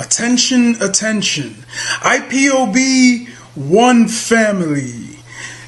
Attention, attention. IPOB One Family.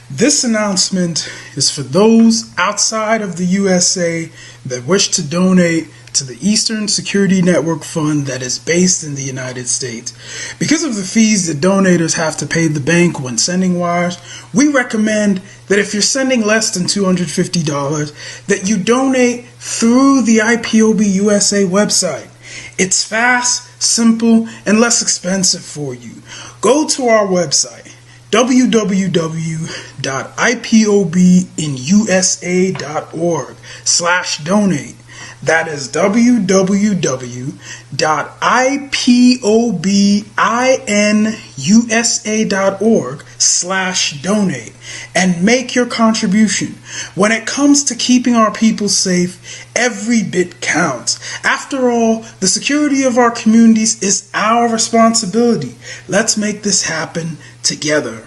This announcement is for those outside of the USA that wish to donate to the Eastern Security Network Fund that is based in the United States. Because of the fees that donators have to pay the bank when sending wires, we recommend that if you're sending less than $250, that you donate through the IPOB USA website. It's fast, simple, and less expensive for you. Go to our website, www.ipobinusa.org/donate. That is www.ipobinusa.org/donate and make your contribution. When it comes to keeping our people safe, every bit counts. After all, the security of our communities is our responsibility. Let's make this happen together.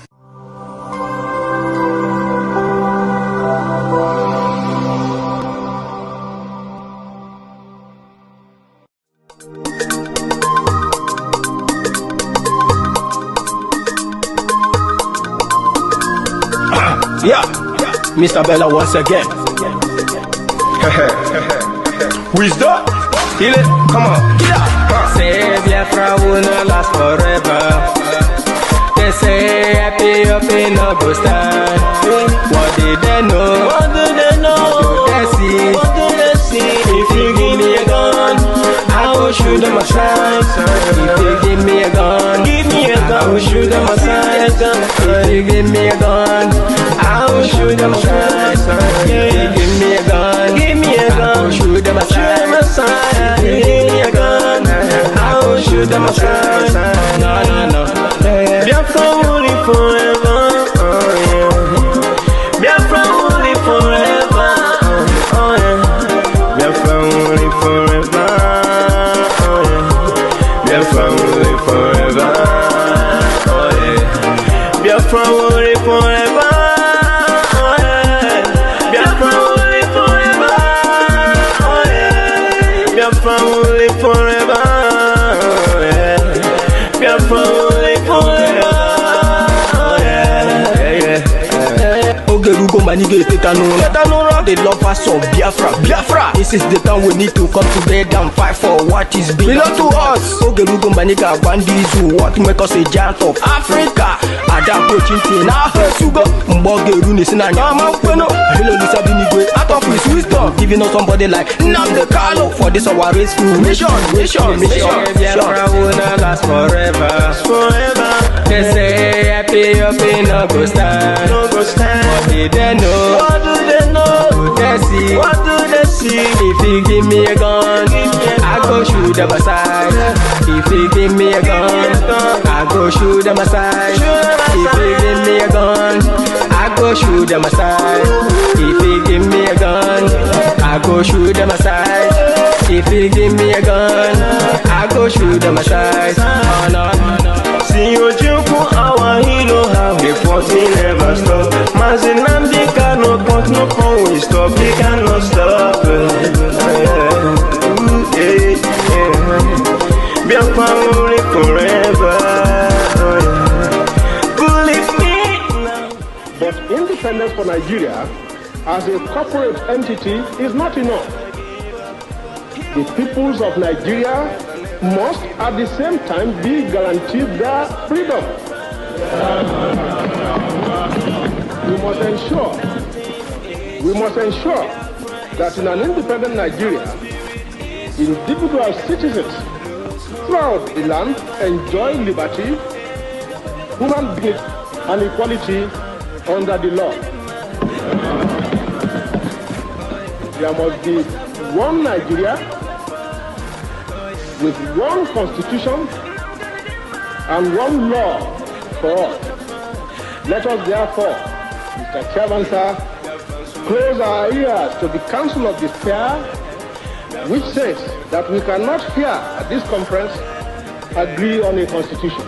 Yeah, Mr. Bella once again. Wisdom, kill it, come on, yeah. Say Biafra will not last forever. They say happy up in no go stand. What did they know? What do they know? What do they see? What do they see? If you give me a gun, I will shoot them aside. If you give me a gun, I will shoot them aside. If you give me a gun, I will shoot them aside. If you give me a gun, I will shoot them aside. If you give me a gun, I will shoot them aside. No. Biafra will live forever. Biafra will live forever. Biafra will live forever. Biafra will live forever. Biafra will live forever. Biafra will live forever. Biafra will live forever. Biafra will live forever. Ogerugo manige tetanura. The lovers of Biafra. This is the time we need to come together and fight for what is belong to us. Ogerugo maniga bandits who want to make us a giant of Africa. Adapo chinti na hesugo. Mbogeru ni sina nyama kweno. Hello Lisa Binigwe out of his wisdom, giving us somebody like Nnamdi Kanu for this our rescue mission. Biafra will not last forever. They say happy up in no go stand. What did they know? What do they know? What do they see? What do they see? If you give me a gun, I go shoot them aside. If you give me a gun, I go shoot them aside. If you give me a gun, I go shoot them aside. If you give me a gun, I go shoot them aside. If you give me a gun, I go shoot them aside. Oh no. See you for our hero, how he fought, he never stop. Nnamdi Kanu, but no phone will stop, he cannot stop. Biafra will live forever. Believe me now. But independence for Nigeria as a corporate entity is not enough. The peoples of Nigeria must at the same time be guaranteed their freedom. We must ensure that in an independent Nigeria, individual citizens throughout the land enjoy liberty, human dignity, and equality under the law. There must be one Nigeria with one constitution and one law for all. Let us therefore, Mr. Chairman, sir, close our ears to the Council of Despair, which says that we cannot here at this conference agree on a constitution.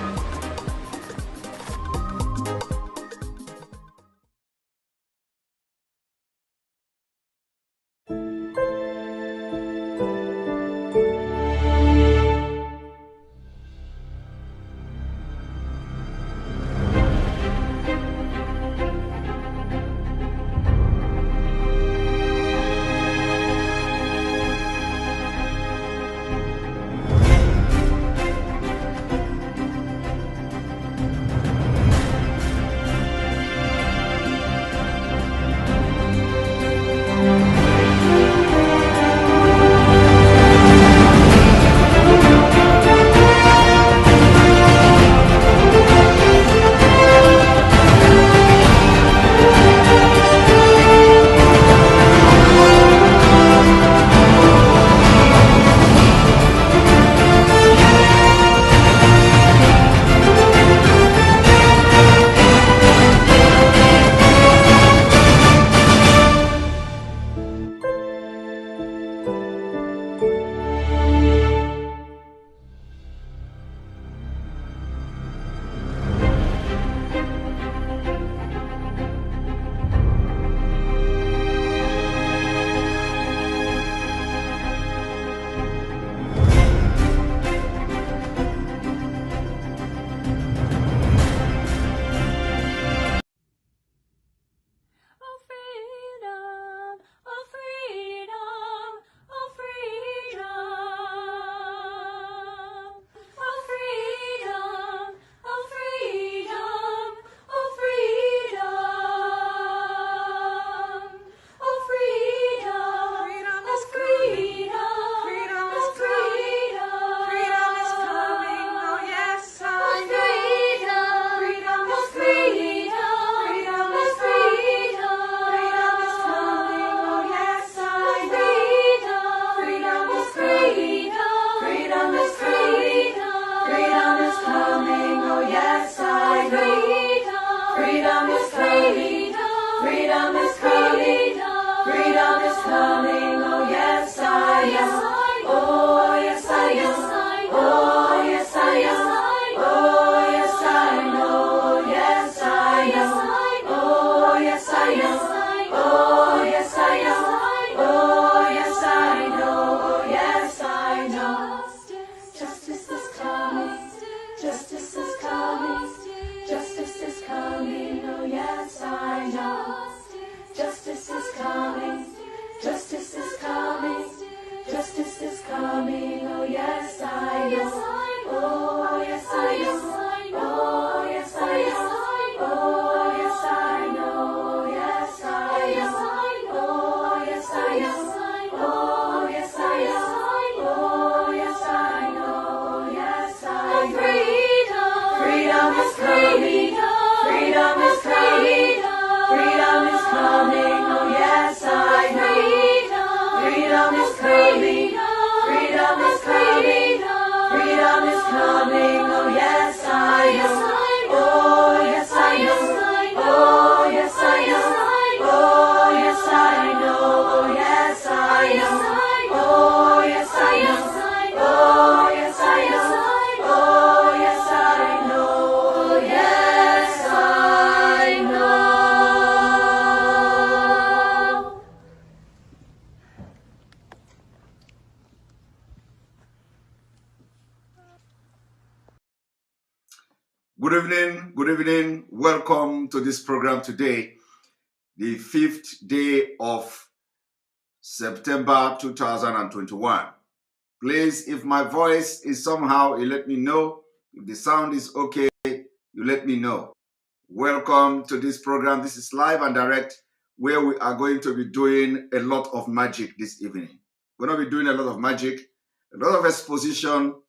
am. Oh, yes, I am. Oh, yes, I am. Oh, yes, I know. Yes, I am. Oh, yes, I am. Oh, yes, I am. Oh, yes, I know. Yes, I know. Justice is coming. Justice is coming. Justice is coming. Oh, yes, I know. Justice is coming. Justice is coming. Justice is coming. Oh, yes, I know. Oh, yes, I know. Oh, yes, I know. Oh, yes, I know. Yes, I know. Oh, yes, I know. Oh, yes, I know. Oh, yes, I know. Yes, I know. Freedom is coming. Freedom is coming. Freedom is coming. Oh, yes, I know. Freedom is coming. Freedom is coming. Freedom is coming. Oh, yes, I know. Oh, yes, I know. Oh, yes, I know. Oh, yes, I know. Oh, yes, I know. Oh, yes, I know. Oh, yes, I know. Oh, yes, I know. Yes, I know. Good evening, good evening. Welcome to this program today, the 5th day of September 2021. Please, if my voice is somehow, you let me know. If the sound is okay, you let me know. Welcome to this program. This is live and direct, where we are going to be doing a lot of magic this evening. We're going to be doing a lot of magic, a lot of exposition,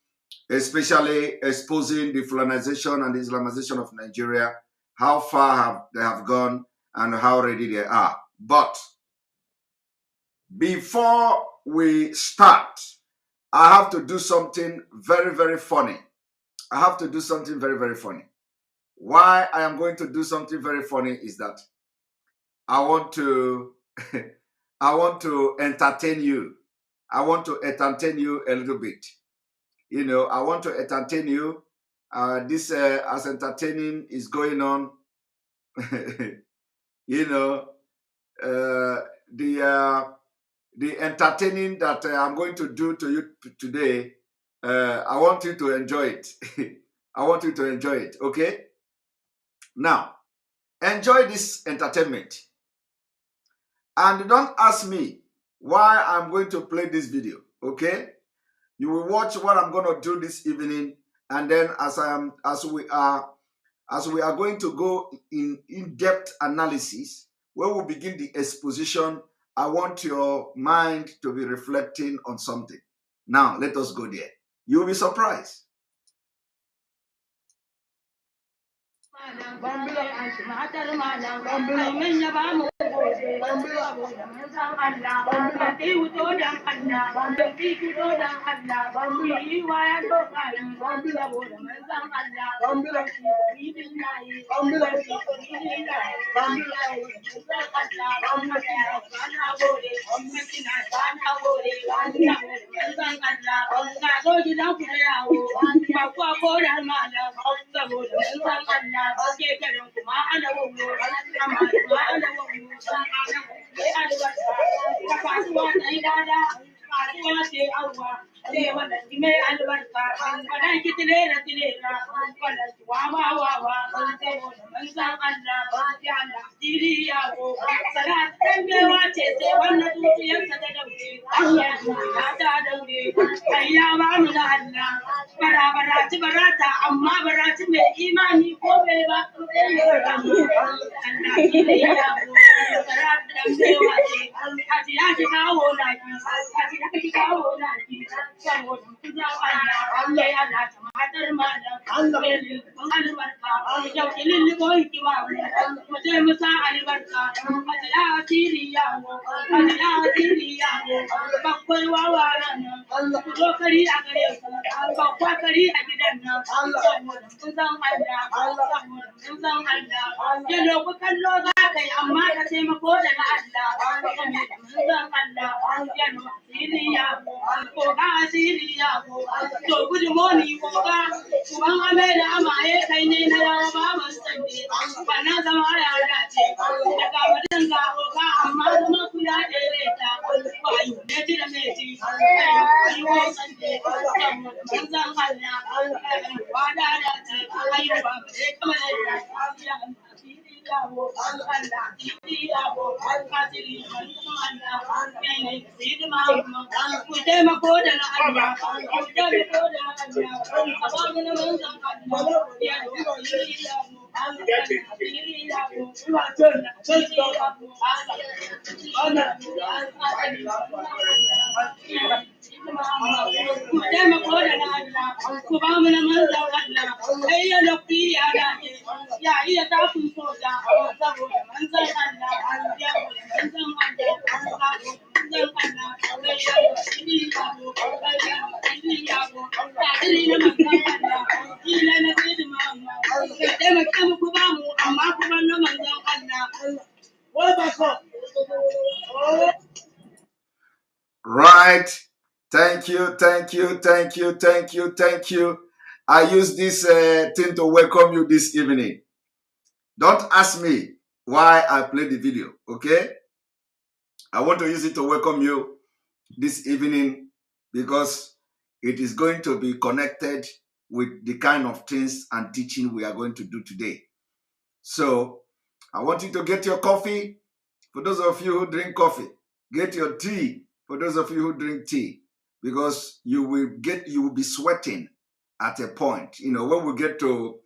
especially exposing the Fulanization and the Islamization of Nigeria, how far they have gone and how ready they are. But before we start, I have to do something very, very funny. I have to do something very, very funny. Why I am going to do something very funny is that I want to I want to entertain you. I want to entertain you a little bit. You know, I want to entertain you. This as entertaining is going on. You know, the entertaining that I'm going to do to you today. I want you to enjoy it. I want you to enjoy it. Okay. Now, enjoy this entertainment, and don't ask me why I'm going to play this video. Okay. You will watch what I'm going to do this evening, and then as we are going to go in-depth analysis, when we begin the exposition, I want your mind to be reflecting on something. Now, let us go there. You will be surprised. Right. Thank you, thank you, thank you, thank you, thank you. I use this thing to welcome you this evening. Don't ask me why I played the video, okay? I want to use it to welcome you this evening because it is going to be connected with the kind of things and teaching we are going to do today. So I want you to get your coffee. For those of you who drink coffee, get your tea. For those of you who drink tea, because you will be sweating at a point. You know, when we get to,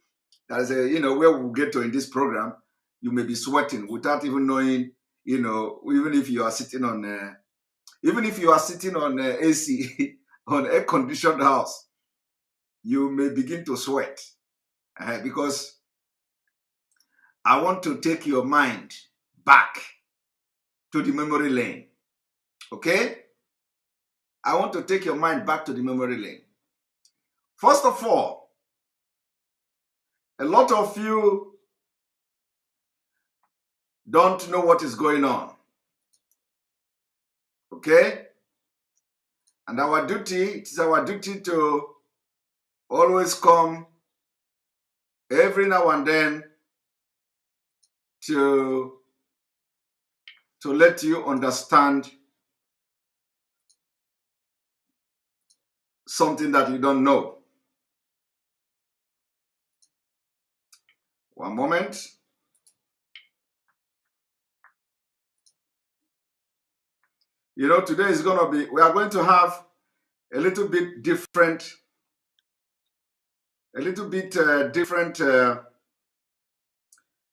where we'll get to in this program, you may be sweating without even knowing, even if you are sitting on AC, on air conditioned house, you may begin to sweat because I want to take your mind back to the memory lane. Okay? I want to take your mind back to the memory lane. First of all, a lot of you don't know what is going on. Okay? And it is our duty to always come every now and then to let you understand something that you don't know. One moment. You know, today is going to be, we are going to have a little bit different,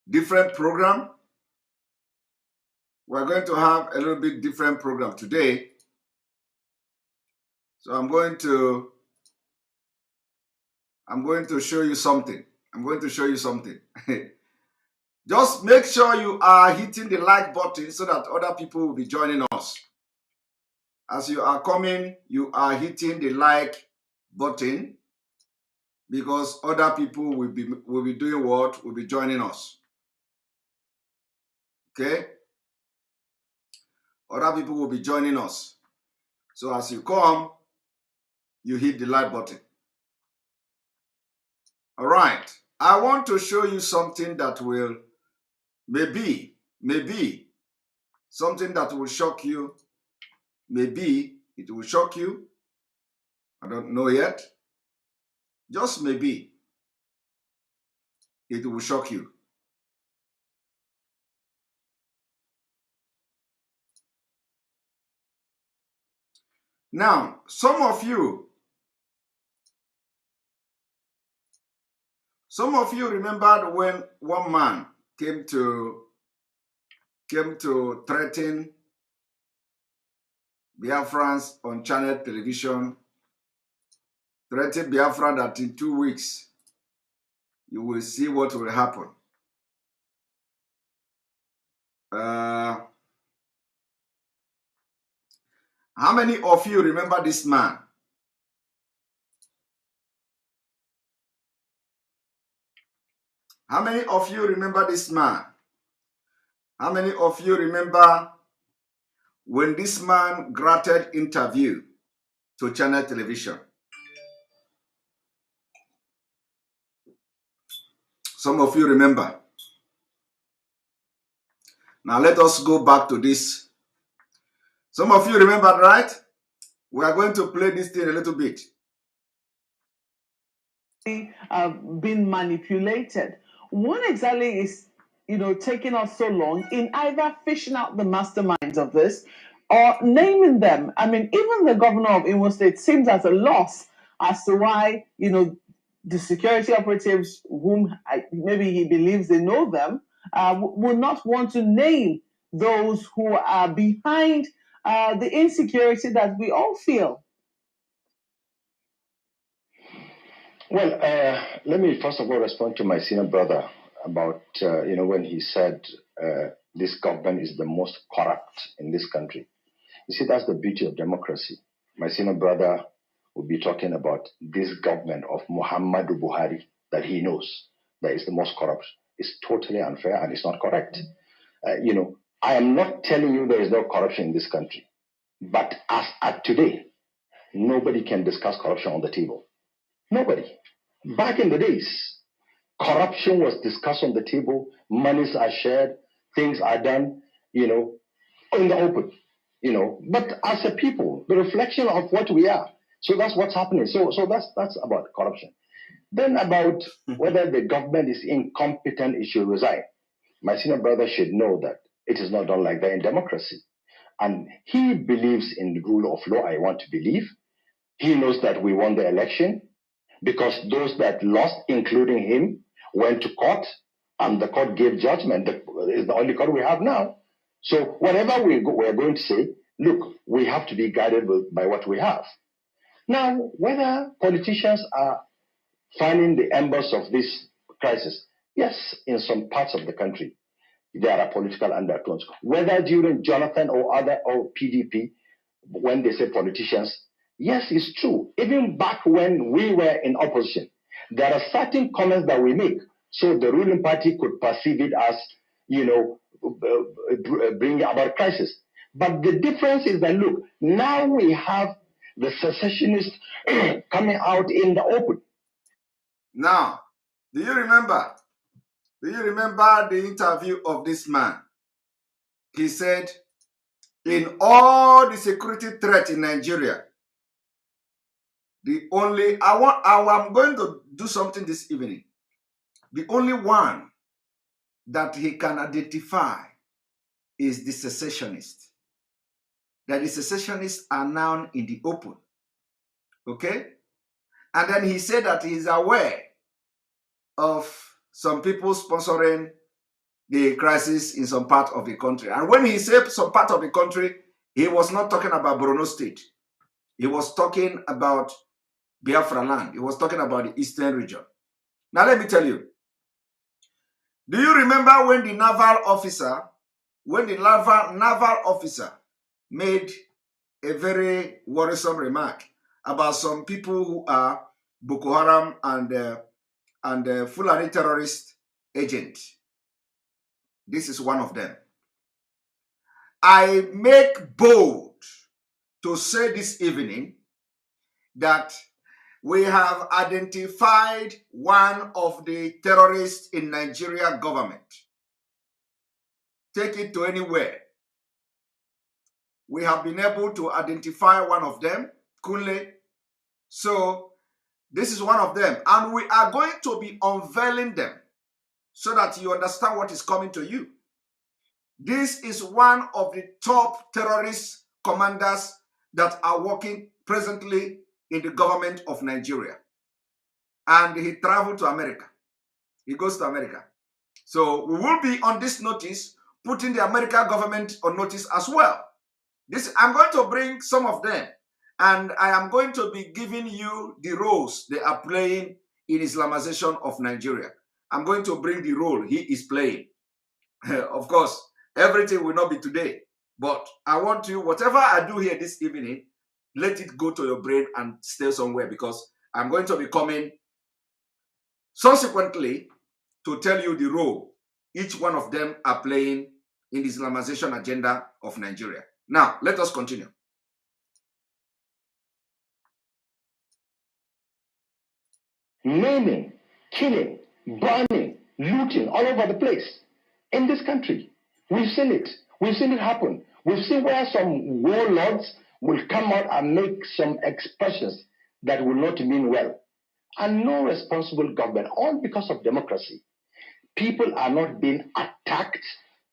different program. We're going to have a little bit different program today. So I'm going to show you something. Just make sure you are hitting the like button so that other people will be joining us. As you are coming, you are hitting the like button because other people will be doing what? Will be joining us. Okay? Other people will be joining us. So as you come, you hit the like button. All right. I want to show you something that will maybe something that will shock you. Maybe it will shock you. I don't know yet. Just maybe it will shock you. Now, some of you remembered when one man came to threaten Biafrans on channel television, threatened Biafra that in 2 weeks you will see what will happen. How many of you remember this man? How many of you remember this man? How many of you remember when this man granted interview to Channel Television? Some of you remember. Now let us go back to this. Some of you remember, right? We are going to play this thing a little bit. Been manipulated. What exactly is, taking us so long in either fishing out the masterminds of this or naming them? I mean, even the governor of Imo State seems at a loss as to why, the security operatives, whom maybe he believes they know them, will not want to name those who are behind the insecurity that we all feel. Well, let me first of all respond to my senior brother about, when he said this government is the most corrupt in this country. You see, that's the beauty of democracy. My senior brother will be talking about this government of Muhammadu Buhari that he knows that is the most corrupt. It's totally unfair and it's not correct. I am not telling you there is no corruption in this country, but as at today, nobody can discuss corruption on the table. Nobody. Back in the days, corruption was discussed on the table, monies are shared, things are done, in the open, But as a people, the reflection of what we are. So that's what's happening. So that's about corruption. Then about whether the government is incompetent, it should resign. My senior brother should know that it is not done like that in democracy. And he believes in the rule of law. I want to believe. He knows that we won the election because those that lost, including him, went to court and the court gave judgment. It's the only court we have now. So whatever we are going to say, look, we have to be guided by what we have. Now, whether politicians are finding the embers of this crisis, yes, in some parts of the country, there are political undertones. Whether during Jonathan or PDP, when they say politicians, yes, it's true. Even back when we were in opposition, there are certain comments that we make, so the ruling party could perceive it as, bringing about crisis. But the difference is that, look, now we have the secessionists coming out in the open. Now, do you remember the interview of this man? He said, in all the security threat in Nigeria, I'm going to do something this evening. The only one that he can identify is the secessionists. That the secessionists are now in the open. Okay? And then he said that he is aware of some people sponsoring the crisis in some part of the country. And when he said some part of the country, he was not talking about Borno State. He was talking about Biafra land. He was talking about the eastern region. Now let me tell you. Do you remember when the naval officer made a very worrisome remark about some people who are Boko Haram and Fulani terrorist agents? This is one of them. I make bold to say this evening that we have identified one of the terrorists in Nigeria government. Take it to anywhere. We have been able to identify one of them, Kunle. So this is one of them. And we are going to be unveiling them so that you understand what is coming to you. This is one of the top terrorist commanders that are working presently in the government of Nigeria. And he traveled to America. He goes to America. So we will be on this notice, putting the American government on notice as well. I'm going to bring some of them, and I am going to be giving you the roles they are playing in Islamization of Nigeria. I'm going to bring the role he is playing. Of course, everything will not be today, but I want you, whatever I do here this evening, let it go to your brain and stay somewhere, because I'm going to be coming subsequently to tell you the role each one of them are playing in the Islamization agenda of Nigeria. Now, let us continue. Naming, killing, burning, looting all over the place in this country. We've seen it. We've seen it happen. We've seen where some warlords will come out and make some expressions that will not mean well. And no responsible government, all because of democracy. People are not being attacked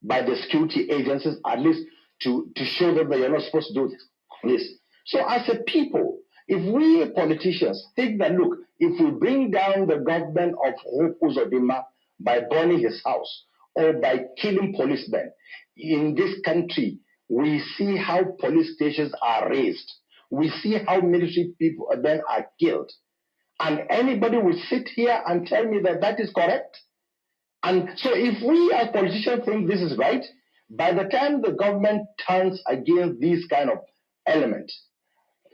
by the security agencies, at least to show them that you're not supposed to do this. So as a people, if we politicians think that, look, if we bring down the government of Hope Uzodinma by burning his house or by killing policemen, in this country, we see how police stations are razed. We see how military people then are killed. And anybody will sit here and tell me that that is correct? And so if we as politicians think this is right, by the time the government turns against these kind of elements,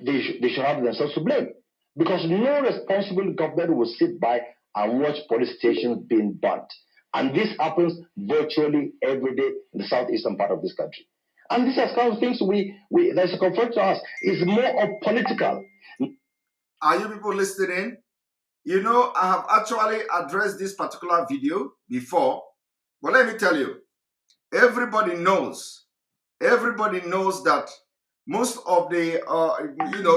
they should have themselves to blame. Because no responsible government will sit by and watch police stations being burnt. And this happens virtually every day in the southeastern part of this country. And these are kind of things there's a comfort to us. It's more of political. Are you people listening? You know, I have actually addressed this particular video before, but let me tell you, everybody knows that most of the,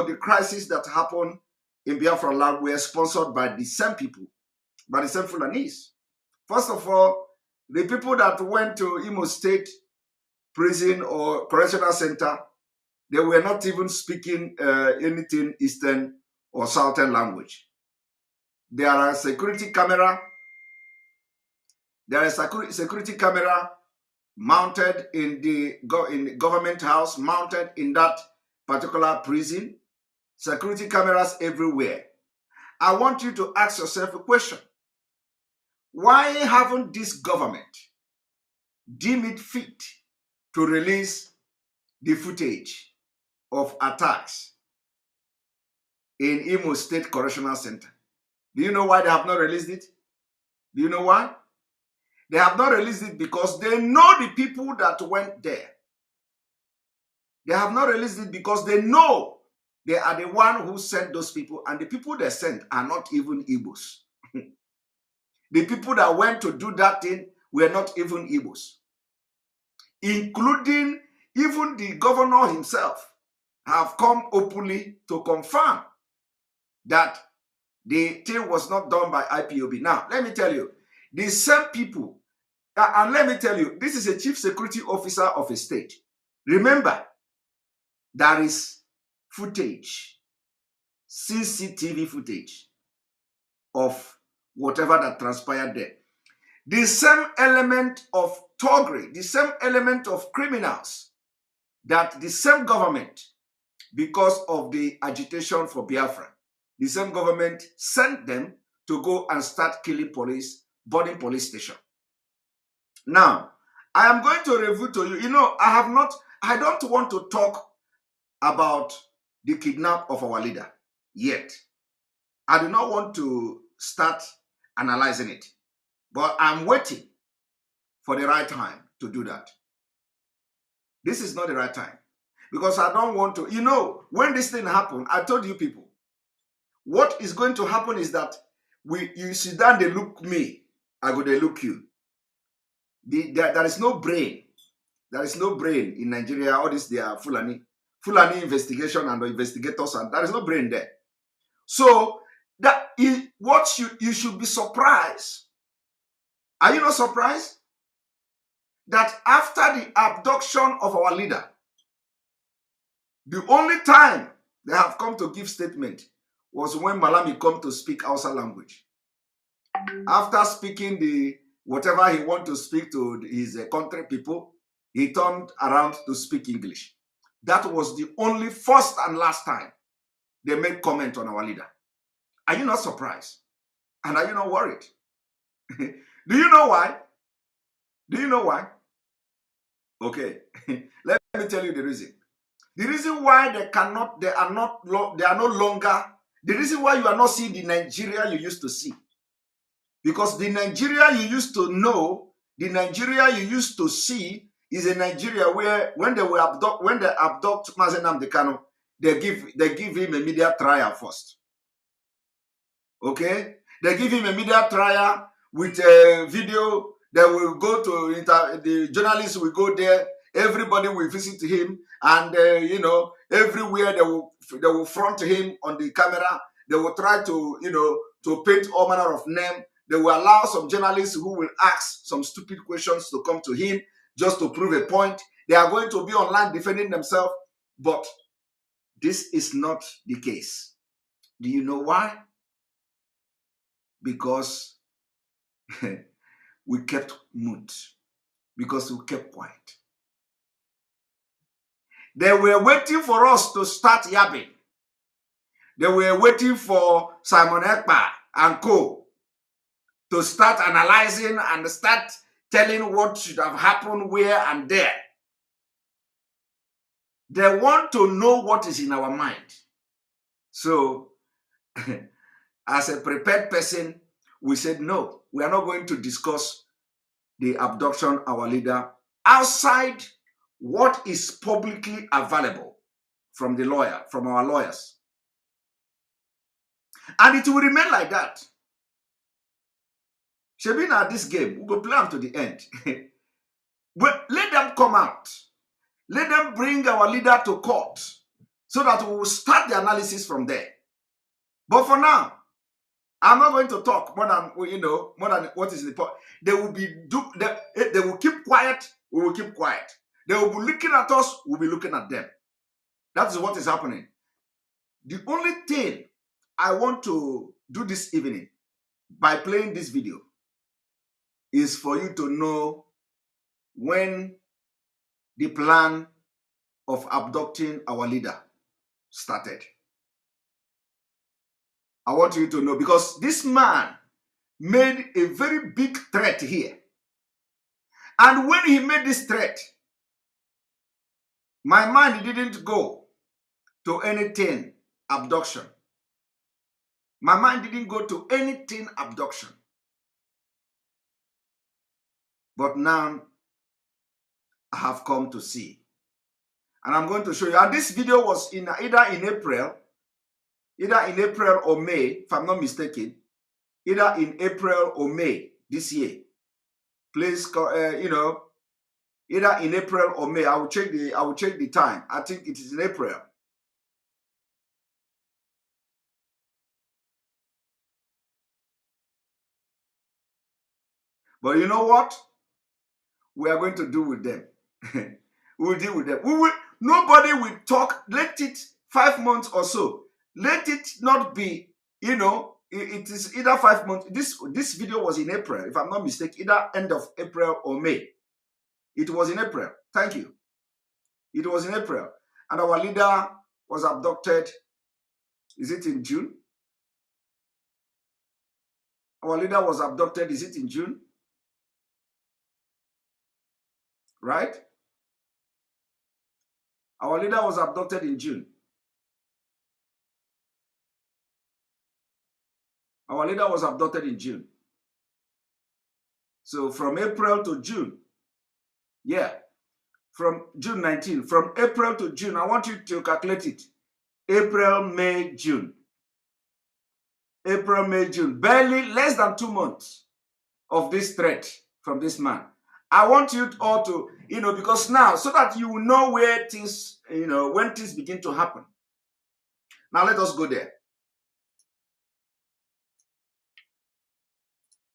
the crises that happen in Biafra land were sponsored by the same people, by the same Fulanese. First of all, the people that went to Imo State prison or correctional center, they were not even speaking anything Eastern or Southern language. There are a security camera. There is a security camera mounted in the government house, mounted in that particular prison. Security cameras everywhere. I want you to ask yourself a question. Why haven't this government deemed it fit to release the footage of attacks in Imo State Correctional Center? Do you know why they have not released it? Do you know why? They have not released it because they know the people that went there. They have not released it because they know they are the one who sent those people, and the people they sent are not even Igbos. The people that went to do that thing were not even Igbos. Including even the governor himself have come openly to confirm that the thing was not done by IPOB. Now, let me tell you, the same people, and let me tell you, this is a chief security officer of a state. Remember, there is footage, CCTV footage of whatever that transpired there. The same element of thuggery, the same element of criminals that the same government, because of the agitation for Biafra, the same government sent them to go and start killing police, burning police station. Now, I am going to review to you, I don't want to talk about the kidnap of our leader yet. I do not want to start analyzing it, but I'm waiting for the right time to do that. This is not the right time because I don't want to, when this thing happened, I told you people, what is going to happen is that you sit down, they look me, I go, they look you. There is no brain. There is no brain in Nigeria. All this, they are Fulani investigation and the investigators, and there is no brain there. So that is what you should be surprised. Are you not surprised that after the abduction of our leader, the only time they have come to give statement was when Malami come to speak Hausa language. After speaking whatever he want to speak to his country people, he turned around to speak English. That was the only first and last time they made comment on our leader. Are you not surprised? And are you not worried? Do you know why? Do you know why? Okay, let me tell you the reason. The reason why they are no longer, the reason why you are not seeing the Nigeria you used to see. Because the Nigeria you used to know, the Nigeria you used to see is in Nigeria where when they abduct Mazi Nnamdi Kanu, they give him a media trial first. Okay? They give him a media trial with a video. They will go to the journalists will go there. Everybody will visit him, and you know, everywhere they will front him on the camera. They will try to, you know, to paint all manner of name. They will allow some journalists who will ask some stupid questions to come to him just to prove a point. They are going to be online defending themselves, but this is not the case. Do you know why? Because we kept mute, because we kept quiet. They were waiting for us to start yapping. They were waiting for Simon Ekpa and co. to start analyzing and start telling what should have happened where and there. They want to know what is in our mind. So, as a prepared person, we said, no, we are not going to discuss the abduction of our leader outside what is publicly available from our lawyers. And it will remain like that. Shabina, this game, we will play them to the end. But let them come out. Let them bring our leader to court so that we will start the analysis from there. But for now, I'm not going to talk more than, you know, more than what is the point. They will they will keep quiet, we will keep quiet. They will be looking at us, we'll be looking at them. That is what is happening. The only thing I want to do this evening by playing this video is for you to know when the plan of abducting our leader started. I want you to know, because this man made a very big threat here. And when he made this threat, my mind didn't go to anything abduction. My mind didn't go to anything abduction. But now I have come to see. And I'm going to show you. And this video was either in April or May, if I'm not mistaken. Either in April or May this year. Please, you know, either in April or May. I will check the time. I think it is in April. But you know what? We are going to do with them. We will deal with them. Nobody will talk. Let it 5 months or so. Let it not be, you know, it is either 5 months. This video was in April, if I'm not mistaken, either end of April or May. It was in April. Thank you. It was in April. And our leader was abducted. Is it in June? Our leader was abducted. Is it in June? Right? Our leader was abducted in June. Our leader was abducted in June. So from April to June, yeah, from June 19, from April to June, I want you to calculate it. April, May, June. April, May, June. Barely less than 2 months of this threat from this man. I want you all to, you know, because now, so that you will know where things, you know, when things begin to happen. Now let us go there.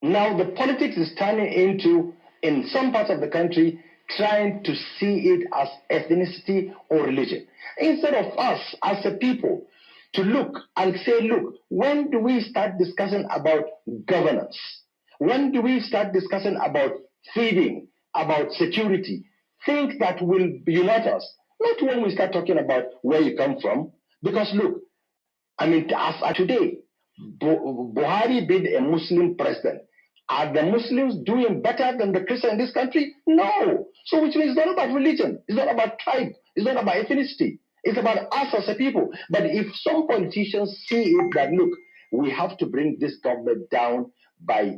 Now the politics is turning into, in some parts of the country, trying to see it as ethnicity or religion. Instead of us as a people to look and say, look, when do we start discussing about governance? When do we start discussing about feeding, about security, things that will unite us? Not when we start talking about where you come from. Because look, I mean, as of today, Buhari being a Muslim president, are the Muslims doing better than the Christians in this country? No. So which means it's not about religion. It's not about tribe. It's not about ethnicity. It's about us as a people. But if some politicians see it that, look, we have to bring this government down by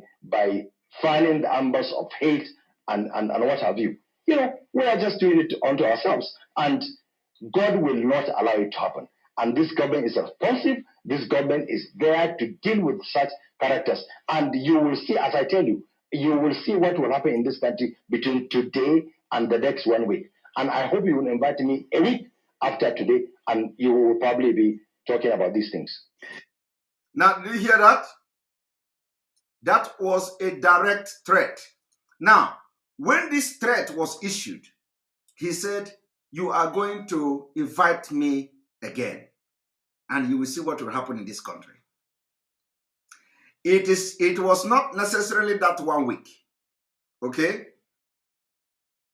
fanning the embers of hate and what have you, We are just doing it unto ourselves. And God will not allow it to happen. And this government is responsive. This government is there to deal with such characters. And you will see, as I tell you, you will see what will happen in this country between today and the next 1 week. And I hope you will invite me a week after today, and you will probably be talking about these things. Now, did you hear that? That was a direct threat. Now, when this threat was issued, he said, you are going to invite me again, and you will see what will happen in this country. It was not necessarily that 1 week. Okay?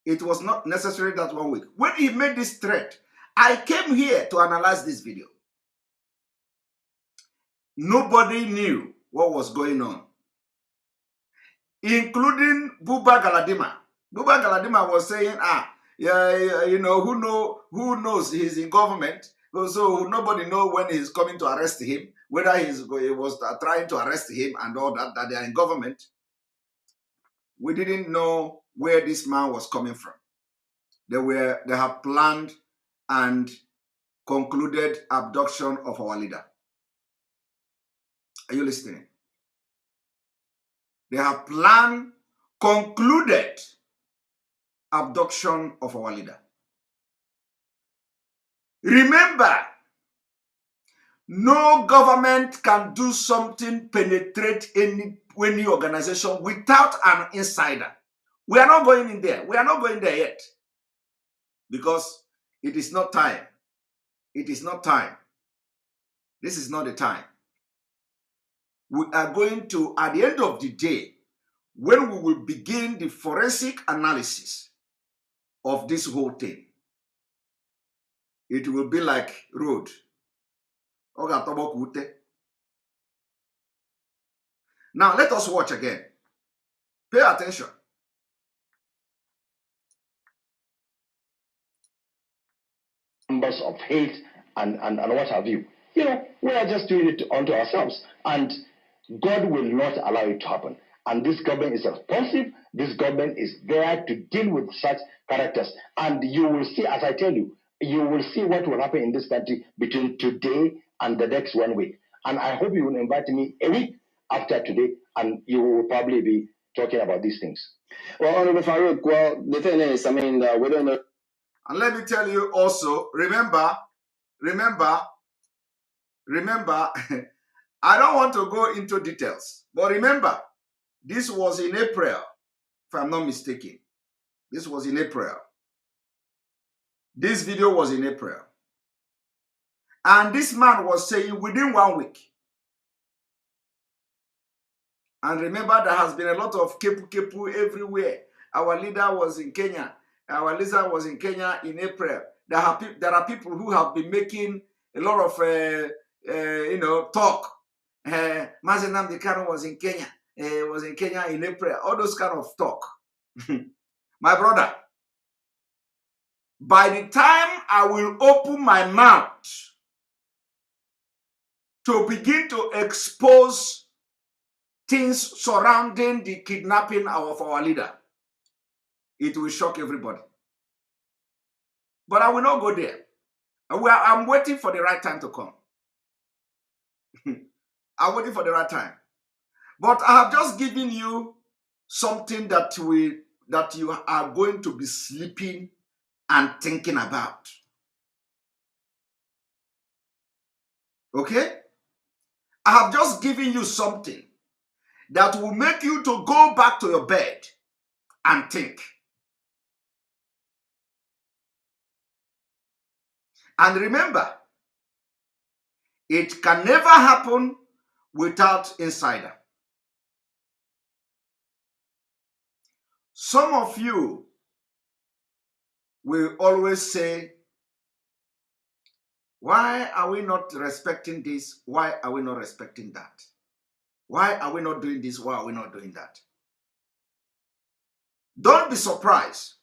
It was not necessarily that 1 week. When he made this threat, I came here to analyze this video. Nobody knew what was going on, including Buba Galadima. Buba Galadima was saying, who knows he's in government, so nobody knows when he's coming to arrest him, whether he was trying to arrest him and all that they are in government. We didn't know where this man was coming from. They have planned and concluded abduction of our leader. Are you listening? They have planned, concluded abduction of our leader. Remember, no government can do something, penetrate any organization without an insider. We are not going in there. We are not going there yet. Because it is not time. It is not time. This is not the time. We are going to, at the end of the day, when we will begin the forensic analysis of this whole thing, it will be like road. Now, let us watch again. Pay attention. Numbers of hate and what have you. We are just doing it unto ourselves. And God will not allow it to happen. And this government is responsive. This government is there to deal with such characters. And you will see, as I tell you, you will see what will happen in this country between today and the next 1 week. And I hope you will invite me a week after today, and you will probably be talking about these things. Well, Honorable Farouk, well, the thing is, we don't know. And let me tell you also, remember, I don't want to go into details, but remember, this was in April, if I'm not mistaken. This was in April. This video was in April. And this man was saying within 1 week. And remember, there has been a lot of kepu everywhere. Our leader was in Kenya. Our leader was in Kenya in April. There are people who have been making a lot of, talk. Mazen Nnamdi Kanu was in Kenya. Was in Kenya in April. All those kind of talk. My brother, by the time I will open my mouth to begin to expose things surrounding the kidnapping of our leader, it will shock everybody. But I will not go there. I'm waiting for the right time to come. I'm waiting for the right time. But I have just given you something that you are going to be sleeping and thinking about. Okay? I have just given you something that will make you to go back to your bed and think. And remember, it can never happen without insider. Some of you will always say, why are we not respecting this? Why are we not respecting that? Why are we not doing this? Why are we not doing that? Don't be surprised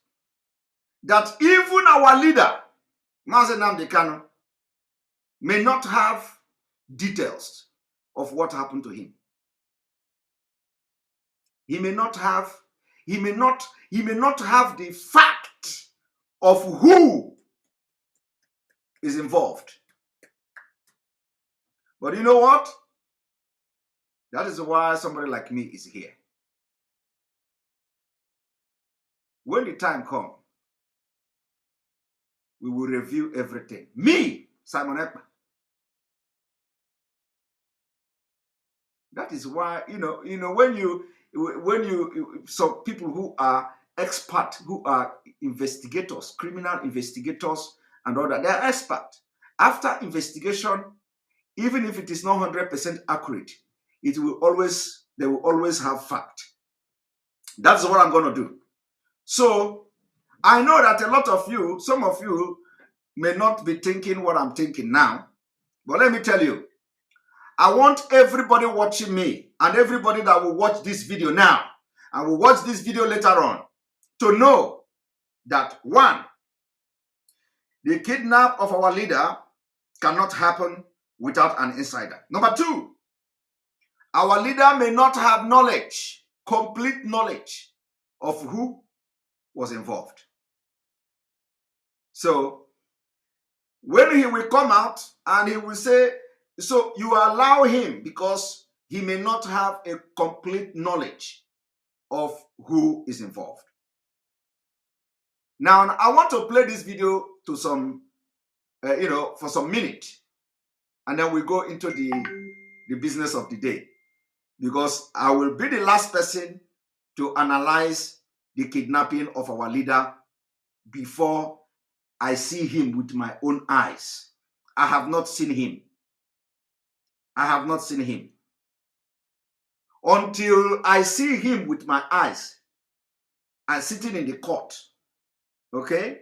that even our leader, Mazen Nnamdi Kanu, may not have details of what happened to him. He may not have He may not have the fact of who is involved. But you know what? That is why somebody like me is here. When the time comes, we will review everything. Me, Simon Ekpa. That is why, when some people who are expert, who are investigators, criminal investigators and all that, they are expert. After investigation, even if it is not 100% accurate, they will always have fact. That's what I'm going to do. So I know that a lot of you, some of you may not be thinking what I'm thinking now, but let me tell you, I want everybody watching me and everybody that will watch this video now and will watch this video later on to know that, one, the kidnap of our leader cannot happen without an insider. Number two, our leader may not have knowledge, complete knowledge of who was involved. So when he will come out and he will say, so you allow him because he may not have a complete knowledge of who is involved. Now, I want to play this video to some, for some minutes, and then we go into the business of the day, because I will be the last person to analyze the kidnapping of our leader before I see him with my own eyes. I have not seen him. I have not seen him. Until I see him with my eyes and sitting in the court, okay?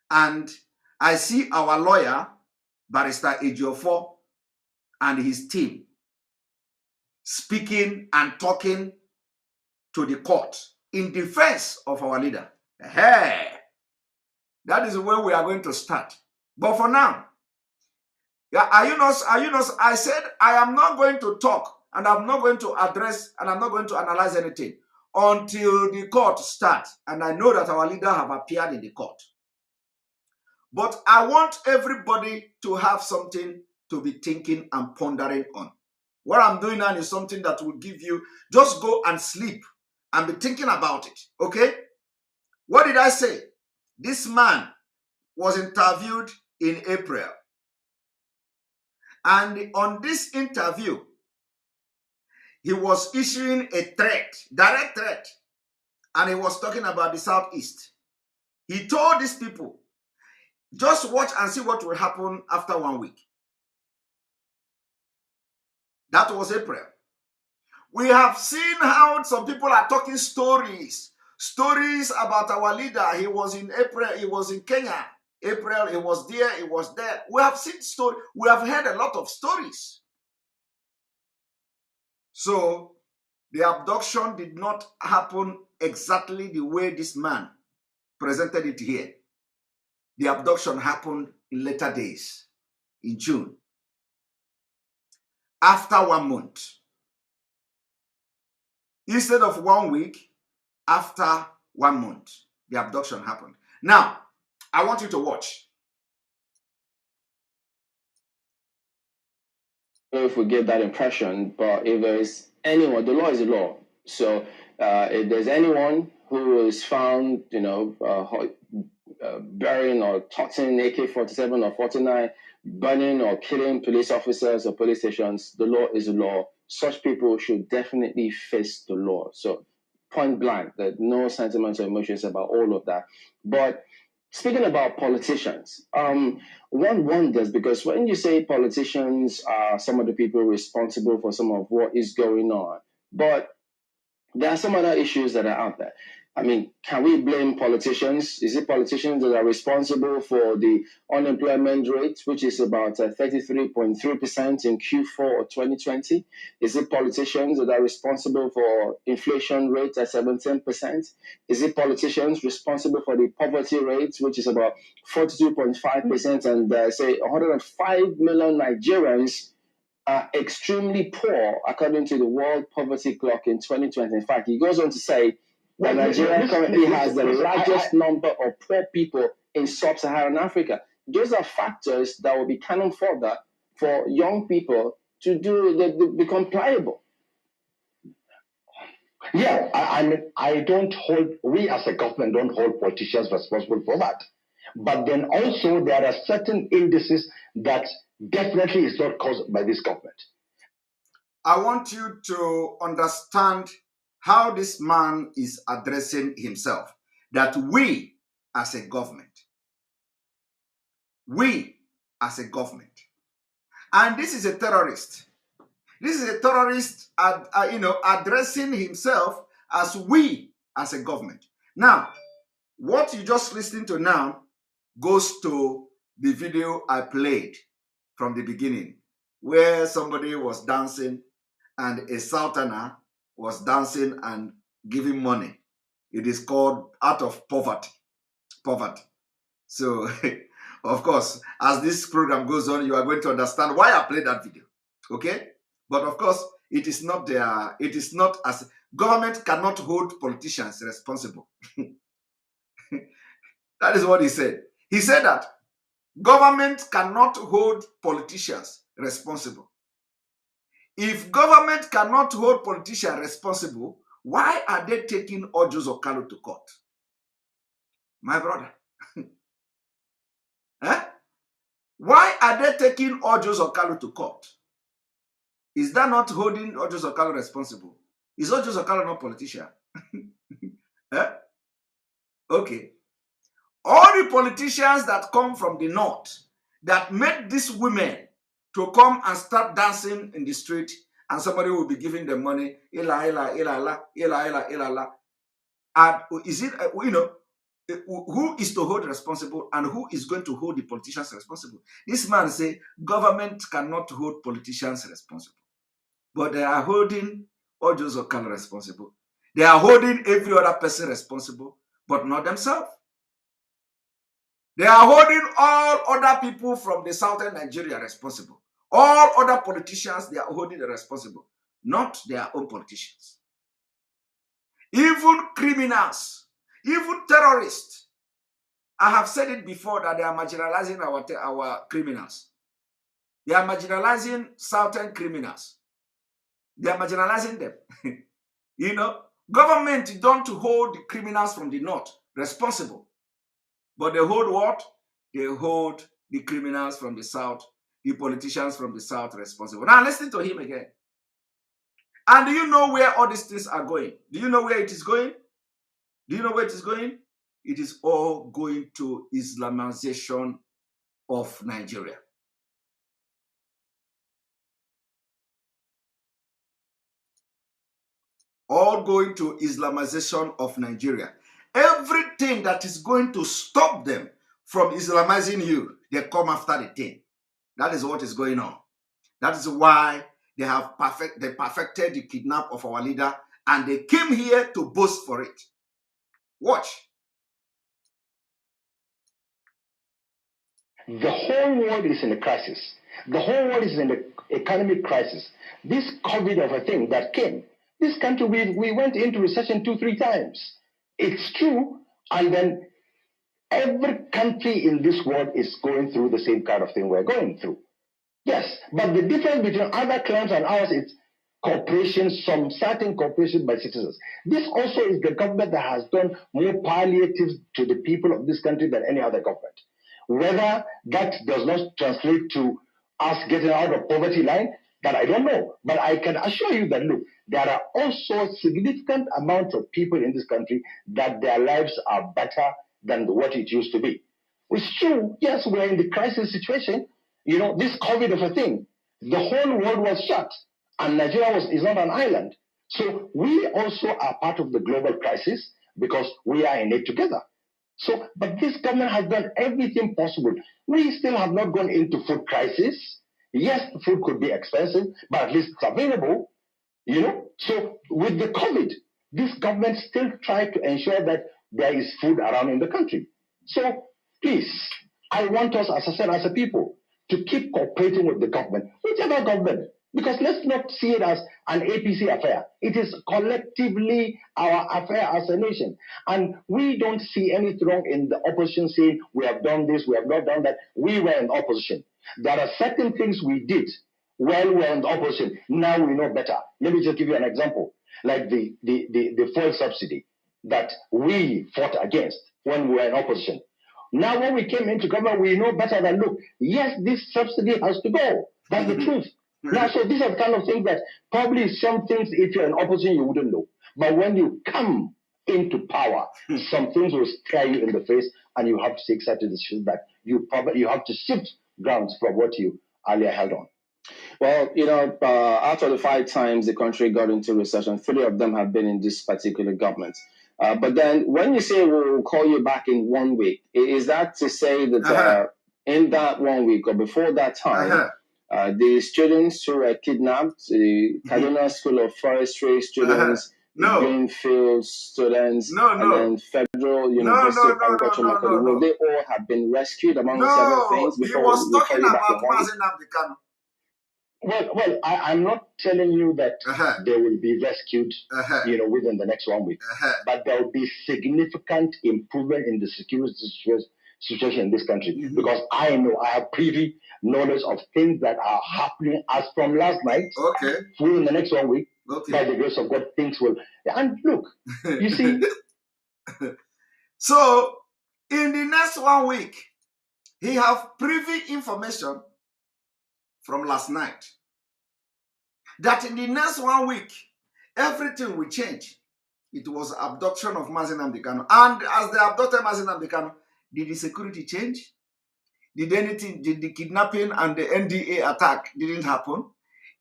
And I see our lawyer, Barrister Ejiofor, and his team speaking and talking to the court in defense of our leader. Hey, that is where we are going to start. But for now, I said I am not going to talk and I'm not going to address and I'm not going to analyze anything until the court starts. And I know that our leader have appeared in the court. But I want everybody to have something to be thinking and pondering on. What I'm doing now is something that will give you, just go and sleep and be thinking about it, okay? What did I say? This man was interviewed in April. And on this interview, he was issuing a threat, direct threat, and he was talking about the Southeast. He told these people, just watch and see what will happen after 1 week. That was April. We have seen how some people are talking stories about our leader. He was in April, he was in Kenya. April, he was there, he was there. We have seen stories, we have heard a lot of stories. So the abduction did not happen exactly the way this man presented it here. The abduction happened in later days, in June. After 1 month. Instead of 1 week, after 1 month, the abduction happened. Now, I want you to watch. If we get that impression, but if there's anyone, the law is the law. So if there's anyone who is found, burying or tossing AK-47 or 49, burning or killing police officers or police stations, the law is the law. Such people should definitely face the law. So point blank, there's no sentiments or emotions about all of that. But speaking about politicians, one wonders, because when you say politicians are some of the people responsible for some of what is going on, but there are some other issues that are out there. I mean, can we blame politicians? Is it politicians that are responsible for the unemployment rate, which is about 33.3% in Q4 of 2020? Is it politicians that are responsible for inflation rate at 17%? Is it politicians responsible for the poverty rate, which is about 42.5%, and say 105 million Nigerians are extremely poor, according to the World Poverty Clock in 2020. In fact, he goes on to say Well, Nigeria currently has the listen, largest number of poor people in sub-Saharan Africa. Those are factors that will be cannon fodder for young people to become pliable. Yeah, I mean, we as a government don't hold politicians responsible for that. But then also there are certain indices that definitely is not caused by this government. I want you to understand how this man is addressing himself. That we as a government, and this is a terrorist. This is a terrorist, addressing himself as we as a government. Now, what you just listened to now goes to the video I played from the beginning, where somebody was dancing and a Southerner was dancing and giving money. It is called Out of Poverty. So, of course, as this program goes on, you are going to understand why I played that video. Okay? But of course, it is not as government cannot hold politicians responsible. That is what he said. He said that government cannot hold politicians responsible. If government cannot hold politicians responsible, why are they taking Ojos Okalo to court? My brother. Eh? Why are they taking Ojos Okalo to court? Is that not holding Ojos Okalo responsible? Is Ojos Okalo not a politician? Eh? Okay. All the politicians that come from the north that made these women to come and start dancing in the street, and somebody will be giving them money. And is it, who is to hold responsible and who is going to hold the politicians responsible? This man say government cannot hold politicians responsible, but they are holding Ojos Okalo responsible. They are holding every other person responsible, but not themselves. They are holding all other people from the southern Nigeria responsible. All other politicians, they are holding them responsible, not their own politicians. Even criminals, even terrorists. I have said it before that they are marginalizing our criminals. They are marginalizing southern criminals. They are marginalizing them. Government don't hold the criminals from the north responsible. But they hold what? They hold the criminals from the south, the politicians from the south responsible. Now listen to him again. And do you know where all these things are going? Do you know where it is going? Do you know where it is going? It is all going to Islamization of Nigeria. All going to Islamization of Nigeria. Everything that is going to stop them from Islamizing you, they come after the thing. That is what is going on. That is why they perfected the kidnap of our leader, and they came here to boast for it. Watch. The whole world is in a crisis. The whole world is in an economic crisis. This COVID of a thing that came, this country, we went into recession 2-3 times. It's true, and then every country in this world is going through the same kind of thing we're going through. Yes, but the difference between other claims and ours is corporations, some certain corporations by citizens. This also is the government that has done more palliatives to the people of this country than any other government. Whether that does not translate to us getting out of poverty line, that I don't know. But I can assure you that, look, there are also significant amounts of people in this country that their lives are better than what it used to be. It's true, yes, we're in the crisis situation. This COVID of a thing, the whole world was shut, and Nigeria is not an island. So we also are part of the global crisis because we are in it together. So, but this government has done everything possible. We still have not gone into food crisis. Yes, food could be expensive, but at least it's available. So with the COVID, this government still tried to ensure that there is food around in the country. So please, I want us, as I said, as a people, to keep cooperating with the government, whichever government, Because let's not see it as an APC affair. It is collectively our affair as a nation. And we don't see anything wrong in the opposition saying, we have done this, we have not done that. We were in opposition. There are certain things we did while we were in the opposition. Now we know better. Let me just give you an example. Like the fuel subsidy that we fought against when we were in opposition. Now when we came into government, we know better than, look, yes, this subsidy has to go. That's the truth. Now, so these are the kind of things that probably some things, if you're in opposition, you wouldn't know. But when you come into power, some things will stare you in the face, and you have to take certain decisions that you have to shift grounds from what you earlier held on. Well, out of the 5 times the country got into recession, 3 of them have been in this particular government. But then when you say we'll call you back in 1 week, is that to say that in that 1 week or before that time, the students who were kidnapped, the Kaduna School of Forestry students, the Greenfield students, and then Federal University of Agriculture, will they all have been rescued among several things before he was talking about Mazi Nnamdi Kanu. Well, I'm not telling you that they will be rescued, within the next 1 week. But there will be significant improvement in the security situation in this country, because I have privy knowledge of things that are happening as from last night. Within the next 1 week, by the grace of God, things will. And look, you see. So, in the next 1 week, he have privy information from last night that in the next 1 week, everything will change. It was abduction of Mazi Nnamdi Kanu. And as they abducted Mazi Nnamdi Kanu, did the security change? Did the kidnapping and the NDA attack didn't happen?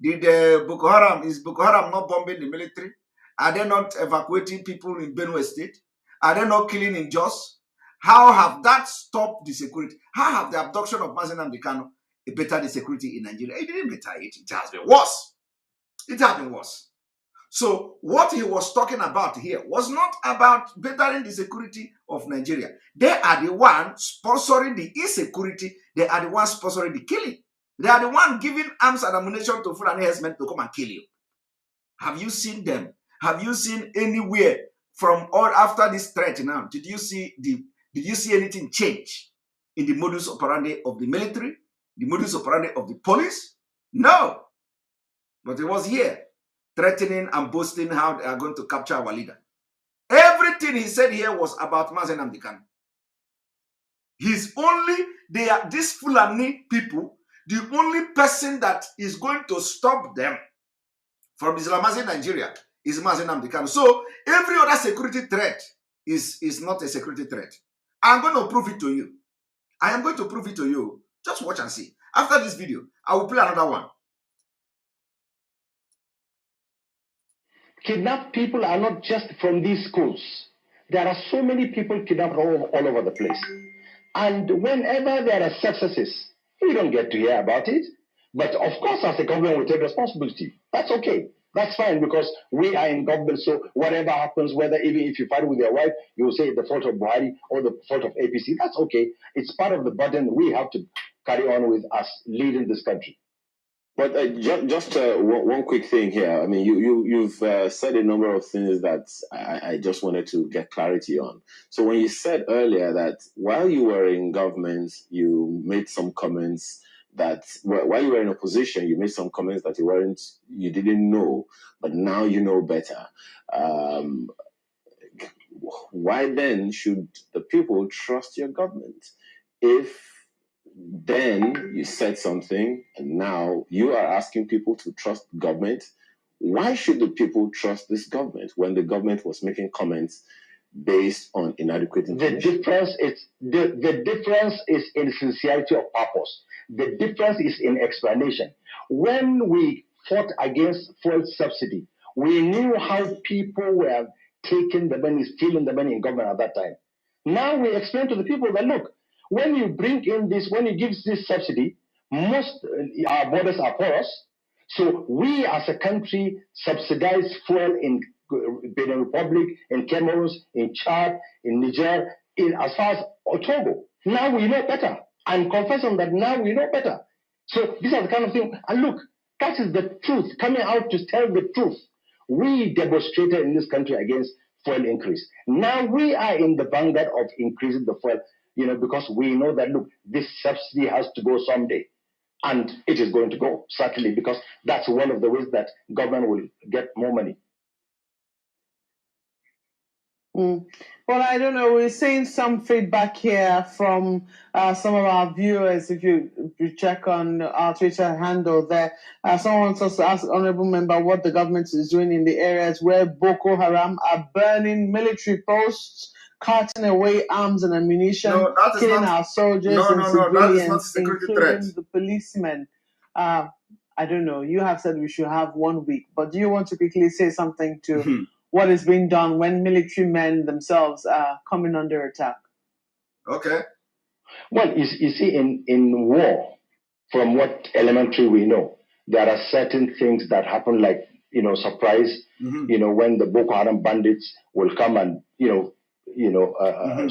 Did is Boko Haram not bombing the military? Are they not evacuating people in Benue State? Are they not killing in Jos? How have that stopped the security? How have the abduction of Mazi Nnamdi Kanu bettered the security in Nigeria? It didn't better it. It has been worse. It has been worse. So what he was talking about here was not about bettering the security of Nigeria. They are the ones sponsoring the insecurity. They are the ones sponsoring the killing. They are the ones giving arms and ammunition to Fulani herdsmen to come and kill you. Have you seen them? Have you seen anywhere from all after this threat now? Did you see anything change in the modus operandi of the military? The modus operandi of the police? No. But it was here, threatening and boasting how they are going to capture our leader. Everything he said here was about Mazi Nnamdi Kanu. These Fulani people, the only person that is going to stop them from Islamizing Nigeria is Mazi Nnamdi Kanu. So every other security threat is not a security threat. I'm going to prove it to you. I am going to prove it to you. Just watch and see. After this video, I will play another one. Kidnapped people are not just from these schools. There are so many people kidnapped all over the place. And whenever there are successes, we don't get to hear about it. But of course, as a government, we take responsibility. That's okay. That's fine, because we are in government. So whatever happens, even if you fight with your wife, you will say the fault of Buhari or the fault of APC. That's okay. It's part of the burden we have to carry on with us leading this country. But just one quick thing here. I mean, you've said a number of things that I just wanted to get clarity on. So when you said earlier that while you were in government, you made some comments that while you were in opposition, you made some comments that you didn't know, but now you know better. Why then should the people trust your government if then you said something and now you are asking people to trust government? Why should the people trust this government when the government was making comments based on inadequate information? The difference is in sincerity of purpose. The difference is in explanation. When we fought against fuel subsidy, we knew how people were taking the money, stealing the money in government at that time. Now we explain to the people that, look, when you bring in this, when you give this subsidy, most our borders are porous. So we as a country subsidize fuel in Benin Republic, in Cameroon, in Chad, in Niger, as far as Togo. Now we know better. I'm confessing that now we know better. So these are the kind of things. And look, That is the truth, coming out to tell the truth. We demonstrated in this country against fuel increase. Now we are in the vanguard of increasing the fuel, because we know that, look, this subsidy has to go someday. And it is going to go, certainly, because that's one of the ways that government will get more money. Well, I don't know. We're seeing some feedback here from some of our viewers. If you check on our Twitter handle there, someone wants us to ask Honorable Member what the government is doing in the areas where Boko Haram are burning military posts, carting away arms and ammunition, killing our soldiers and civilians, including the policemen. I don't know. You have said we should have 1 week, but do you want to quickly say something to what is being done when military men themselves are coming under attack? Okay. Well, you see, in war, from what elementary we know, there are certain things that happen, like, surprise, when the Boko Haram bandits will come and,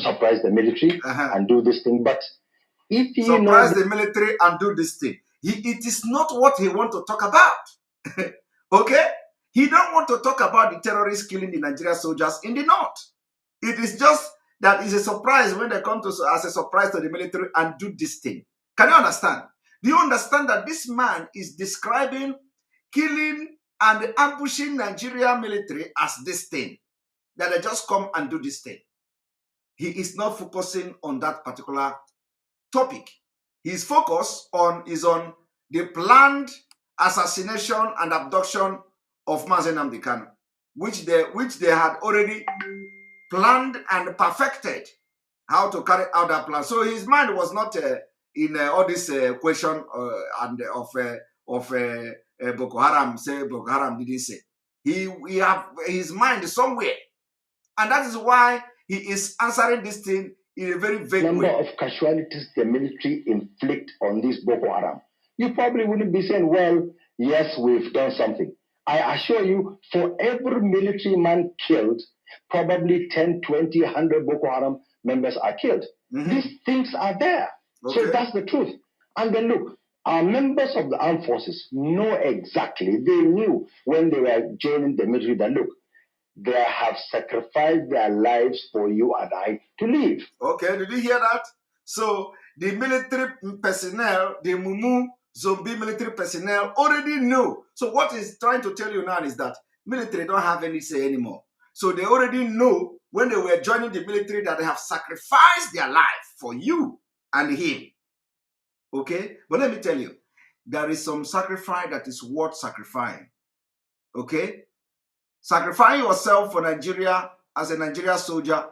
surprise the military and do this thing. But if you surprise the military and do this thing, it is not what he want to talk about. Okay? He don't want to talk about the terrorists killing the Nigerian soldiers in the north. It is just that it's a surprise when they come to as a surprise to the military and do this thing. Can you understand? Do you understand that this man is describing killing and ambushing Nigerian military as this thing? That they just come and do this thing. He is not focusing on that particular topic. His focus is on the planned assassination and abduction of Mazi Nnamdi Kanu, which they had already planned and perfected how to carry out that plan. So his mind was not in all this question of Boko Haram. Say Boko Haram didn't say. He have his mind somewhere, and that is why he is answering this thing in a very vague number way. of casualties the military inflict on this Boko Haram. You probably wouldn't be saying, well, yes, we've done something. I assure you, for every military man killed, probably 10, 20, 100 Boko Haram members are killed. These things are there. Okay. So that's the truth. And then look, our members of the armed forces know exactly, they knew when they were joining the military that, look, they have sacrificed their lives for you and I to live. Okay, did you hear that? So the military personnel, the Mumu zombie military personnel already know. So what he's trying to tell you now is that military don't have any say anymore. So they already know when they were joining the military that they have sacrificed their life for you and him. Okay? But let me tell you, there is some sacrifice that is worth sacrificing. Okay? Sacrificing yourself for Nigeria as a Nigerian soldier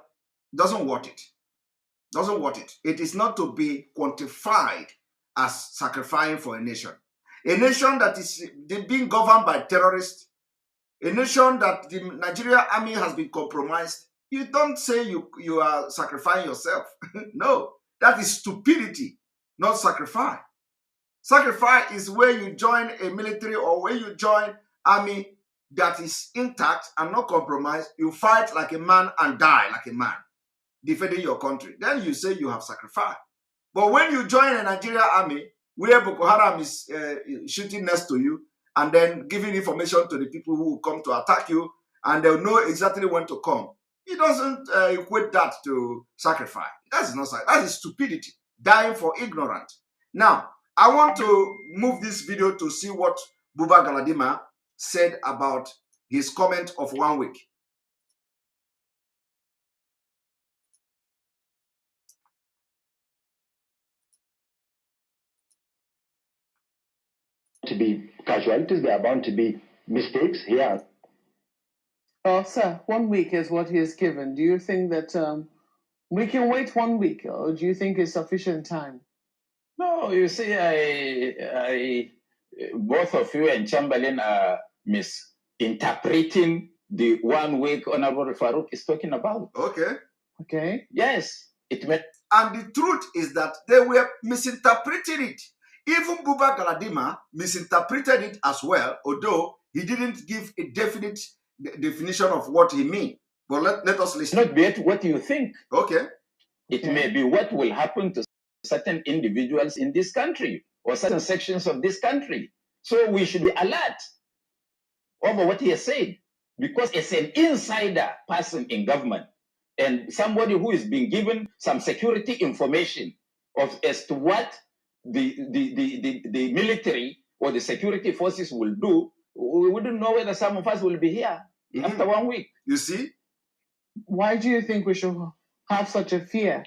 doesn't worth it. Doesn't worth it. It is not to be quantified as sacrificing for a nation. A nation that is being governed by terrorists, a nation that the Nigerian army has been compromised. You don't say you are sacrificing yourself. No, that is stupidity, not sacrifice. Sacrifice is where you join a military or where you join army that is intact and not compromised. You fight like a man and die like a man, defending your country. Then you say you have sacrificed. But when you join a Nigerian army where Boko Haram is shooting next to you and then giving information to the people who will come to attack you, and they'll know exactly when to come, it doesn't equate that to sacrifice. That is not sacrifice. That is stupidity, dying for ignorance. Now, I want to move this video to see what Buba Galadima said about his comment of 1 week. To be casualties, there are bound to be mistakes here. Oh, sir, 1 week is what he has given. Do you think that we can wait 1 week, or do you think it's sufficient time? No, you see, both of you and Chamberlain are misinterpreting the 1 week Honorable Farouk is talking about. Okay. Okay. Yes, it meant. And the truth is that they were misinterpreting it. Even Buba Galadima misinterpreted it as well, although he didn't give a definite definition of what he meant. But let us listen. Not be what you think. Okay. It may be what will happen to certain individuals in this country or certain sections of this country. So we should be alert over what he has said, because it's an insider person in government and somebody who is being given some security information of as to what the military or the security forces will do. We wouldn't know whether some of us will be here after 1 week. You see? Why do you think we should have such a fear?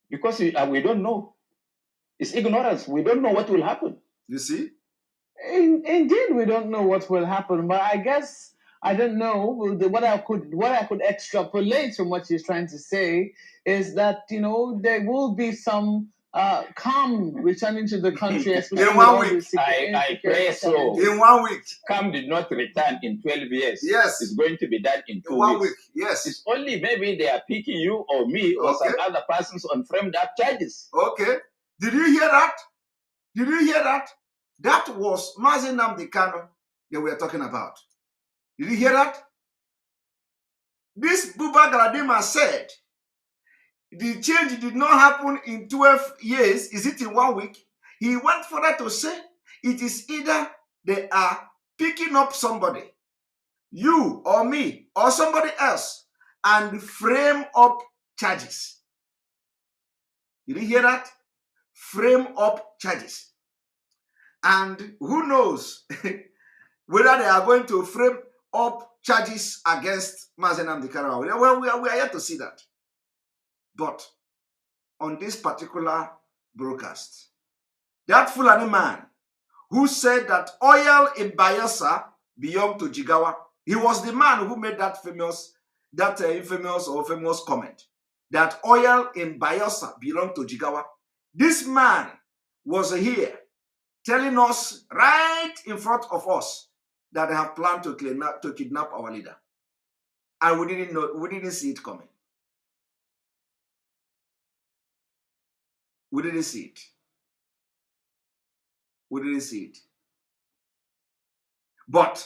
Because we don't know. It's ignorance. We don't know what will happen. You see? Indeed, we don't know what will happen, but I guess I don't know. What I could extrapolate from what he's trying to say is that there will be some calm returning to the country, especially in 1 with week. I pray so. In 1 week. Calm did not return in 12 years. Yes. It's going to be done in 2 1 weeks. week. Yes. It's only maybe they are picking you or me or some other persons on framed up charges. Okay. Did you hear that? Did you hear that? That was Mazi Nnamdi Kanu they were talking about. Did you hear that? This Buba Galadima said the change did not happen in 12 years. Is it in 1 week? He went further to say it is either they are picking up somebody, you or me or somebody else, and frame up charges. Did you hear that? Frame up charges. And who knows whether they are going to frame up charges against Mazi Nnamdi Kanu. Well, we are yet to see that. But on this particular broadcast, that Fulani man who said that oil in Bayelsa belonged to Jigawa, he was the man who made that infamous comment that oil in Bayelsa belonged to Jigawa. This man was here telling us right in front of us that they have planned to kidnap our leader. And we didn't see it coming. We didn't see it. We didn't see it. But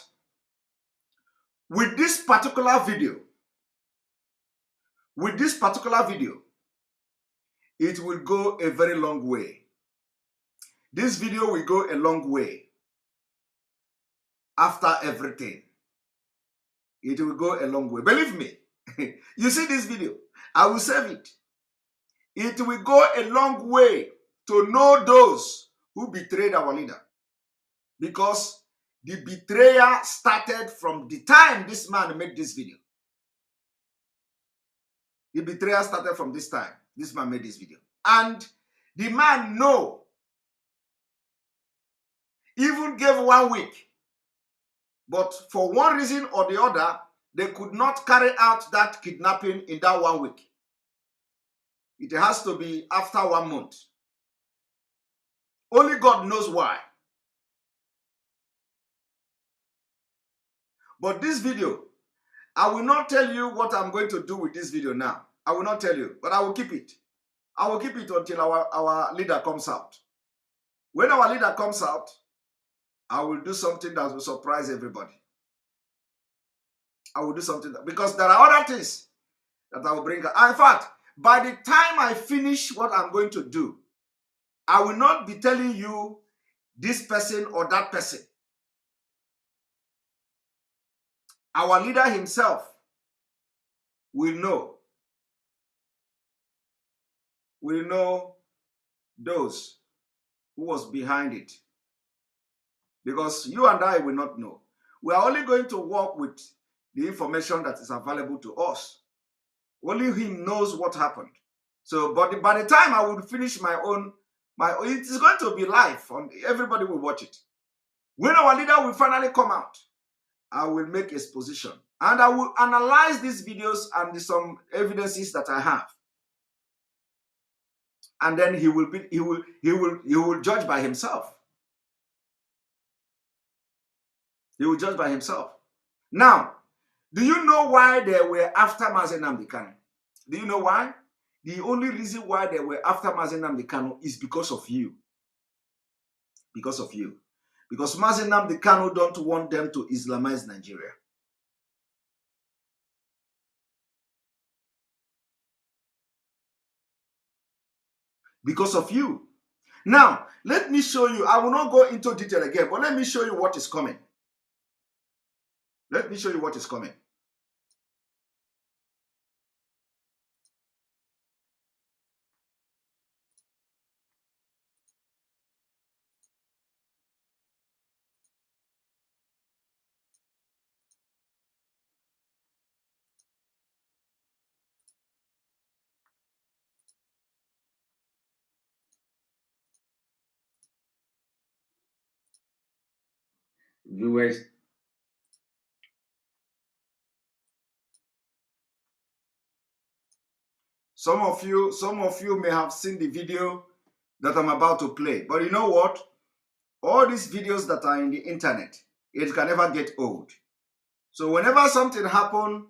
with this particular video, it will go a very long way. This video will go a long way. After everything, it will go a long way. Believe me, you see this video, I will save it. It will go a long way to know those who betrayed our leader. Because the betrayal started from the time this man made this video. The betrayal started from this time this man made this video. And the man even gave 1 week. But for one reason or the other, they could not carry out that kidnapping in that 1 week. It has to be after 1 month. Only God knows why. But this video, I will not tell you what I'm going to do with this video now. I will not tell you, but I will keep it. I will keep it until our leader comes out. When our leader comes out, I will do something that will surprise everybody. I will do something because there are other things that I will bring out. In fact, by the time I finish what I'm going to do, I will not be telling you this person or that person. Our leader himself will know. Will know those who was behind it. Because you and I will not know. We are only going to work with the information that is available to us. Only him knows what happened. So, but by the time I will finish my own, it is going to be live. Everybody will watch it. When our leader will finally come out, I will make his position. And I will analyze these videos and some evidences that I have. And then he will judge by himself. He will judge by himself. Now, do you know why they were after Mazi Nnamdi Kanu? Do you know why? The only reason why they were after Mazi Nnamdi Kanu is because of you. Because of you. Because Mazi Nnamdi Kanu don't want them to Islamize Nigeria. Because of you. Now, let me show you. I will not go into detail again, but let me show you what is coming. Let me show you what is coming. Viewers, some of you may have seen the video that I'm about to play, but you know what? All these videos that are in the internet, it can never get old. So whenever something happens,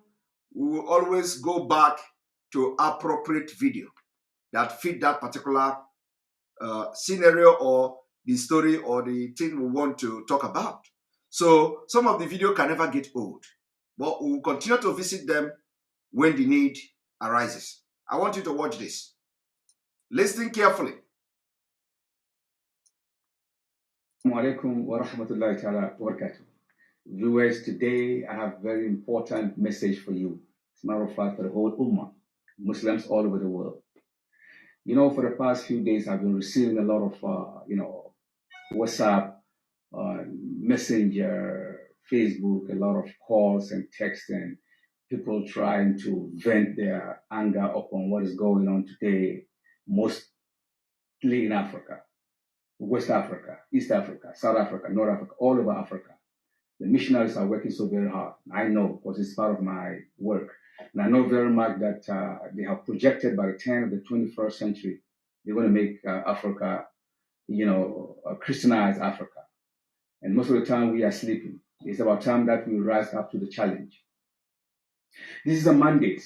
we will always go back to appropriate video that fit that particular scenario or the story or the thing we want to talk about. So some of the video can never get old, but we will continue to visit them when the need arises. I want you to watch this. Listen carefully. Assalamu alaikum wa rahmatullahi ta'ala wa barakatuh. Viewers, today I have a very important message for you. As a matter of fact, for the whole Ummah, Muslims all over the world. You know, for the past few days, I've been receiving a lot of, WhatsApp, Messenger, Facebook, a lot of calls and texts, and people trying to vent their anger upon what is going on today, mostly in Africa, West Africa, East Africa, South Africa, North Africa, all over Africa. The missionaries are working so very hard. I know, because it's part of my work. And I know very much that they have projected by the turn of the 21st century, they're going to make Africa, Christianize Africa. And most of the time we are sleeping. It's about time that we rise up to the challenge. This is a mandate.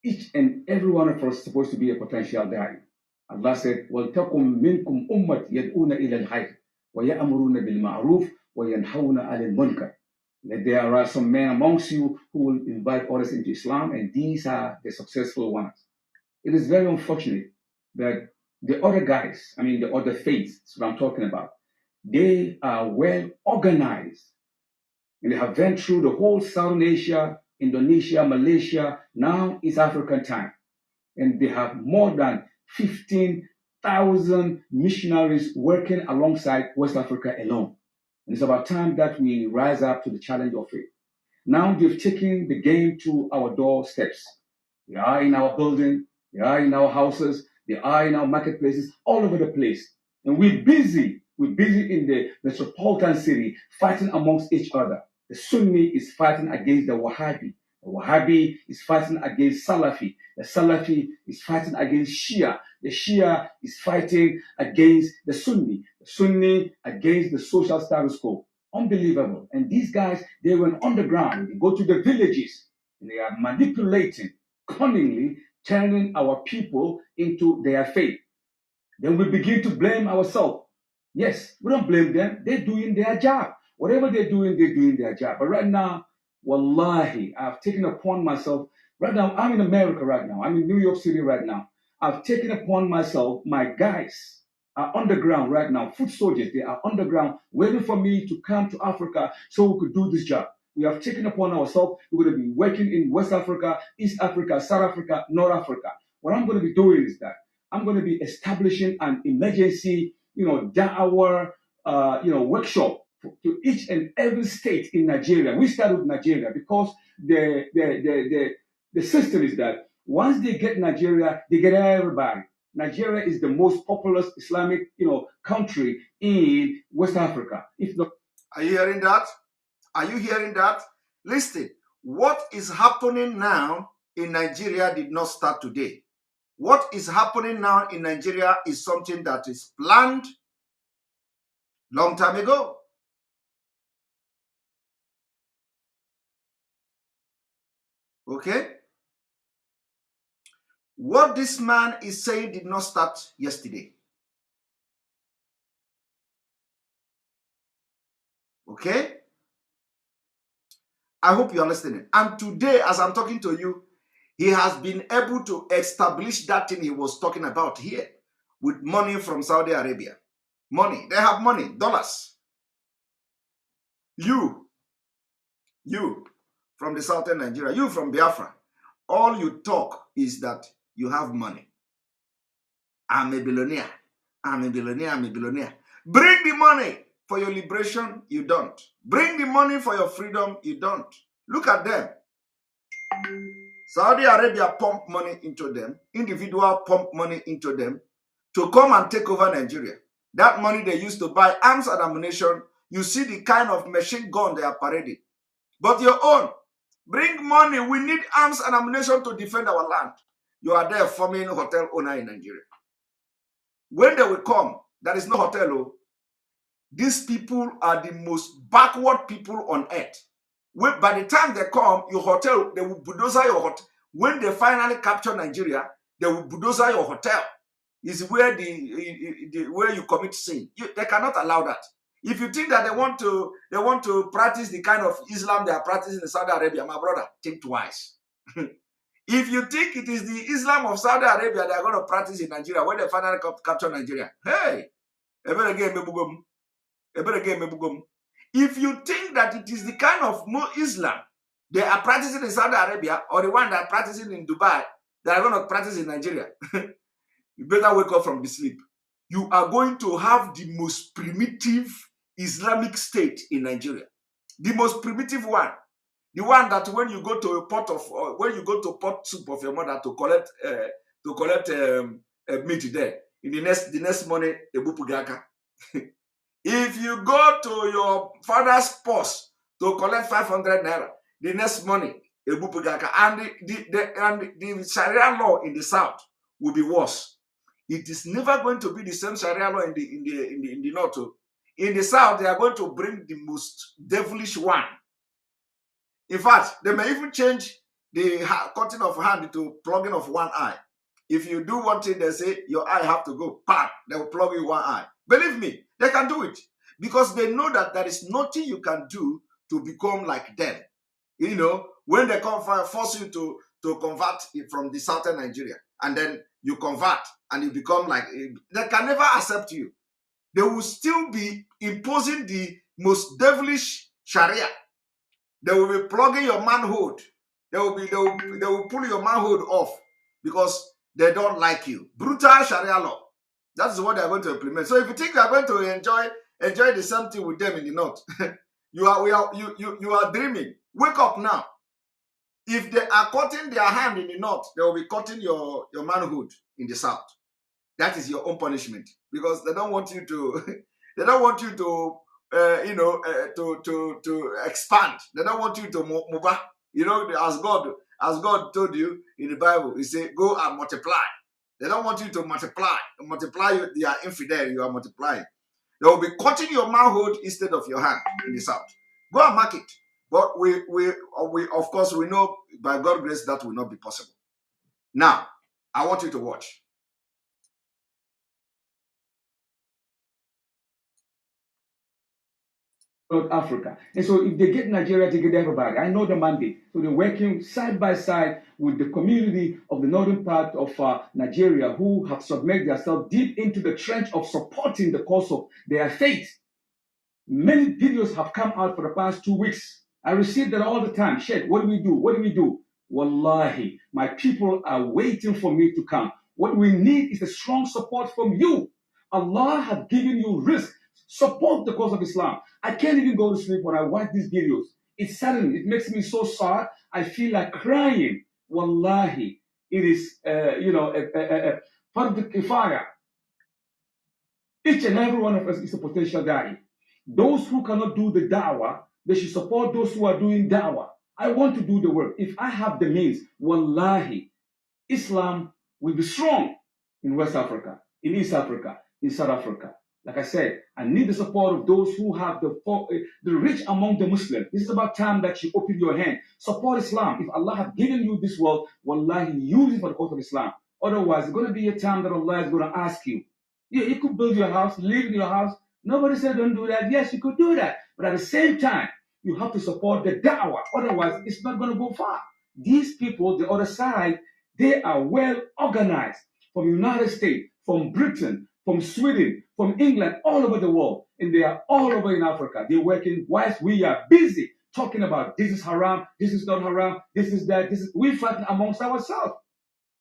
Each and every one of us is supposed to be a potential da'i. Allah said, وَلْتَقُمْ مِنْكُمْ أُمَّةٌ يَدْعُونَ إِلَى الْخَيْرِ وَيَأْمُرُونَ بِالْمَعْرُوفِ وَيَنْهَوْنَ عَنِ الْمُنْكَرِ. That there are some men amongst you who will invite others into Islam, and these are the successful ones. It is very unfortunate that the other guys, the other faiths, that's what I'm talking about, they are well organized, and they have went through the whole Southern Asia, Indonesia, Malaysia. Now it's African time. And they have more than 15,000 missionaries working alongside West Africa alone. And it's about time that we rise up to the challenge of it. Now they've taken the game to our doorsteps. They are in our building, they are in our houses, they are in our marketplaces, all over the place. And we're busy in the metropolitan city fighting amongst each other. The Sunni is fighting against the Wahhabi. The Wahhabi is fighting against Salafi. The Salafi is fighting against Shia. The Shia is fighting against the Sunni. The Sunni against the social status quo. Unbelievable. And these guys, they went underground. They go to the villages and they are manipulating, cunningly turning our people into their faith. Then we begin to blame ourselves. Yes, we don't blame them. They're doing their job. Whatever they're doing their job. But right now, wallahi, I've taken upon myself. Right now, I'm in America right now. I'm in New York City right now. I've taken upon myself, my guys are underground right now. Foot soldiers, they are underground waiting for me to come to Africa so we could do this job. We have taken upon ourselves. We're going to be working in West Africa, East Africa, South Africa, North Africa. What I'm going to be doing is that I'm going to be establishing an emergency, da'wah, workshop to each and every state in Nigeria. We start with Nigeria because the system is that once they get Nigeria, they get everybody. Nigeria is the most populous Islamic, country in West Africa. Are you hearing that? Are you hearing that? Listen, what is happening now in Nigeria did not start today. What is happening now in Nigeria is something that is planned long time ago. Okay? What this man is saying did not start yesterday. Okay? I hope you are listening. And today, as I'm talking to you, he has been able to establish that thing he was talking about here. with money from Saudi Arabia. Money. They have money, dollars. You from the southern Nigeria, you from Biafra, all you talk is that you have money. I'm a billionaire. I'm a billionaire. I'm a billionaire. Bring the money for your liberation, you don't. Bring the money for your freedom, you don't. Look at them. Saudi Arabia pump money into them. Individual pump money into them to come and take over Nigeria. That money they used to buy arms and ammunition. You see the kind of machine gun they are parading. But your own, bring money. We need arms and ammunition to defend our land. You are there forming a hotel owner in Nigeria. When they will come, there is no hotel. Oh. These people are the most backward people on earth. By the time they come, your hotel, they will bulldozer your hotel. When they finally capture Nigeria, they will bulldozer your hotel. Is where where you commit sin. They cannot allow that. If you think that they want to practice the kind of Islam they are practicing in Saudi Arabia, my brother, think twice. If you think it is the Islam of Saudi Arabia they are going to practice in Nigeria when they finally capture Nigeria, hey, if you think that it is the kind of Islam they are practicing in Saudi Arabia or the one they are practicing in Dubai that are going to practice in Nigeria, you better wake up from the sleep. You are going to have the most primitive Islamic state in Nigeria. The most primitive one. The one that when you go to a pot of, when you go to pot soup of your mother to collect meat there, in the next morning, ebupugaka. If you go to your father's post to collect 500 naira, the next morning, ebupugaka, and the Sharia law in the south will be worse. It is never going to be the same Sharia law in the north. In the south, they are going to bring the most devilish one. In fact, they may even change the cutting of hand to plugging of one eye. If you do one thing, they say your eye have to go. Bam! They will plug in one eye. Believe me, they can do it because they know that there is nothing you can do to become like them. You know, when they come force you to convert from the southern Nigeria, and then you convert and you become like, they can never accept you. They will still be imposing the most devilish Sharia. They will be plugging your manhood. They will pull your manhood off because they don't like you. Brutal Sharia law. That is what they are going to implement. So if you think you are going to enjoy the same thing with them in the north, you are dreaming. Wake up now. If they are cutting their hand in the north, they will be cutting your manhood in the south. That is your own punishment because they don't want you to. They don't want you to. To expand. They don't want you to move. You know, as God told you in the Bible, He said, "Go and multiply." They don't want you to multiply. You are infidel. You are multiplying. They will be cutting your manhood instead of your hand in the south. Go and mark it. But we of course we know by God's grace that will not be possible. Now, I want you to watch. South Africa. And so if they get Nigeria, they get everybody. I know the mandate. So they're working side by side with the community of the northern part of Nigeria who have submerged themselves deep into the trench of supporting the cause of their faith. Many videos have come out for the past 2 weeks. I receive that all the time. Sheikh, what do we do? What do we do? Wallahi, my people are waiting for me to come. What we need is a strong support from you. Allah has given you risk. Support the cause of Islam. I can't even go to sleep when I watch these videos. It's sudden. It makes me so sad. I feel like crying. Wallahi, it is, a fardu kifaya. Each and every one of us is a potential da'i. Those who cannot do the da'wah, they should support those who are doing da'wah. I want to do the work. If I have the means, wallahi, Islam will be strong in West Africa, in East Africa, in South Africa. Like I said, I need the support of those who have the rich among the Muslims. This is about time that you open your hand. Support Islam. If Allah has given you this world, wallahi, use it for the cause of Islam. Otherwise, it's going to be a time that Allah is going to ask you. Yeah, you could build your house, live in your house. Nobody said don't do that. Yes, you could do that. But at the same time, you have to support the da'wah. Otherwise, it's not going to go far. These people, the other side, they are well organized from United States, from Britain, from Sweden, from England, all over the world, and they are all over in Africa. They're working whilst we are busy talking about this is haram, this is not haram, this is that, this is. We're fighting amongst ourselves.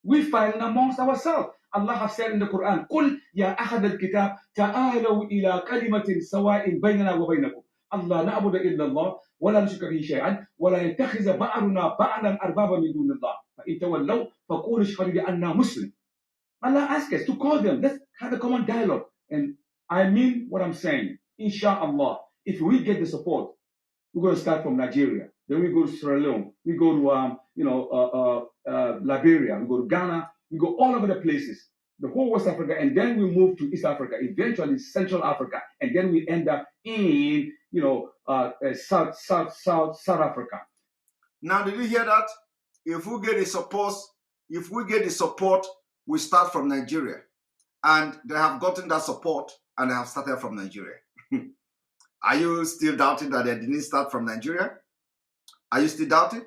We're fighting amongst ourselves. Allah has said in the Quran, قُلْ يَا أَحَدَ الْكِتَابِ تَعَالَوْا إِلَىٰ كَلِمَةٍ سَوَاءٍ بَيْنَنَا وَبَيْنَكُمْ أَلَّا نَعْبُدَ إِلَّا اللَّهَ وَلَا نُشْرِكَ بِهِ شَيْئًا وَلَا يَتَّخِذَ بَعْضُنَا بَعْضًا أَرْبَابًا مِن دُونِ اللَّهِ فَإِن تَوَلَّوْا فَقُولُوا اشْهَدُوا بِأَنَّا مُسْلِمُونَ. Allah asks us to call them. Let's have a common dialogue. And I mean what I'm saying. Inshallah, if we get the support, we're going to start from Nigeria. Then we go to Sierra Leone. We go to Liberia. We go to Ghana. We go all over the places, the whole West Africa, and then we move to East Africa, eventually Central Africa, and then we end up in South Africa. Now, did you hear that? If we get the support, we start from Nigeria, and they have gotten that support, and they have started from Nigeria. Are you still doubting that they didn't start from Nigeria? Are you still doubting?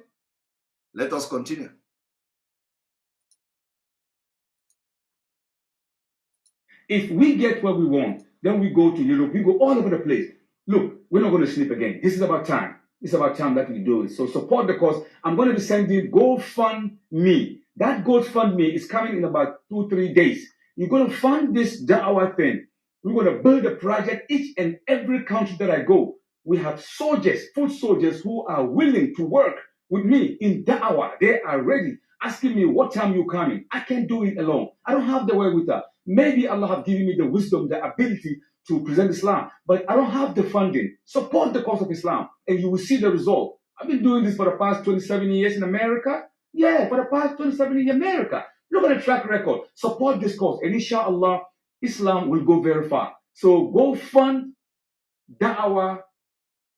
Let us continue. If we get what we want, then we go to Europe. We go all over the place. Look, we're not going to sleep again. This is about time. It's about time that we do it. So support the cause. I'm going to be sending GoFundMe. That GoFundMe is coming in about 2-3 days. You're going to fund this Da'wah thing. We're going to build a project each and every country that I go. We have soldiers, foot soldiers who are willing to work with me in Da'wah. They are ready, asking me what time you coming. I can't do it alone. I don't have the wherewithal. Maybe Allah have given me the wisdom, the ability to present Islam, but I don't have the funding. Support the cause of Islam, and you will see the result. I've been doing this for the past 27 years in America. Yeah, for the past 27 years in America. Look at the track record. Support this cause, and inshallah, Islam will go very far. So go fund Da'wah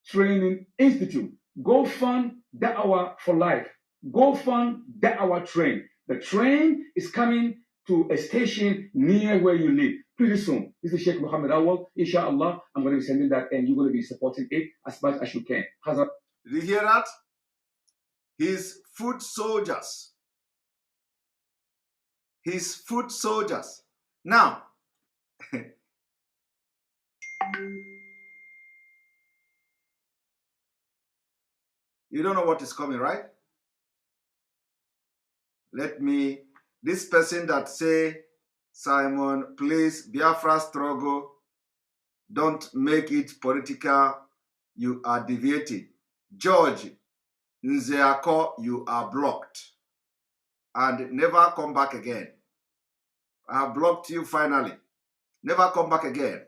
Training Institute. Go fund Da'wah for Life. Go fund Da'wah Train. The train is coming to a station near where you live pretty soon. This is Sheikh Muhammad Awal. Inshallah, I'm going to be sending that, and you're going to be supporting it as much as you can. Did you hear that? His foot soldiers. His foot soldiers. Now, you don't know what is coming, right? This person that say, Simon, please, Biafra struggle, don't make it political, you are deviating. George Nzeako, you are blocked. And never come back again. I have blocked you finally. Never come back again.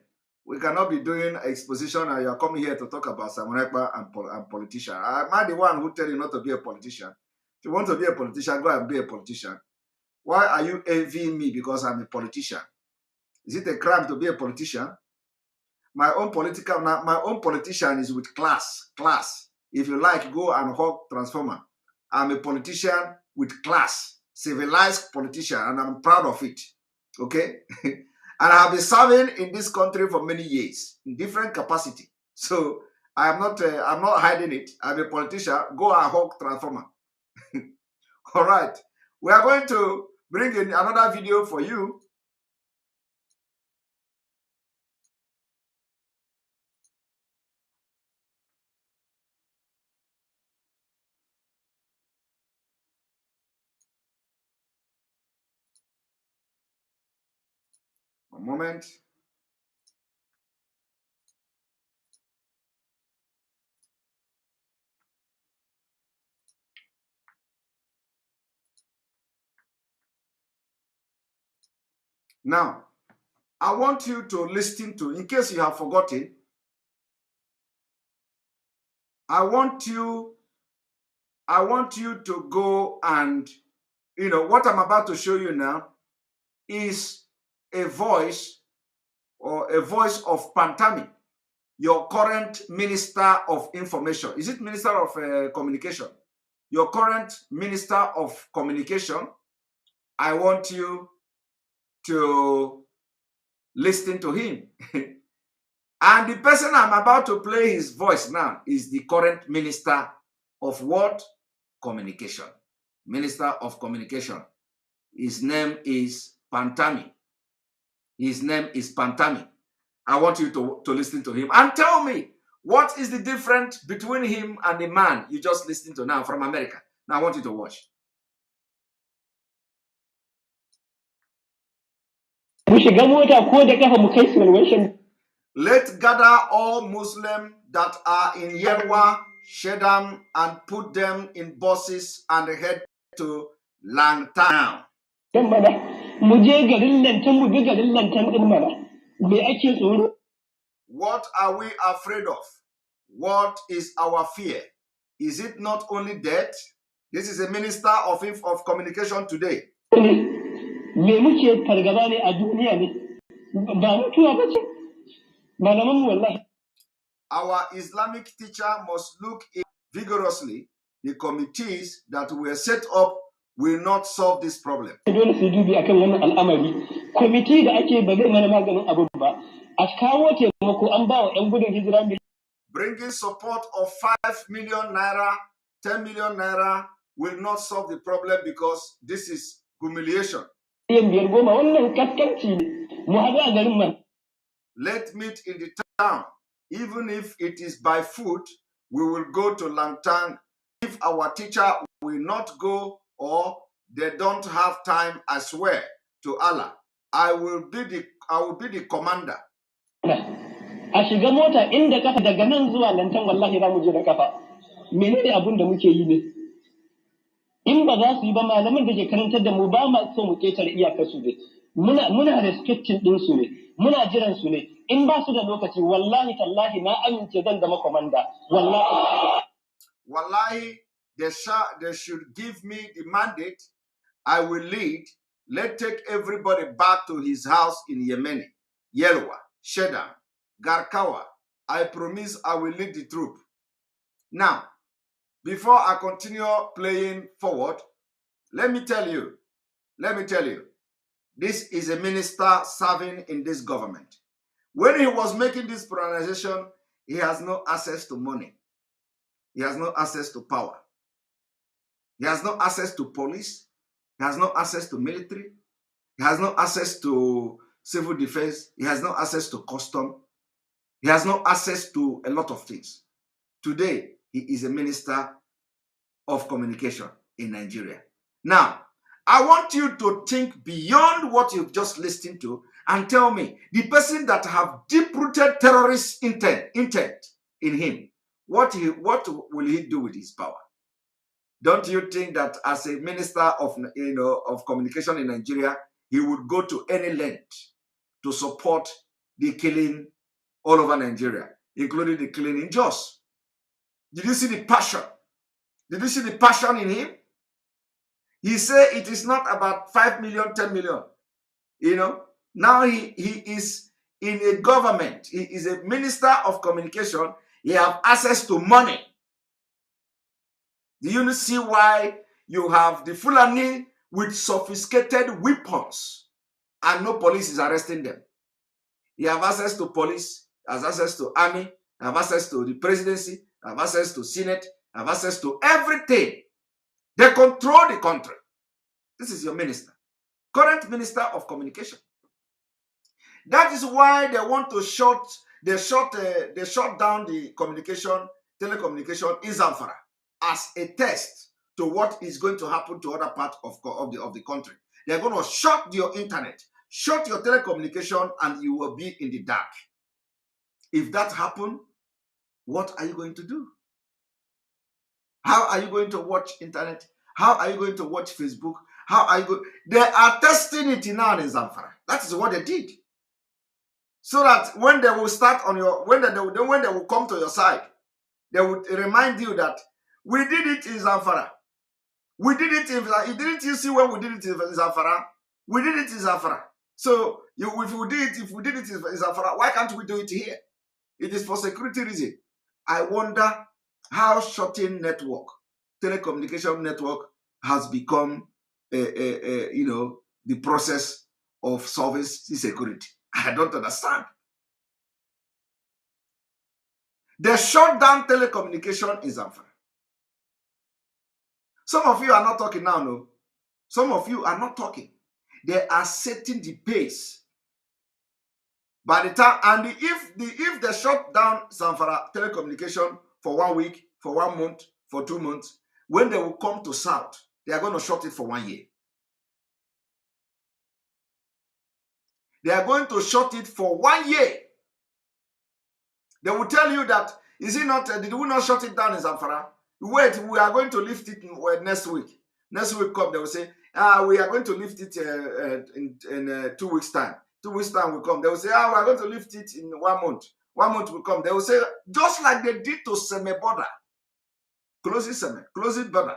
We cannot be doing exposition and you are coming here to talk about Simon Ekpa and politician. Am I the one who tell you not to be a politician? If you want to be a politician, go and be a politician. Why are you envying me because I'm a politician? Is it a crime to be a politician? My own politician is with class. Class. If you like, go and hug Transformer. I'm a politician with class. Civilized politician, and I'm proud of it. Okay? And I have been serving in this country for many years in different capacity. So I'm not hiding it. I'm a politician. Go and hug Transformer. All right. We are going to bring in another video for you. A moment. Now, I want you to listen to, in case you have forgotten, I want you to go and, what I'm about to show you now is a voice of Pantami, your current Minister of Information. Is it Minister of Communication? Your current Minister of Communication. I want you to listen to him. And the person I'm about to play his voice now is the current Minister of what? Communication. Minister of Communication. His name is Pantami. His name is Pantami. I want you to listen to him and tell me what is the difference between him and the man you just listened to now from America. Now I want you to watch. Let's gather all Muslims that are in Yerwa, Shedam, and put them in buses and head to Langtown. What are we afraid of? What is our fear? Is it not only death? This is a minister of communication today. Our Islamic teacher must look vigorously. The committees that were set up will not solve this problem. Bringing support of 5 million naira, 10 million naira will not solve the problem because this is humiliation. Let meet in the town. Even if it is by foot, we will go to Langtang. If our teacher will not go or they don't have time, I swear to Allah, I will be the commander. A shiga mota inda kafa daga nan zuwa Lantan wallahi za mu je da kafa. Menene abun da muke yi ne? In ba za su yi ba malaman da ke karantar da mu ba ma so mu ketare iyakar su ne. Muna respecting din su ne. Muna jiran su ne. In ba su da lokaci wallahi tallahi na amince zan zama komanda. Wallahi they should give me the mandate. I will lead. Let's take everybody back to his house in Yemeni, Yelwa, Shedam, Garkawa. I promise I will lead the troop. Now, before I continue playing forward, let me tell you, this is a minister serving in this government. When he was making this pronunciation, he has no access to money. He has no access to power. He has no access to police. He has no access to military. He has no access to civil defense. He has no access to custom. He has no access to a lot of things. Today, he is a minister of communication in Nigeria. Now, I want you to think beyond what you've just listened to and tell me, the person that have deep-rooted terrorist intent in him, what will he do with his power? Don't you think that as a minister of communication in Nigeria, he would go to any length to support the killing all over Nigeria, including the killing in Jos? Did you see the passion? Did you see the passion in him? He said it is not about 5 million, 10 million. Now he is in a government. He is a minister of communication. He has access to money. Do you see why you have the Fulani with sophisticated weapons and no police is arresting them? He has access to police, has access to army, have access to the presidency, have access to Senate, have access to everything. They control the country. This is your minister, current minister of communication. That is why they want to shut down the telecommunication in Zamfara as a test to what is going to happen to other parts of the country. They're going to shut your internet, shut your telecommunication, and you will be in the dark. If that happens, what are you going to do? How are you going to watch internet? How are you going to watch Facebook? How are you going? They are testing it now in Zamfara. That is what they did. So that when they will start on your, when they will come to your side, they would remind you that we did it in Zamfara. We did it in, didn't you see when we did it in Zamfara? We did it in Zamfara. So if we did it in Zamfara, why can't we do it here? It is for security reason. I wonder how shutting network, telecommunication network, has become the process of service security. I don't understand. They shut down telecommunication in Zamfara. Some of you are not talking now, no. Some of you are not talking. They are setting the pace By the time, and if they shut down Zamfara telecommunication for 1 week, for 1 month, for 2 months, when they will come to South, they are going to shut it for 1 year. They are going to shut it for 1 year. They will tell you that, is it not, did we not shut it down in Zamfara? Wait, we are going to lift it next week. Next week come, they will say, we are going to lift it in 2 weeks' time. 2 weeks' time will come. They will say, we are going to lift it in 1 month. 1 month will come. They will say, just like they did to Seme border. Close it, Seme. Close it border.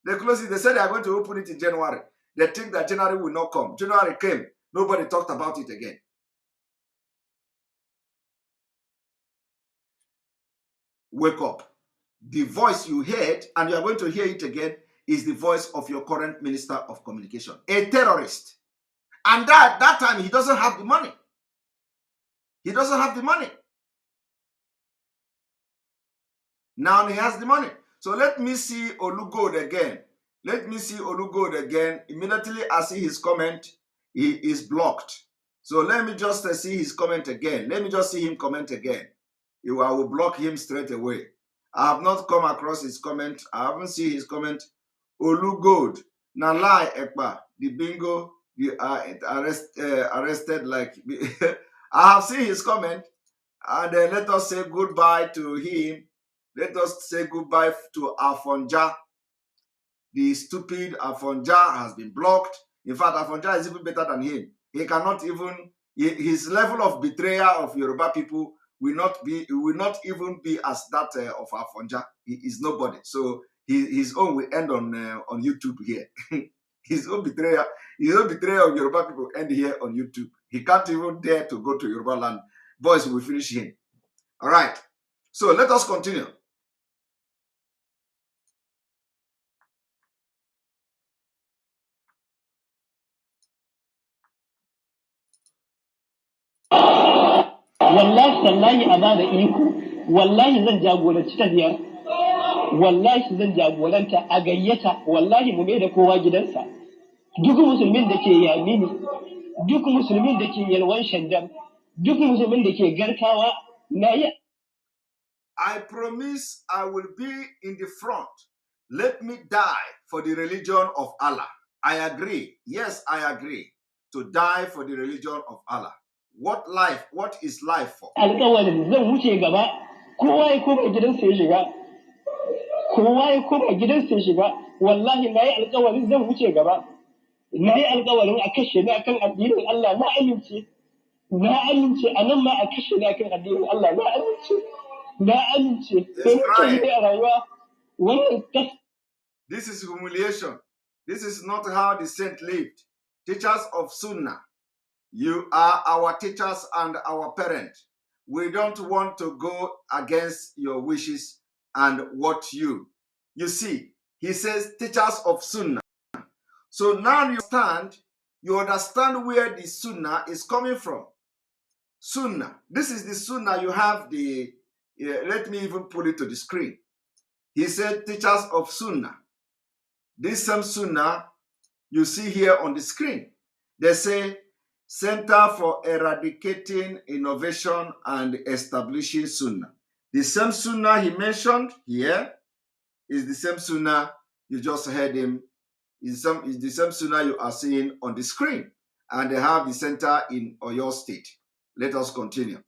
They close it. They said they are going to open it in January. They think that January will not come. January came. Nobody talked about it again. Wake up. The voice you heard, and you are going to hear it again, is the voice of your current Minister of Communication, a terrorist. And that time, he doesn't have the money. He doesn't have the money. Now he has the money. So let me see Olugode again. Let me see Olugode again. Immediately I see his comment, he is blocked. So let me just see his comment again. Let me just see him comment again. I will block him straight away. I have not come across his comment. I haven't seen his comment. Olugode. Now lie, Ekpa. The bingo, you are arrested like... I have seen his comment. And let us say goodbye to him. Let us say goodbye to Afonja. The stupid Afonja has been blocked. In fact, Afonja is even better than him. He cannot even... His level of betrayal of Yoruba people will not even be as that of Afonja. He is nobody. So his own will end on YouTube here. his own betrayal of Yoruba people end here on YouTube. He can't even dare to go to Yoruba land. Boys will finish him. All right. So let us continue. Wallahi sallahi a bada iko, wallahi zan jagoranci tafiyar, wallahi zan jagoranta a gayyata, wallahi mu mai da kowa gidansa. Duk musulmin da ke Yamini, duk musulmin da ke Yalwan Shandam, duk musulmin da ke Garkawa, na yi. I promise I will be in the front. Let me die for the religion of Allah. I agree. Yes, I agree to die for the religion of Allah. What life? What is life for? Alƙawarin zan wuce gaba, kowa ya koma gidansa ya shiga. Kowa ya koma gidansa ya shiga. Wallahi na yi alƙawarin zan wuce gaba. Na yi alƙawarin a kashe ni akan addinin Allah, na amince. Na amince a nan ma a kashe ni akan addinin Allah, na amince. Na amince. Sai muke yi a rayuwa. Wannan This is humiliation. This is not how the saint lived. Teachers of Sunnah, you are our teachers and our parents. We don't want to go against your wishes and what you see. He says teachers of Sunnah. So now you understand where the Sunnah is coming from. Sunnah. This is the Sunnah. You have the, let me even put it to the screen. He said teachers of Sunnah. This same Sunnah you see here on the screen. They say Center for Eradicating Innovation and Establishing Sunnah. The same Sunnah he mentioned here is the same Sunnah you just heard him. Is the same Sunnah you are seeing on the screen. And they have the center in Oyo State. Let us continue.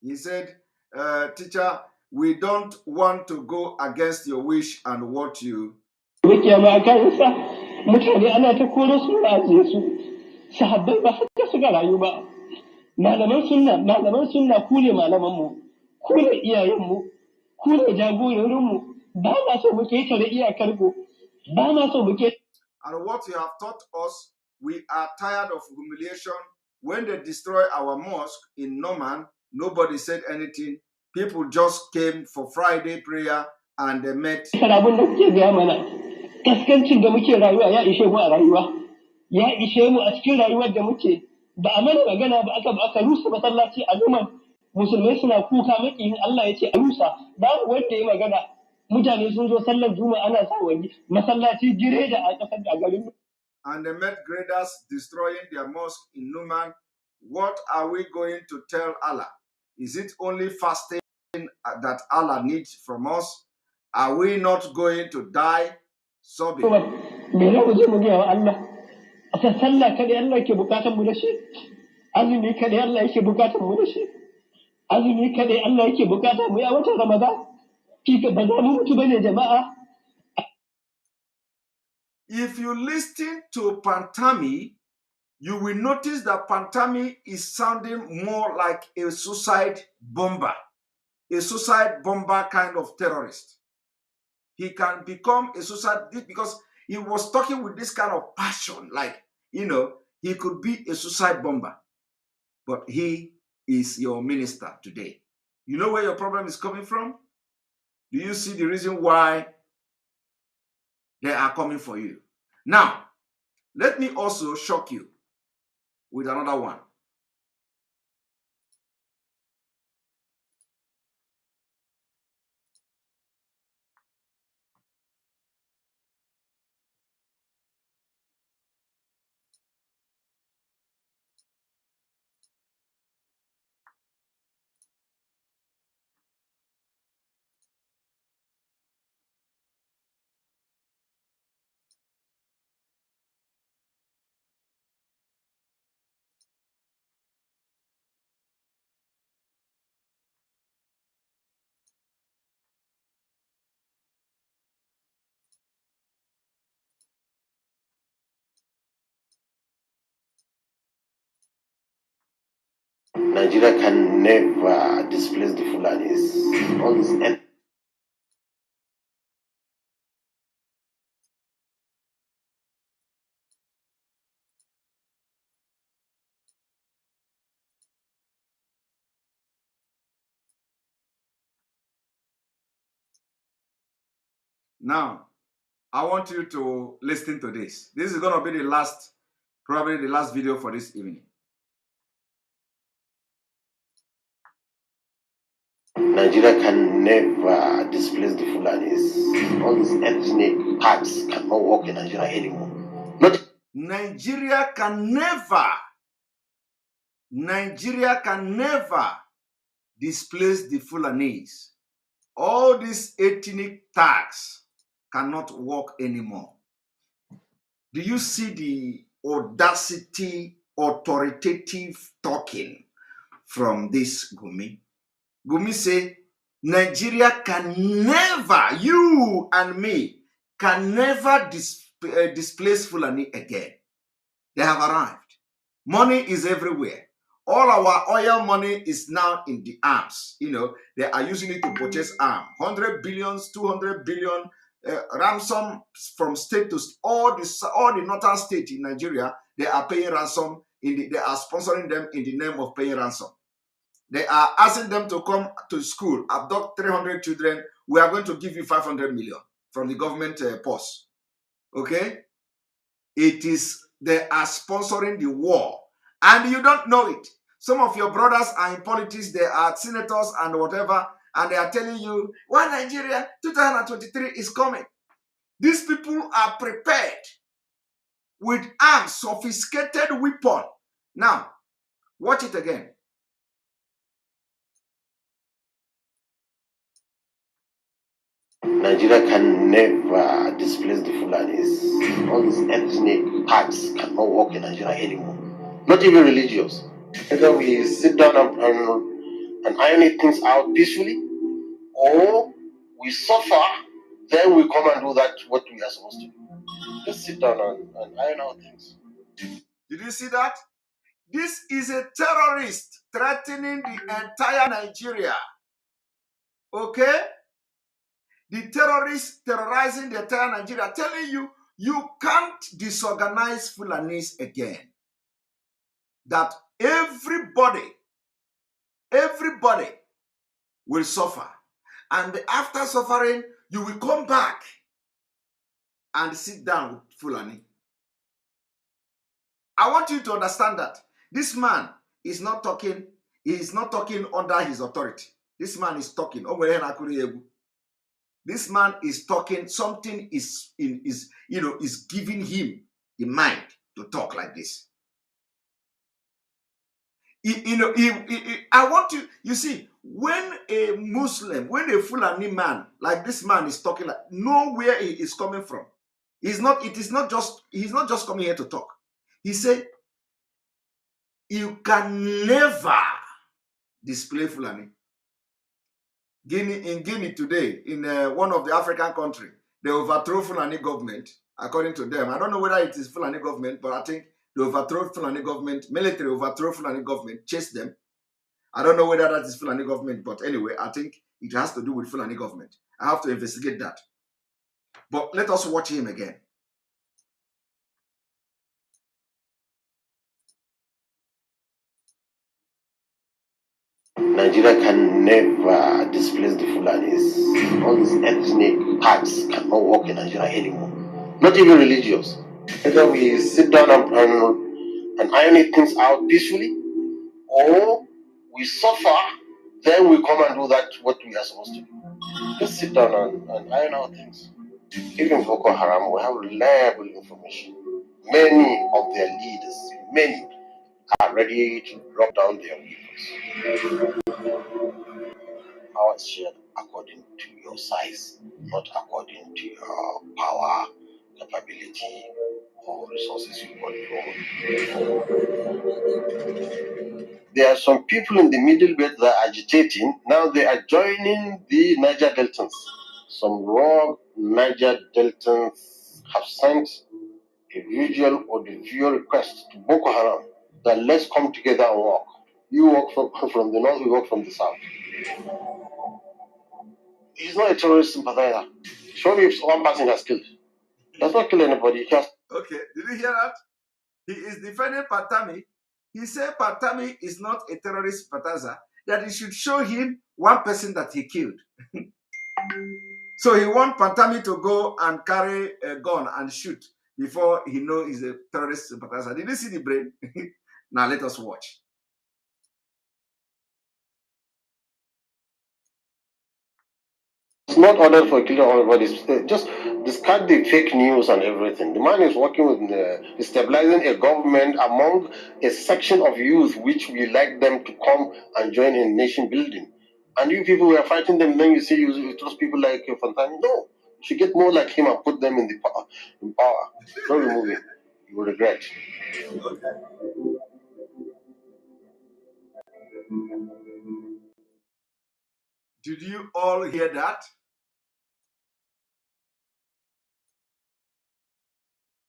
He said, teacher, we don't want to go against your wish and what you... Malaman sunna ku ne malamanmu, ku ne iyayenmu, ku ne jagororinmu, ba ma so muke tare iyakar ku, ba ma so muke... And what you have taught us, we are tired of humiliation. When they destroy our mosque in Norman, nobody said anything. People just came for Friday prayer and they met. Kaskancin da muke rayuwa ya ishe mu a rayuwa, ya ishe mu a cikin rayuwar da muke. Ba a mana magana ba aka rusa masallaci a Numan, musulmai suna kuka makiyin Allah ya ce a rusa, babu wanda ya magana. mutane sun zo sallar juma'a ana sa wani masallaci gireda a kasar da garin. And they met graders destroying their mosque in Numan. What are we going to tell Allah? Is it only fasting that Allah needs from us? Are we not going to die sobbing? Me za mu je mu gaya wa Allah? A sallah kada Allah yake bukatar mu da shi? Azumi kada Allah yake bukatar mu da shi? Azumi kada Allah yake bukatar mu a watan Ramadan? Kika ba za mu mutu bane jama'a? If you listen to Pantami, you will notice that Pantami is sounding more like a suicide bomber kind of terrorist. He can become a suicide because he was talking with this kind of passion, like, you know, he could be a suicide bomber. But he is your minister today. You know where your problem is coming from? Do you see the reason why they are coming for you? Now, let me also shock you with another one. Nigeria can never displace the Fulanis. All this Now, I want you to listen to this. This is going to be the last, probably the last video for this evening. Nigeria can never displace the Fulanis. All these ethnic parts cannot work in Nigeria anymore. Nigeria can never displace the Fulanese. All these ethnic tags cannot work anymore. Do you see the audacity, authoritative talking from this Gumi? Gumi say, Nigeria can never, you and me, can never displace Fulani again. They have arrived. Money is everywhere. All our oil money is now in the arms. You know, they are using it to purchase arms. 100 billions, 200 billion, ransom from state to all the northern states in Nigeria. They are paying ransom. They are sponsoring them in the name of paying ransom. They are asking them to come to school, adopt 300 children. We are going to give you 500 million from the government purse. Okay? They are sponsoring the war. And you don't know it. Some of your brothers are in politics, they are senators and whatever, and they are telling you, why Nigeria 2023 is coming. These people are prepared with arms, sophisticated weapon. Now, watch it again. Nigeria can never displace the Fulanis. All these ethnic parts cannot work in Nigeria anymore. Not even religious. Either we sit down and iron things out peacefully, or we suffer, then we come and do that what we are supposed to do. Just sit down and iron out things. Did you see that? This is a terrorist threatening the entire Nigeria. Okay? The terrorists terrorizing the entire Nigeria, telling you, you can't disorganize Fulanese again. That everybody will suffer. And after suffering, you will come back and sit down with Fulani. I want you to understand that this man is not talking, he is not talking under his authority. This man is talking. This man is talking, something is giving him the mind to talk like this. I want to, you see, when a Muslim, when a Fulani man like this man is talking, like, know where he is coming from. He's not just coming here to talk. He said, you can never display Fulani. In Guinea today, in one of the African countries, they overthrow Fulani government, according to them. I don't know whether it is Fulani government, but I think they overthrow Fulani government, military overthrow Fulani government, chase them. I don't know whether that is Fulani government, but anyway, I think it has to do with Fulani government. I have to investigate that. But let us watch him again. Nigeria can never displace the Fulanis. All these ethnic parts cannot work in Nigeria anymore. Not even religious. Either we sit down and iron things out peacefully, or we suffer, then we come and do that what we are supposed to do. Just sit down and iron out things. Even Boko Haram, we have reliable information. Many of their leaders, are ready to drop down their weapons. Power is shared according to your size, not according to your power, capability, or resources you control. There are some people in the middle belt that are agitating. Now they are joining the Niger Deltans. Some raw Niger Deltans have sent a visual or the video request to Boko Haram that let's come together and work. You work from the north, we work from the south. He's not a terrorist sympathizer. Show me if one person has killed. He has not killed anybody. He has... Okay, did you hear that? He is defending Patami. He said Patami is not a terrorist sympathizer, that he should show him one person that he killed. So he wants Patami to go and carry a gun and shoot before he knows he's a terrorist sympathizer. Did you see the brain? Now let us watch. It's not ordered for killing everybody. Just discard the fake news and everything. The man is working with stabilizing a government among a section of youth which we like them to come and join in nation building. And you people were fighting them, then you say you trust people like Fontani. No, you should get more like him and put them in power. Don't remove him. You will regret. Okay. Did you all hear that?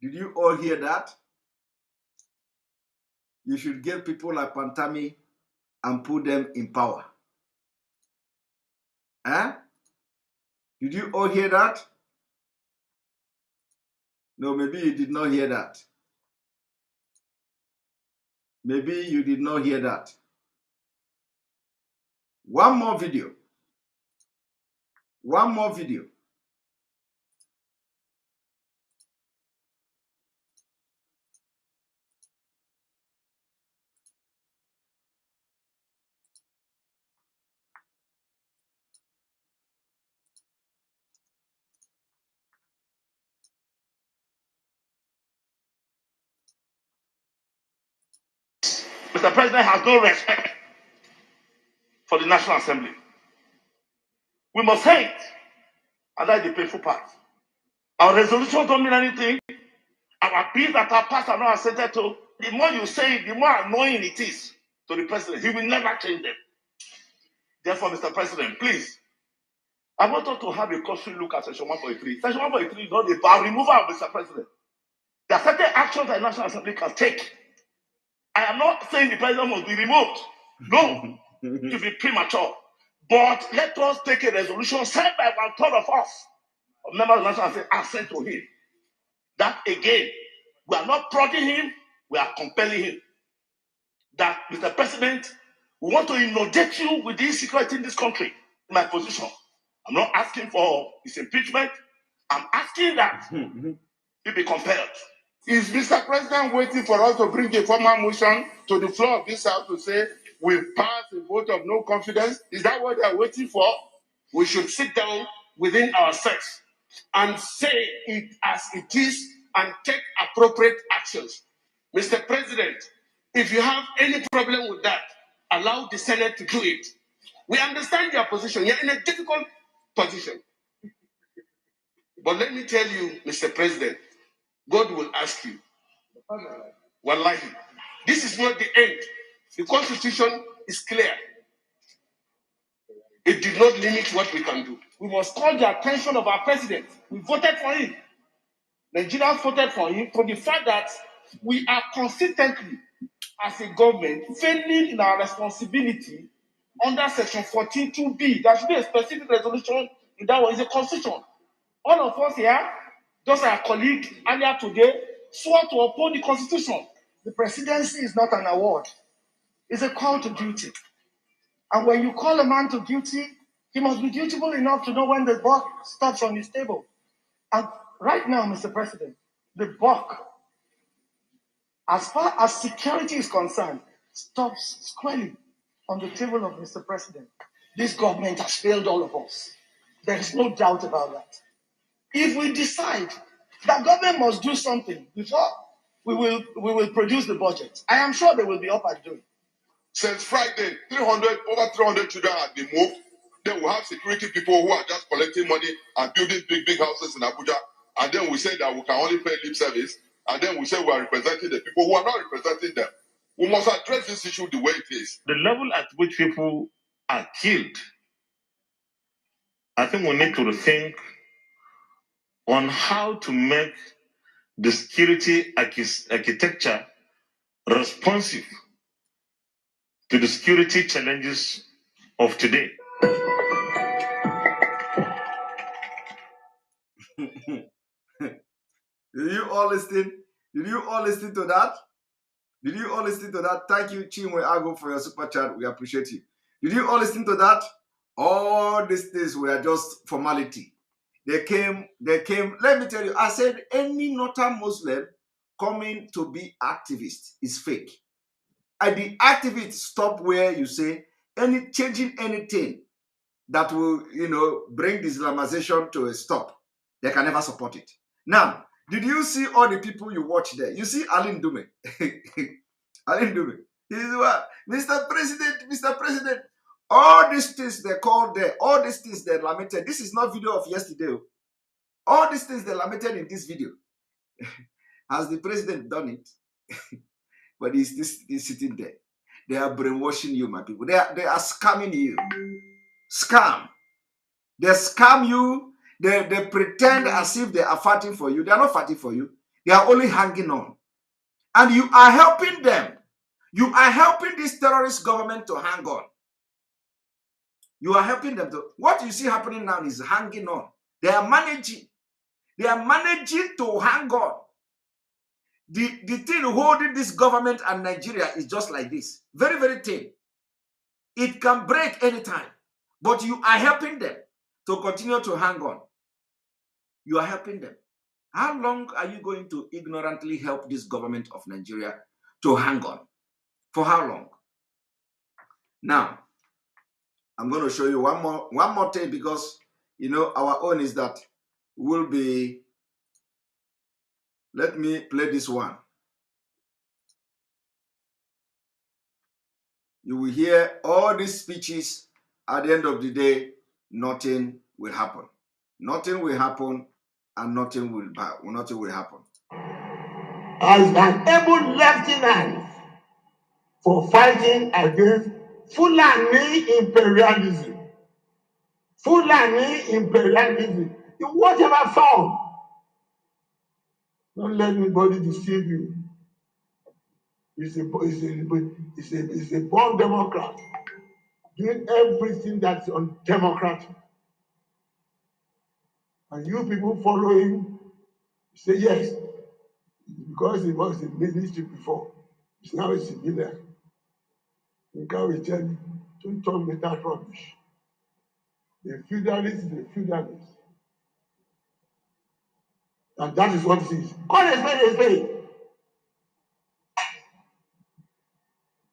Did you all hear that? You should get people like Pantami and put them in power. Eh? Did you all hear that? No, maybe you did not hear that. Maybe you did not hear that. One more video. One more video. Mr. President has no respect for the National Assembly. We must say it, and that's the painful part. Our resolutions don't mean anything. Our bills that are passed are not accepted to. The more you say it, the more annoying it is to the president. He will never change them. Therefore, Mr. President, please, I want us to have a close look at Section 143. Section 143 is not about removal of Mr. President. There are certain actions that the National Assembly can take. I am not saying the president must be removed. No, to be premature. But let us take a resolution signed by 1/3 of us, of members of the National Assembly, and sent to him. That again, we are not prodding him, we are compelling him. That, Mr. President, we want to inundate you with the insecurity in this country. In my position, I'm not asking for his impeachment. I'm asking that he be compelled. Is Mr. President waiting for us to bring a formal motion to the floor of this House to say we pass a vote of no confidence? Is that what they're waiting for? We should sit down within ourselves and say it as it is and take appropriate actions. Mr. President, if you have any problem with that, allow the Senate to do it. We understand your position. You're in a difficult position. But let me tell you, Mr. President, God will ask you. Wallahi, this is not the end. The Constitution is clear. It did not limit what we can do. We must call the attention of our president. We voted for him. Nigerians voted for him for the fact that we are consistently, as a government, failing in our responsibility under Section 14(2)(b). There should be a specific resolution in that one. It's a constitution. All of us here, just our colleague earlier today, swore to uphold the Constitution. The presidency is not an award. It's a call to duty. And when you call a man to duty, he must be dutiful enough to know when the buck stops on his table. And right now, Mr. President, the buck, as far as security is concerned, stops squarely on the table of Mr. President. This government has failed all of us. There is no doubt about that. If we decide that government must do something before we will produce the budget, I am sure they will be up and doing. Since Friday, over 300 children have been moved. Then we have security people who are just collecting money and building big houses in Abuja. And then we say that we can only pay lip service. And then we say we are representing the people who are not representing them. We must address this issue the way it is. The level at which people are killed, I think we need to rethink on how to make the security architecture responsive to the security challenges of today. Did you all listen? Did you all listen to that? Did you all listen to that? Thank you, Chinwe Ago, for your super chat. We appreciate you. Did you all listen to that? All these things were just formality. They came. Let me tell you, I said any northern Muslim coming to be activist is fake. And the activists stop where you say changing anything that will, bring the Islamization to a stop. They can never support it. Now, did you see all the people you watch there? You see Alin Dume. Alin Dume. He's what? Mr. President, all these things they called there, all these things they lamented. This is not video of yesterday. All these things they lamented in this video. Has the president done it? But he's sitting there. They are brainwashing you, my people. They are scamming you. Scam. They scam you. They pretend as if they are fighting for you. They are not fighting for you. They are only hanging on. And you are helping them. You are helping this terrorist government to hang on. You are helping them to. What you see happening now is hanging on. They are managing. They are managing to hang on. The thing holding this government and Nigeria is just like this. Very, very thin. It can break anytime. But you are helping them to continue to hang on. You are helping them. How long are you going to ignorantly help this government of Nigeria to hang on? For how long? Now, I'm going to show you one more thing because, our own is that we'll be. Let me play this one. You will hear all these speeches. At the end of the day, nothing will happen. Nothing will happen, and nothing will happen. As an able lieutenant for fighting against Fulani imperialism. Fulani imperialism. In whatever form. Don't let anybody deceive you. He's a born Democrat. Doing everything that's undemocratic. And you people follow him, say yes. Because he was in ministry before. He's now a civilian. You can't tell me, don't talk me that rubbish. The feudalist is a feudalist. And that is what it is. Call a spade a spade.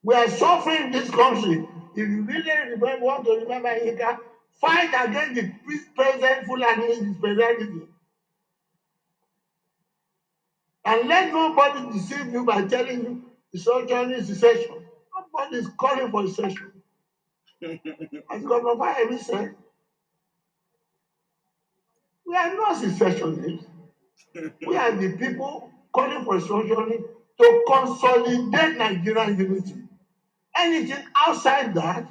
We are suffering in this country. If you really want to remember Ika, fight against the present Fulani imperialism. And let nobody deceive you by telling you restructuring is secession. Nobody is calling for secession. As Governor Fayemi said, we are not secessionists. We are the people calling for restructuring to consolidate Nigerian unity. Anything outside that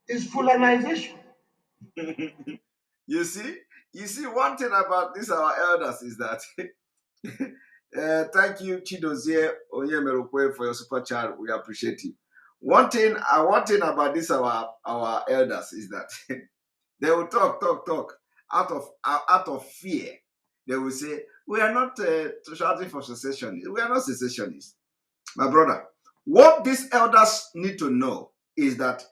is Fulanization. You see, one thing about this, our elders, is that thank you, Chidozie Onyemerukwe, for your super chat. We appreciate you. One thing about this, our elders, is that they will talk out of fear. They will say, we are not shouting for secession. We are not secessionists. My brother, what these elders need to know is that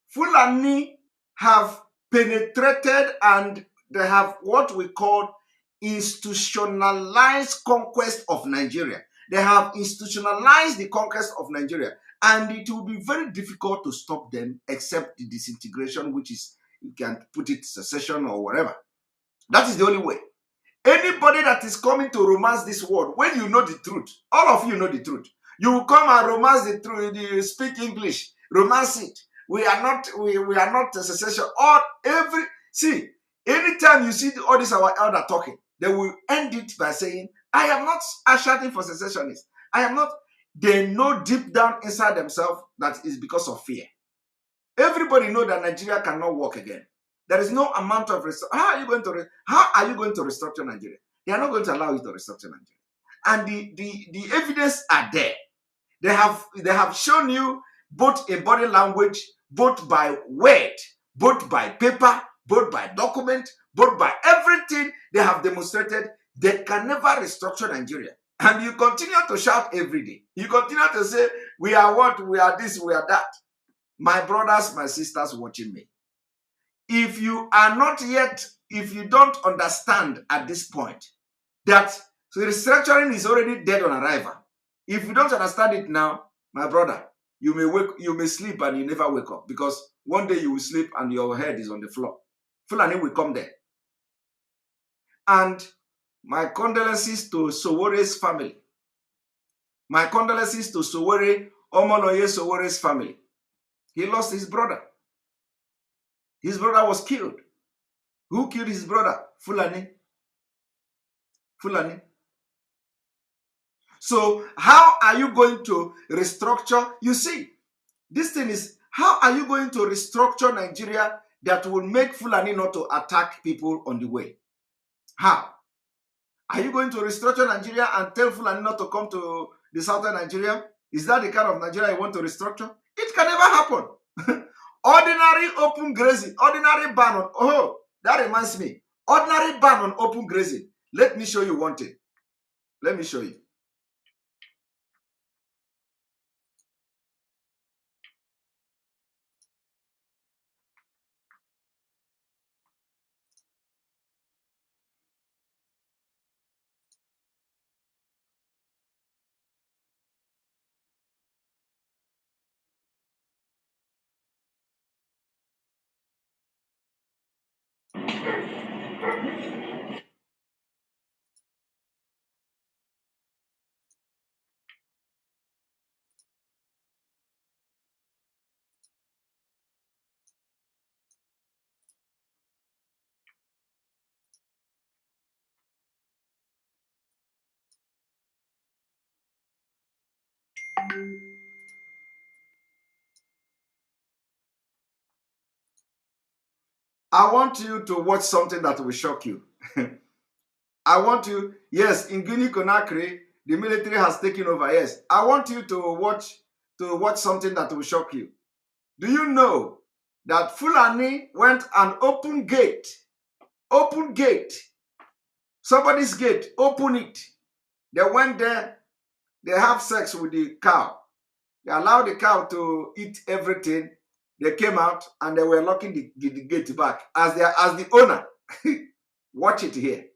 Fulani have penetrated and they have what we call institutionalized conquest of Nigeria. They have institutionalized the conquest of Nigeria, and it will be very difficult to stop them except the disintegration, which is, you can put it secession or whatever. That is the only way. Anybody that is coming to romance this world, when you know the truth, all of you know the truth, you will come and romance the truth. You speak English, romance it. We are not a secession. See, anytime you see all this our elder talking, they will end it by saying, I am not shouting for secessionists. I am not. They know deep down inside themselves that is because of fear. Everybody know that Nigeria cannot work again. There is no amount of how are you going to restructure Nigeria? They are not going to allow you to restructure Nigeria. And the evidence are there. They have shown you both in body language, both by word, both by paper, both by document, both by everything. They have demonstrated they can never restructure Nigeria. And you continue to shout every day. You continue to say, we are what, we are this, we are that. My brothers, my sisters watching me, if you are not yet, if you don't understand at this point that restructuring is already dead on arrival, if you don't understand it now, my brother, you may sleep and you never wake up, because one day you will sleep and your head is on the floor. Fulani will come there. And my condolences to Sowore's family. My condolences to Sowore, Omoloye Sowore's family. He lost his brother. His brother was killed. Who killed his brother? Fulani. Fulani. So how are you going to restructure? You see, this thing is, how are you going to restructure Nigeria that will make Fulani not to attack people on the way? How? Are you going to restructure Nigeria and tell Fulani not to come to the southern Nigeria? Is that the kind of Nigeria you want to restructure? It can never happen. Ordinary open grazing, ordinary ban on, oh, that reminds me, ordinary ban on open grazing. Let me show you one thing. Let me show you. I want you to watch something that will shock you. I want you, yes, in Guinea-Conakry, the military has taken over, yes. I want you to watch something that will shock you. Do you know that Fulani went and open gate, somebody's gate, open it. They went there, they have sex with the cow. They allowed the cow to eat everything. They came out and they were locking the gate back as the owner. Watch it here.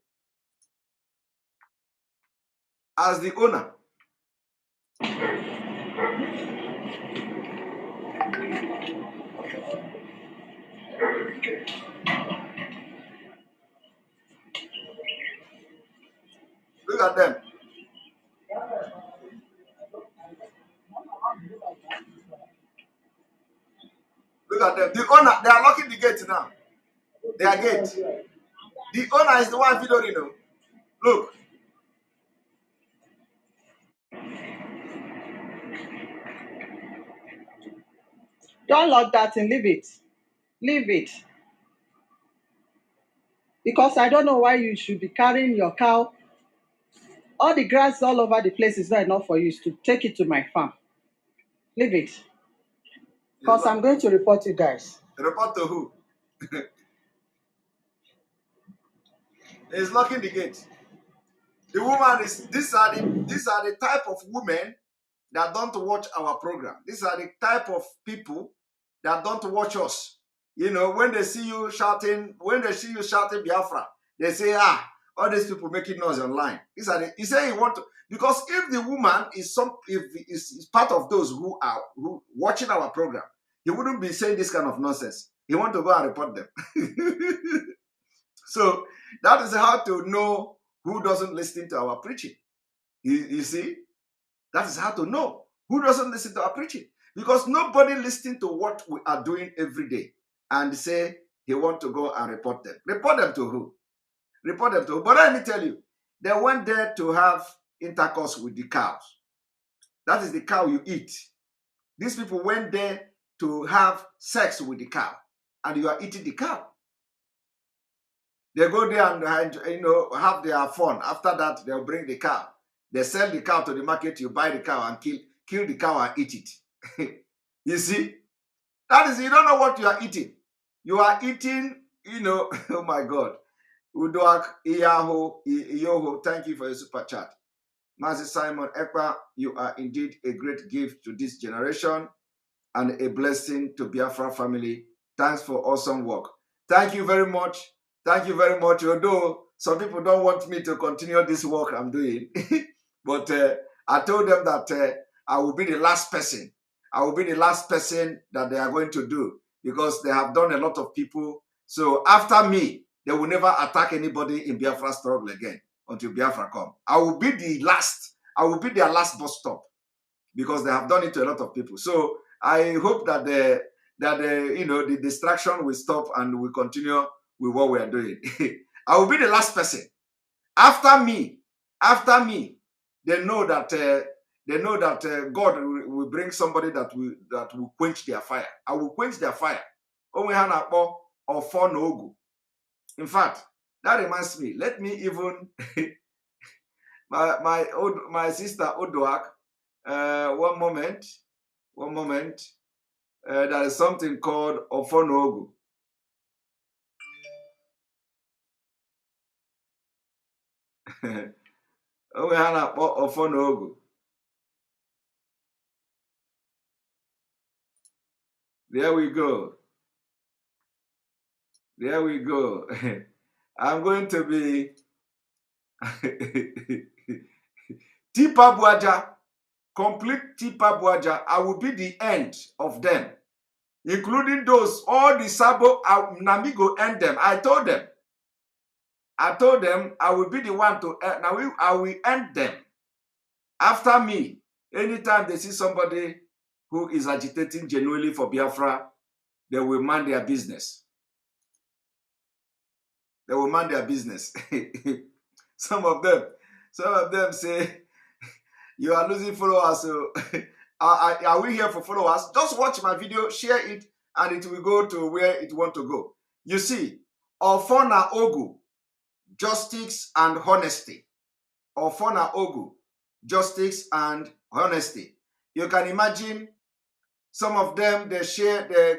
As the owner. them. Look at them. The owner, they are locking the gate now. Their gate. The owner is the one videoing them. Look. Don't lock that in. Leave it. Leave it. Because I don't know why you should be carrying your cow. All the grass all over the place is not enough for you to take it to my farm. Leave it. Because I'm going to report you guys. Report to who? He's locking the gate. The woman is, these are the type of women that don't watch our program. These are the type of people that don't watch us. You know, when they see you shouting, Biafra, they say, all these people making noise online. These are the, he say he want to, because if the woman is is part of those who are watching our program, he wouldn't be saying this kind of nonsense. He want to go and report them. So that is how to know who doesn't listen to our preaching. You see? That is how to know who doesn't listen to our preaching. Because nobody listens to what we are doing every day and say he want to go and report them. Report them to who? Report them to who? But let me tell you, they went there to have intercourse with the cows. That is the cow you eat. These people went there to have sex with the cow, and you are eating the cow. They go there and have their fun. After that, they'll bring the cow. They sell the cow to the market. You buy the cow and kill the cow and eat it. You see, that is, you don't know what you are eating. You are eating, oh my God. Udoak Iyoho, thank you for your super chat. Mazi Simon Ekpa, you are indeed a great gift to this generation and a blessing to Biafra family. Thanks for awesome work. Thank you very much. Thank you very much. Although some people don't want me to continue this work I'm doing, but I told them that I will be the last person. I will be the last person that they are going to do, because they have done a lot of people. So after me, they will never attack anybody in Biafra struggle again until Biafra come. I will be the last. I will be their last bus stop, because they have done it to a lot of people. So I hope that the distraction will stop and we continue with what we are doing. I will be the last person. After me, they know that God will bring somebody that will quench their fire. I will quench their fire. In fact, that reminds me. Let me even my sister Odoak. One moment. There is something called Ofonogu. Ofonogu. There we go. There we go. I'm going to be Tipa Buaja, complete Tipa Buaja. I will be the end of them, including those, all the Sabo, Namigo end them. I told them I will be the one to end. Now I will end them. After me, anytime they see somebody who is agitating genuinely for Biafra, they will mind their business. They will mind their business. Some of them say, you are losing followers. So are we here for followers? Just watch my video, share it, and it will go to where it want to go. You see, Ofona Ogu, justice and honesty. Ofona Ogu, justice and honesty. You can imagine some of them, they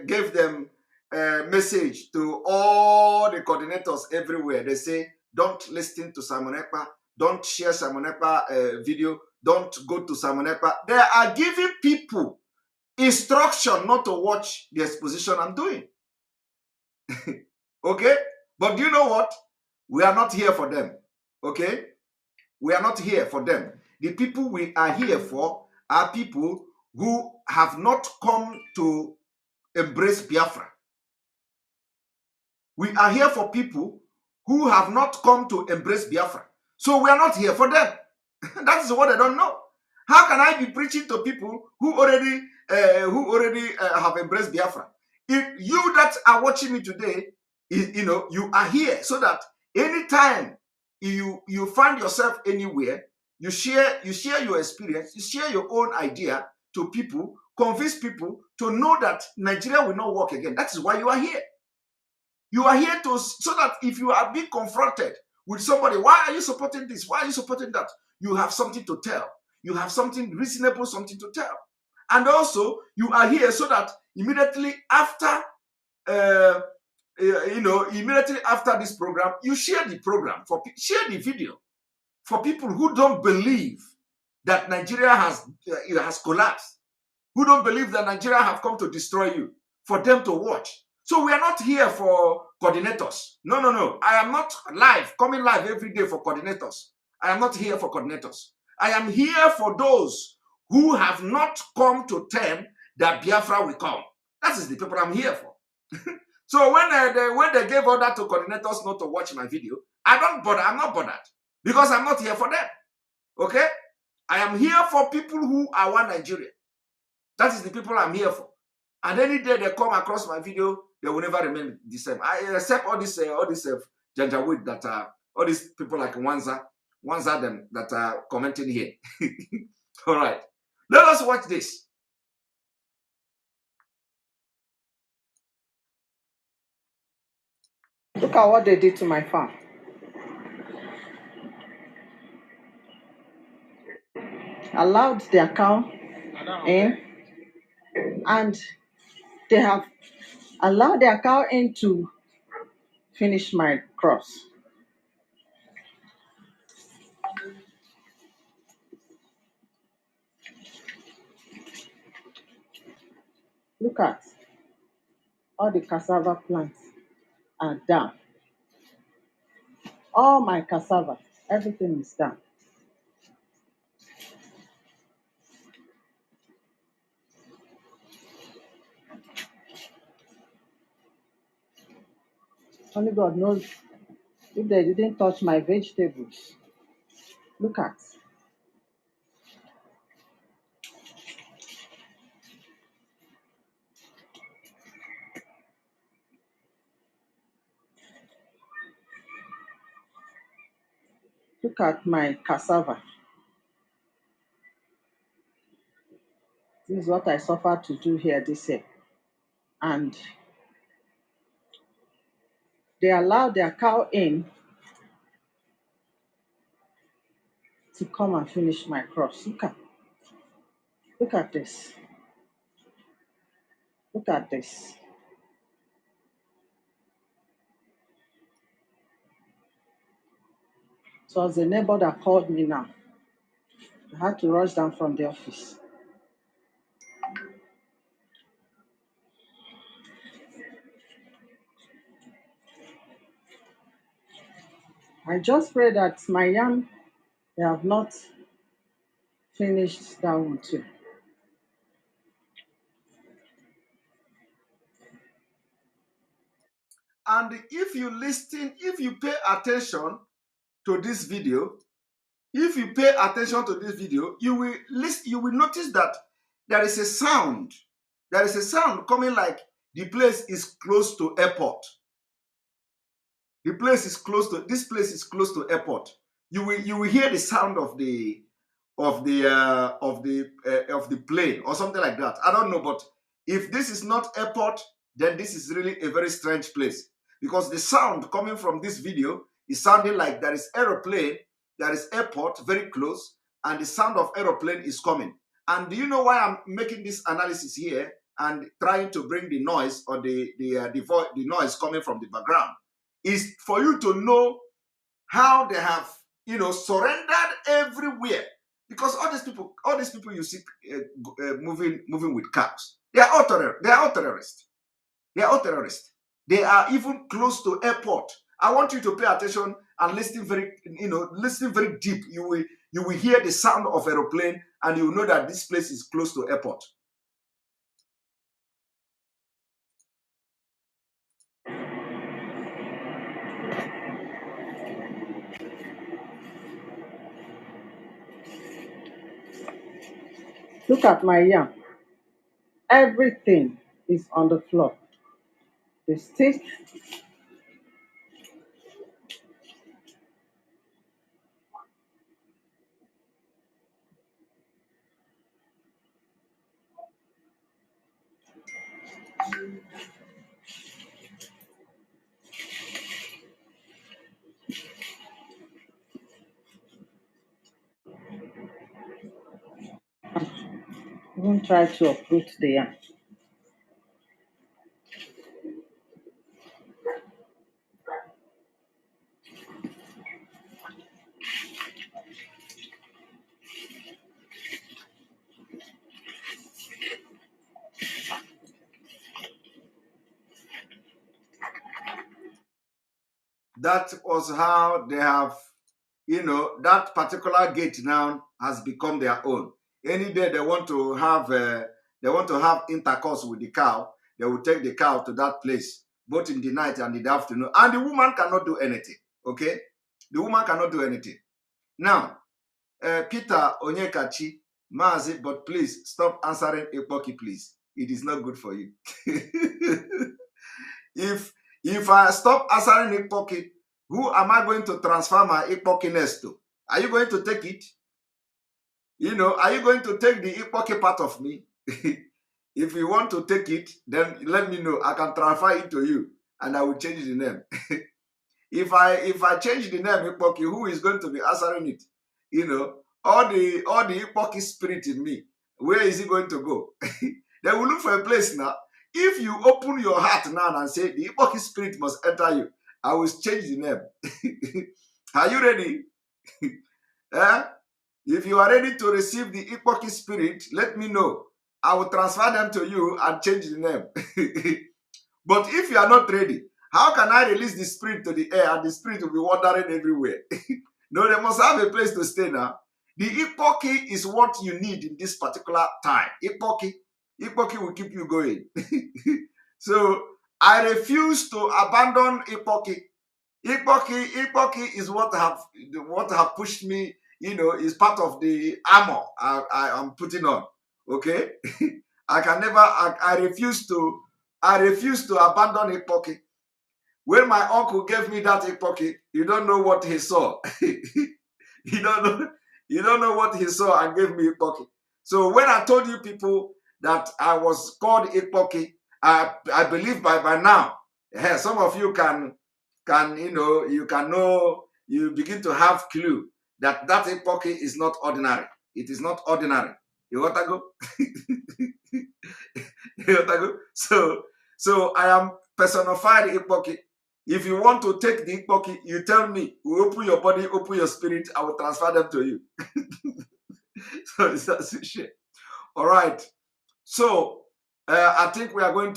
gave them a message to all the coordinators everywhere. They say, don't listen to Simon Ekpa, don't share Simon Ekpa video, don't go to Simon Ekpa. They are giving people instruction not to watch the exposition I'm doing. Okay? But do you know what? We are not here for them. Okay? We are not here for them. The people we are here for are people who have not come to embrace Biafra. We are here for people who have not come to embrace Biafra. So we are not here for them. That is what they don't know. How can I be preaching to people who already have embraced Biafra? If you that are watching me today, you are here so that anytime you find yourself anywhere, you share your experience, you share your own idea to people, convince people to know that Nigeria will not work again. That is why you are here. You are here so that if you are being confronted with somebody, why are you supporting this? Why are you supporting that? You have something to tell. You have something reasonable, something to tell. And also, you are here so that immediately after, immediately after this program, you share the program, share the video for people who don't believe that Nigeria has collapsed, who don't believe that Nigeria have come to destroy you, for them to watch. So we are not here for coordinators. No, no, no. I am not coming live every day for coordinators. I am not here for coordinators. I am here for those who have not come to term that Biafra will come. That is the people I'm here for. So when they gave order to coordinators not to watch my video, I'm not bothered because I'm not here for them. Okay? I am here for people who are one Nigeria. That is the people I'm here for. And any day they come across my video, they will never remain the same. Except all this Janjaweed that all these people like Wanza them that are commenting here. All right. Let us watch this. Look at what they did to my farm. Allowed their cow in, and they have allowed their cow in to finish my crops. Look at all the cassava plants are down. All my cassava, everything is down. Only God knows if they didn't touch my vegetables. Look at. Look at my cassava. This is what I suffered to do here this year. And they allowed their cow in to come and finish my crops. Look at this. Look at this. So as the neighbor that called me now, I had to rush down from the office. I just pray that my yam, they have not finished that one too. And if you pay attention to this video, you will notice that there is a sound. There is a sound coming like the place is close to airport. This place is close to airport. You will hear the sound of the plane or something like that. I don't know, but if this is not airport, then this is really a very strange place, because the sound coming from this video is sounding like there is aeroplane, there is airport very close, and the sound of aeroplane is coming. And do you know why I'm making this analysis here and trying to bring the noise or the noise coming from the background? Is for you to know how they have surrendered everywhere, because all these people you see moving with cars, they are all terrorists. They are all terrorists. They are even close to airport. I want you to pay attention and listen very deep. You will hear the sound of aeroplane and you will know that this place is close to airport. Look at my yam. Everything is on the floor. The stick. Even try to uproot the yam. That was how they have, that particular gate now has become their own. Any day they want to have intercourse with the cow, they will take the cow to that place, both in the night and in the afternoon. And the woman cannot do anything. Okay, the woman cannot do anything. Now, Peter Onyekachi, Mazi, but please stop answering Epoki, please. It is not good for you. If I stop answering Epoki, who am I going to transfer my Epokiness to? Are you going to take it? Are you going to take the Epoki part of me? If you want to take it, then let me know. I can transfer it to you, and I will change the name. If I change the name Epoki, who is going to be answering it? All the Epoki spirit in me, where is it going to go? They will look for a place now. If you open your heart now and say the Epoki spirit must enter you, I will change the name. Are you ready? If you are ready to receive the Epoki spirit, let me know. I will transfer them to you and change the name. But if you are not ready, how can I release the spirit to the air and the spirit will be wandering everywhere? No, they must have a place to stay now. The Epoki is what you need in this particular time. Epoki will keep you going. So I refuse to abandon Epoki. Epoki is what have pushed me, is part of the armor I am putting on. Okay? I refuse to abandon Epoki. When my uncle gave me that Epoki, you don't know what he saw. You don't know what he saw and gave me Epoki. So when I told you people that I was called Epoki, I believe by now, some of you you begin to have clue that Epoki is not ordinary. It is not ordinary. You want to go? You want to go? So I am personified Epoki. If you want to take the Epoki, you tell me. We open your body, open your spirit. I will transfer them to you. So that's the shit. All right. So I think we are going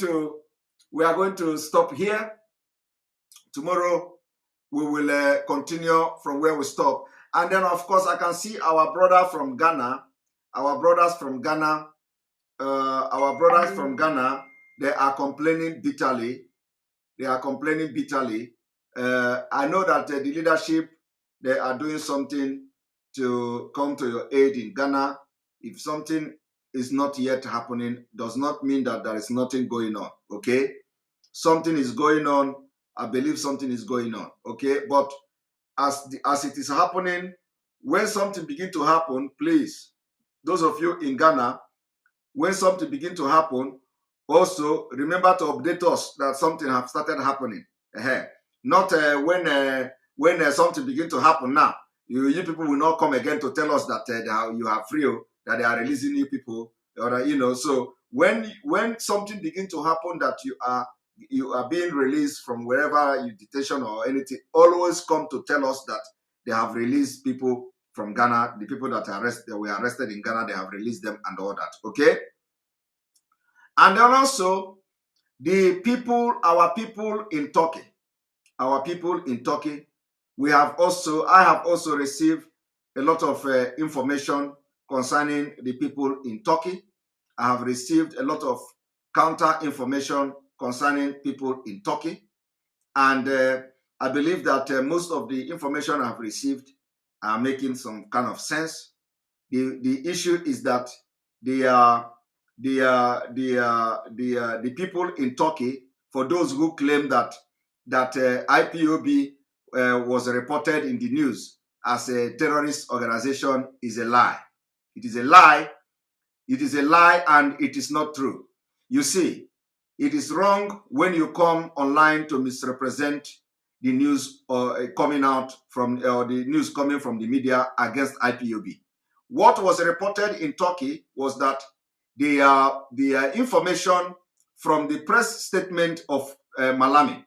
to stop here. Tomorrow we will continue from where we stop. And then, of course, I can see our brother from Ghana. Our brothers from Ghana. They are complaining bitterly. I know that the leadership, they are doing something to come to your aid in Ghana. If something is not yet happening, does not mean that there is nothing going on, okay? Something is going on. I believe something is going on, okay? But as it is happening, when something begins to happen, please, those of you in Ghana, when something begins to happen, also remember to update us that something has started happening. Not when something begins to happen now. You people will not come again to tell us that you are free, that they are releasing you people, or So when something begins to happen that you are being released from wherever you detention or anything, always come to tell us that they have released people from Ghana. The people that were arrested in Ghana, they have released them and all that. Okay. And then also our people in Turkey, I have also received a lot of information concerning the people in Turkey. I have received a lot of counter information concerning people in Turkey. And I believe that most of the information I've received are making some kind of sense. The issue is that the people in Turkey, for those who claim that IPOB was reported in the news as a terrorist organization, is a lie. It is a lie. It is a lie, and it is not true. You see, it is wrong when you come online to misrepresent the news coming out from the news coming from the media against IPOB. What was reported in Turkey was that the information from the press statement of Malami,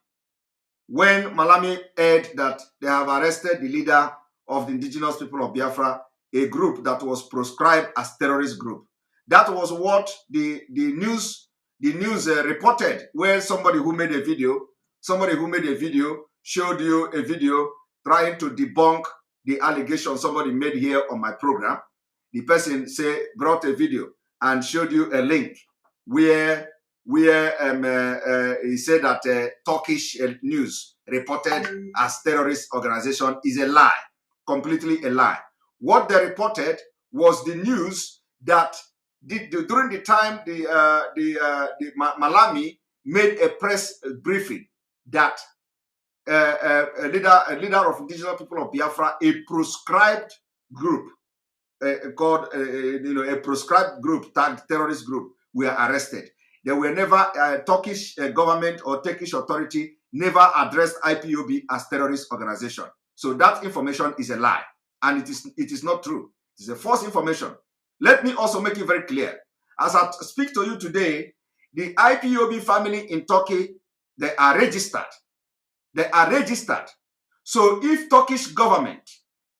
when Malami heard that they have arrested the leader of the indigenous people of Biafra, a group that was proscribed as terrorist group. That was what the news reported, where somebody who made a video showed you a video trying to debunk the allegation somebody made here on my program. The person brought a video and showed you a link where he said that Turkish news reported as terrorist organization is a lie, completely a lie. What they reported was the news that during the time Malami made a press briefing that a leader of indigenous people of Biafra, a proscribed group called a proscribed group, tagged terrorist group, were arrested. They were never Turkish government or Turkish authority never addressed IPOB as terrorist organization. So that information is a lie, and it is not true. It is a false information. Let me also make it very clear. As I speak to you today, the IPOB family in Turkey, they are registered. They are registered. So if Turkish government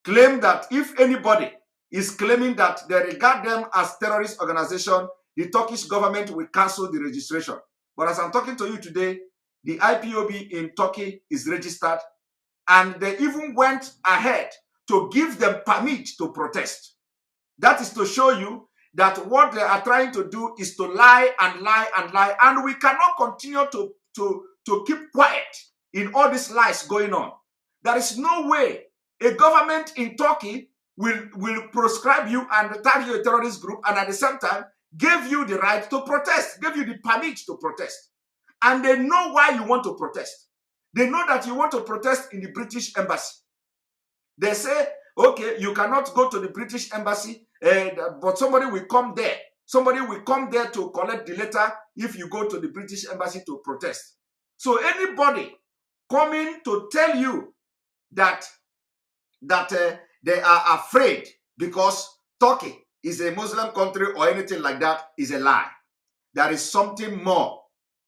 claim that if anybody is claiming that they regard them as terrorist organization, the Turkish government will cancel the registration. But as I'm talking to you today, the IPOB in Turkey is registered, and they even went ahead to give them permit to protest. That is to show you that what they are trying to do is to lie and lie and lie, and we cannot continue to keep quiet in all these lies going on. There is no way a government in Turkey will proscribe you and tag you a terrorist group, and at the same time give you the right to protest, give you the permit to protest. And they know why you want to protest. They know that you want to protest in the British embassy. They say, okay, you cannot go to the British embassy, but somebody will come there. Somebody will come there to collect the letter if you go to the British embassy to protest. So anybody coming to tell you that they are afraid because Turkey is a Muslim country or anything like that is a lie. There is something more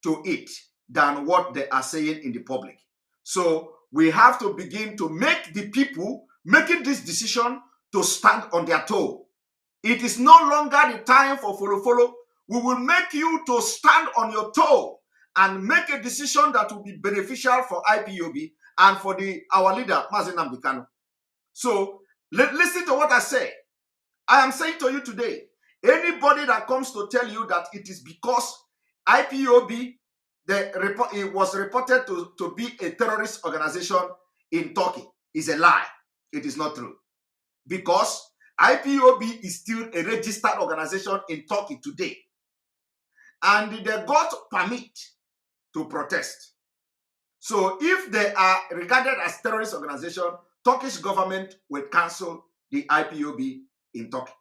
to it than what they are saying in the public. So we have to begin to make the people making this decision to stand on their toe. It is no longer the time for follow. We will make you to stand on your toe and make a decision that will be beneficial for IPOB and for our leader, Mazi Nnamdi Kanu. So listen to what I say. I am saying to you today, anybody that comes to tell you that it is because IPOB it was reported to be a terrorist organization in Turkey is a lie. It is not true. Because IPOB is still a registered organization in Turkey today. And they got permit to protest. So if they are regarded as terrorist organization, Turkish government will cancel the IPOB in Turkey.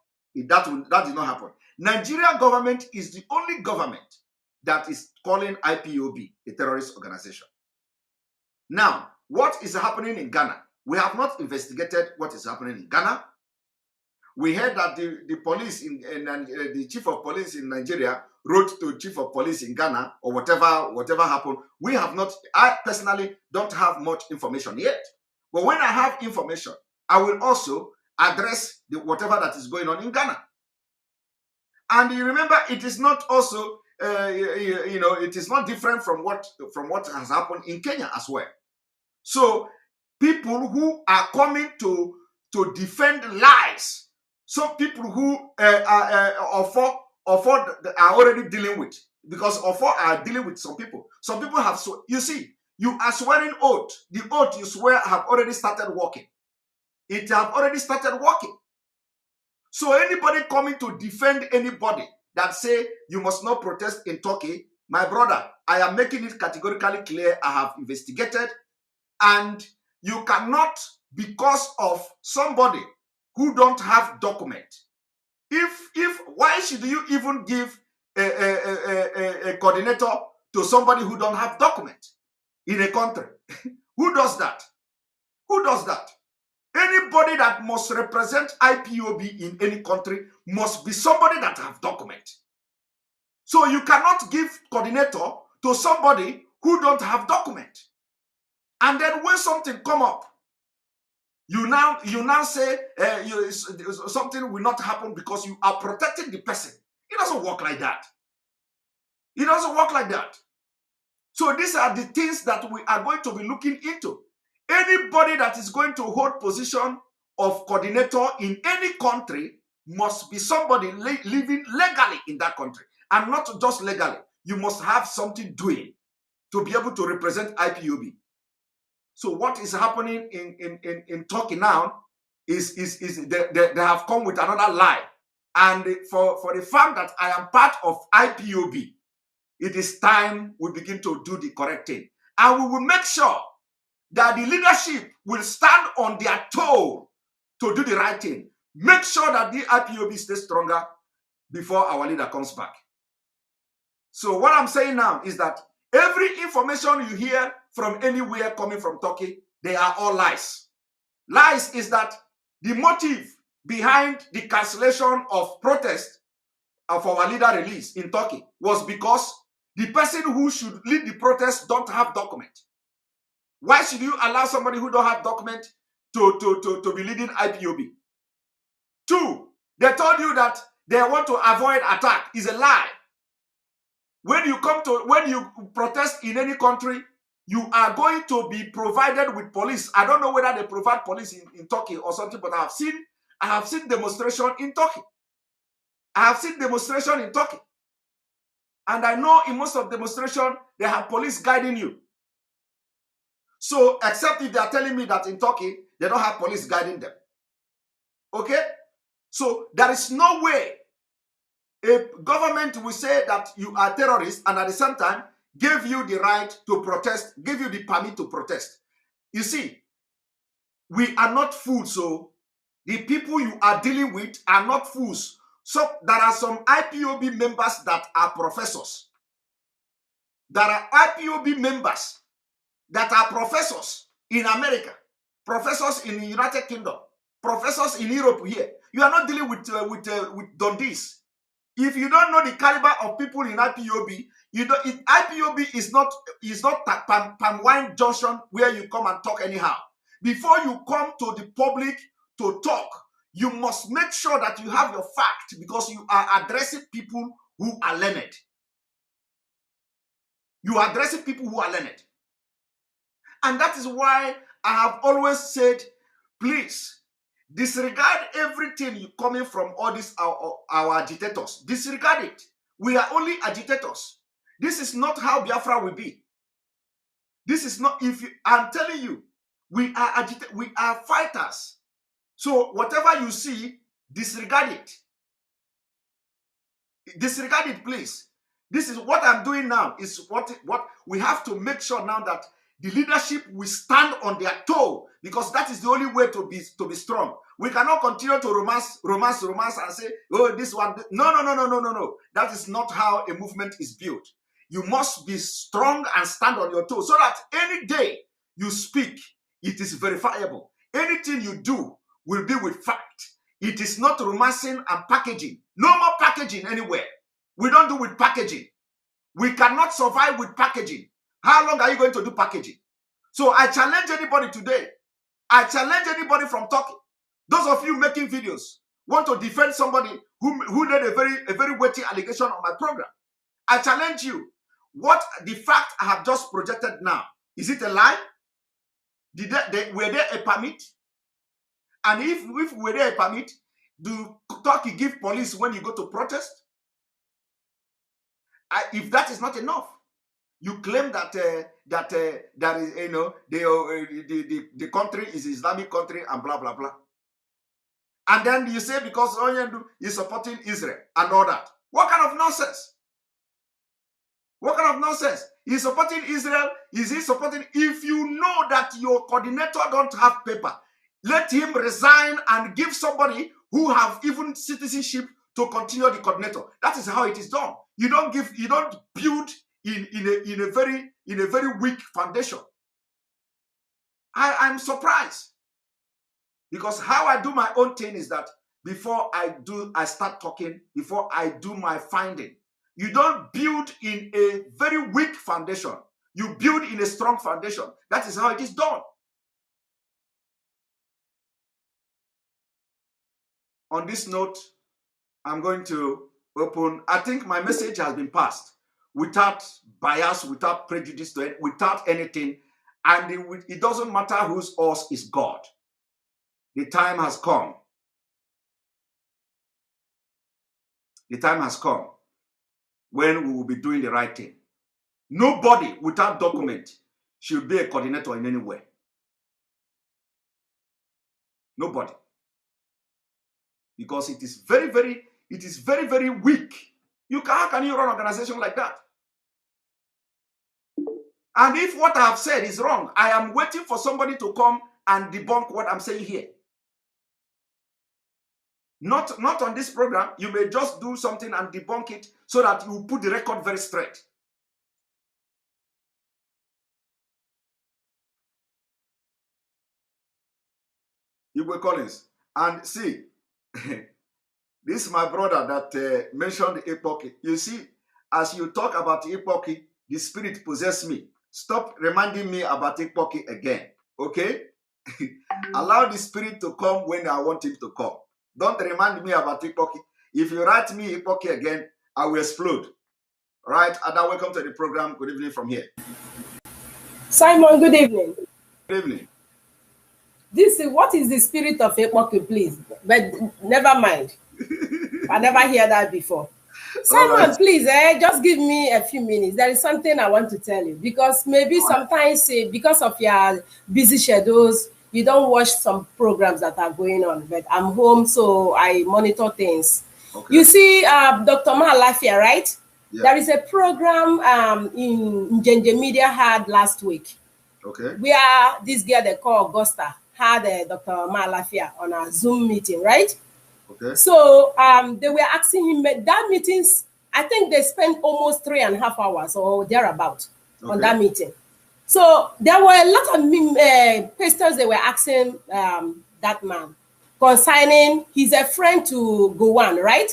That did not happen. Nigerian government is the only government that is calling IPOB a terrorist organization. Now, what is happening in Ghana? We have not investigated what is happening in Ghana. We heard that the police the chief of police in Nigeria wrote to chief of police in Ghana or whatever happened. We have not. I personally don't have much information yet. But when I have information, I will also address whatever that is going on in Ghana. And you remember, it is not also it is not different from what has happened in Kenya as well. So people who are coming to defend lies. Some people who Ofo are already dealing with, because Ofo are dealing with some people. Some people have, so you see, you are swearing oath. The oath you swear have already started working. It have already started working. So anybody coming to defend anybody that say you must not protest in Turkey, my brother, I am making it categorically clear. I have investigated, and you cannot, because of somebody who don't have document. Why should you even give a coordinator to somebody who don't have document in a country? Who does that? Who does that? Anybody that must represent IPOB in any country must be somebody that have document. So you cannot give coordinator to somebody who don't have document. And then when something come up, you now say something will not happen because you are protecting the person. It doesn't work like that. It doesn't work like that. So these are the things that we are going to be looking into. Anybody that is going to hold position of coordinator in any country must be somebody living legally in that country, and not just legally. You must have something doing to be able to represent IPOB. So what is happening in Turkey now is they have come with another lie. And for the fact that I am part of IPOB, it is time we begin to do the correct thing. And we will make sure that the leadership will stand on their toe to do the right thing. Make sure that the IPOB stays stronger before our leader comes back. So what I'm saying now is that every information you hear from anywhere coming from Turkey, they are all lies. Lies is that the motive behind the cancellation of protest of our leader release in Turkey was because the person who should lead the protest don't have document. Why should you allow somebody who don't have document to be leading IPOB? 2, they told you that they want to avoid attack. Is a lie. When you protest in any country, you are going to be provided with police. I don't know whether they provide police in Turkey or something, but I have seen demonstration in Turkey. I have seen demonstration in Turkey. And I know in most of demonstration, they have police guiding you. So, except if they are telling me that in Turkey, they don't have police guiding them. Okay? So, there is no way a government will say that you are terrorists and at the same time give you the right to protest, give you the permit to protest. You see, we are not fools, so the people you are dealing with are not fools. So there are some IPOB members that are professors. There are IPOB members that are professors in America, professors in the United Kingdom, professors in Europe here. You are not dealing with Dundees. If you don't know the caliber of people in IPOB, IPOB is not palm wine junction where you come and talk anyhow. Before you come to the public to talk, you must make sure that you have your fact, because you are addressing people who are learned. You are addressing people who are learned. And that is why I have always said, please, disregard everything coming from all these our agitators. Disregard it. We are only agitators. This is not how Biafra will be. This is not, I'm telling you, we are fighters. So whatever you see, disregard it. Disregard it, please. This is what I'm doing now, is what we have to make sure now that the leadership will stand on their toe, because that is the only way to be strong. We cannot continue to romance and say, oh, this one. No. That is not how a movement is built. You must be strong and stand on your toes so that any day you speak, it is verifiable. Anything you do will be with fact. It is not romancing and packaging. No more packaging anywhere. We don't do with packaging. We cannot survive with packaging. How long are you going to do packaging? So I challenge anybody today. I challenge anybody from Turkey. Those of you making videos want to defend somebody who made a very weighty allegation on my program. I challenge you. What the fact I have just projected now, is it a lie? Were there a permit? And if were there a permit, do Turkey give police when you go to protest? If that is not enough, you claim that that is, the country is Islamic country and blah blah blah. And then you say because Onyendu is supporting Israel and all that. What kind of nonsense? What kind of nonsense? He's supporting Israel. Is he supporting? If you know that your coordinator don't have paper, let him resign and give somebody who have even citizenship to continue the coordinator. That is how it is done. You don't build in a very weak foundation. I'm surprised. Because how I do my own thing is that before I start talking, before I do my finding, you don't build in a very weak foundation. You build in a strong foundation. That is how it is done. On this note, I'm going to open. I think my message has been passed without bias, without prejudice, without anything. And it doesn't matter whose us is God. The time has come. The time has come when we will be doing the right thing. Nobody without document should be a coordinator in any way. Nobody. Because it is very, very weak. How can you run an organization like that? And if what I have said is wrong, I am waiting for somebody to come and debunk what I'm saying here. Not on this program. You may just do something and debunk it so that you put the record very straight. Igwe Collins. And see, this is my brother that mentioned Epoki. You see, as you talk about Epoki, the spirit possessed me. Stop reminding me about Epoki again, okay? Allow the spirit to come when I want him to come. Don't remind me about Epoki. If you write me Epoki again, I will explode. All right, Ada, welcome to the program. Good evening from here. Simon, good evening. Good evening. What is the spirit of Epoki, please? But never mind. I never heard that before. Simon, right. Please, just give me a few minutes. There is something I want to tell you. Because maybe sometimes, because of your busy schedules, you don't watch some programs that are going on. But I'm home, so I monitor things. Okay. You see, Dr. Malafia, right? Yeah. There is a program in Njenje Media had last week. Okay. Where this girl they call Augusta had Dr. Malafia on a Zoom meeting, right? Okay. So they were asking him that meetings. I think they spent almost 3.5 hours or thereabout on that meeting. So there were a lot of questions they were asking that man concerning. He's a friend to Gowon, right?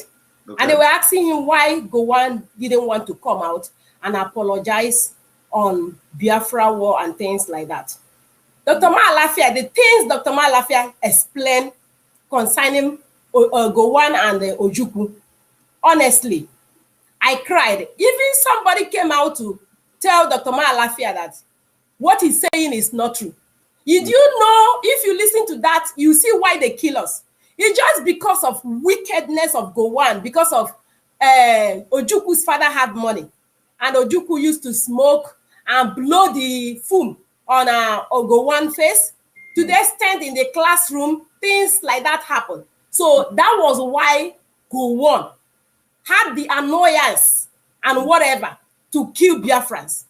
Okay. And they were asking him why Gowon didn't want to come out and apologize on Biafra war and things like that. Dr. Malafia, the things Dr. Malafia explained concerning Gowon and Ojukwu, honestly, I cried. Even somebody came out to tell Dr. Malafia that what he's saying is not true. Did you know, if you listen to that, you see why they kill us. It's just because of wickedness of Gowon, because of Ojukwu's father had money, and Ojukwu used to smoke and blow the fume on Gowon face. To the extent in the classroom, things like that happen. So that was why Gowon had the annoyance and whatever to kill Biafrans.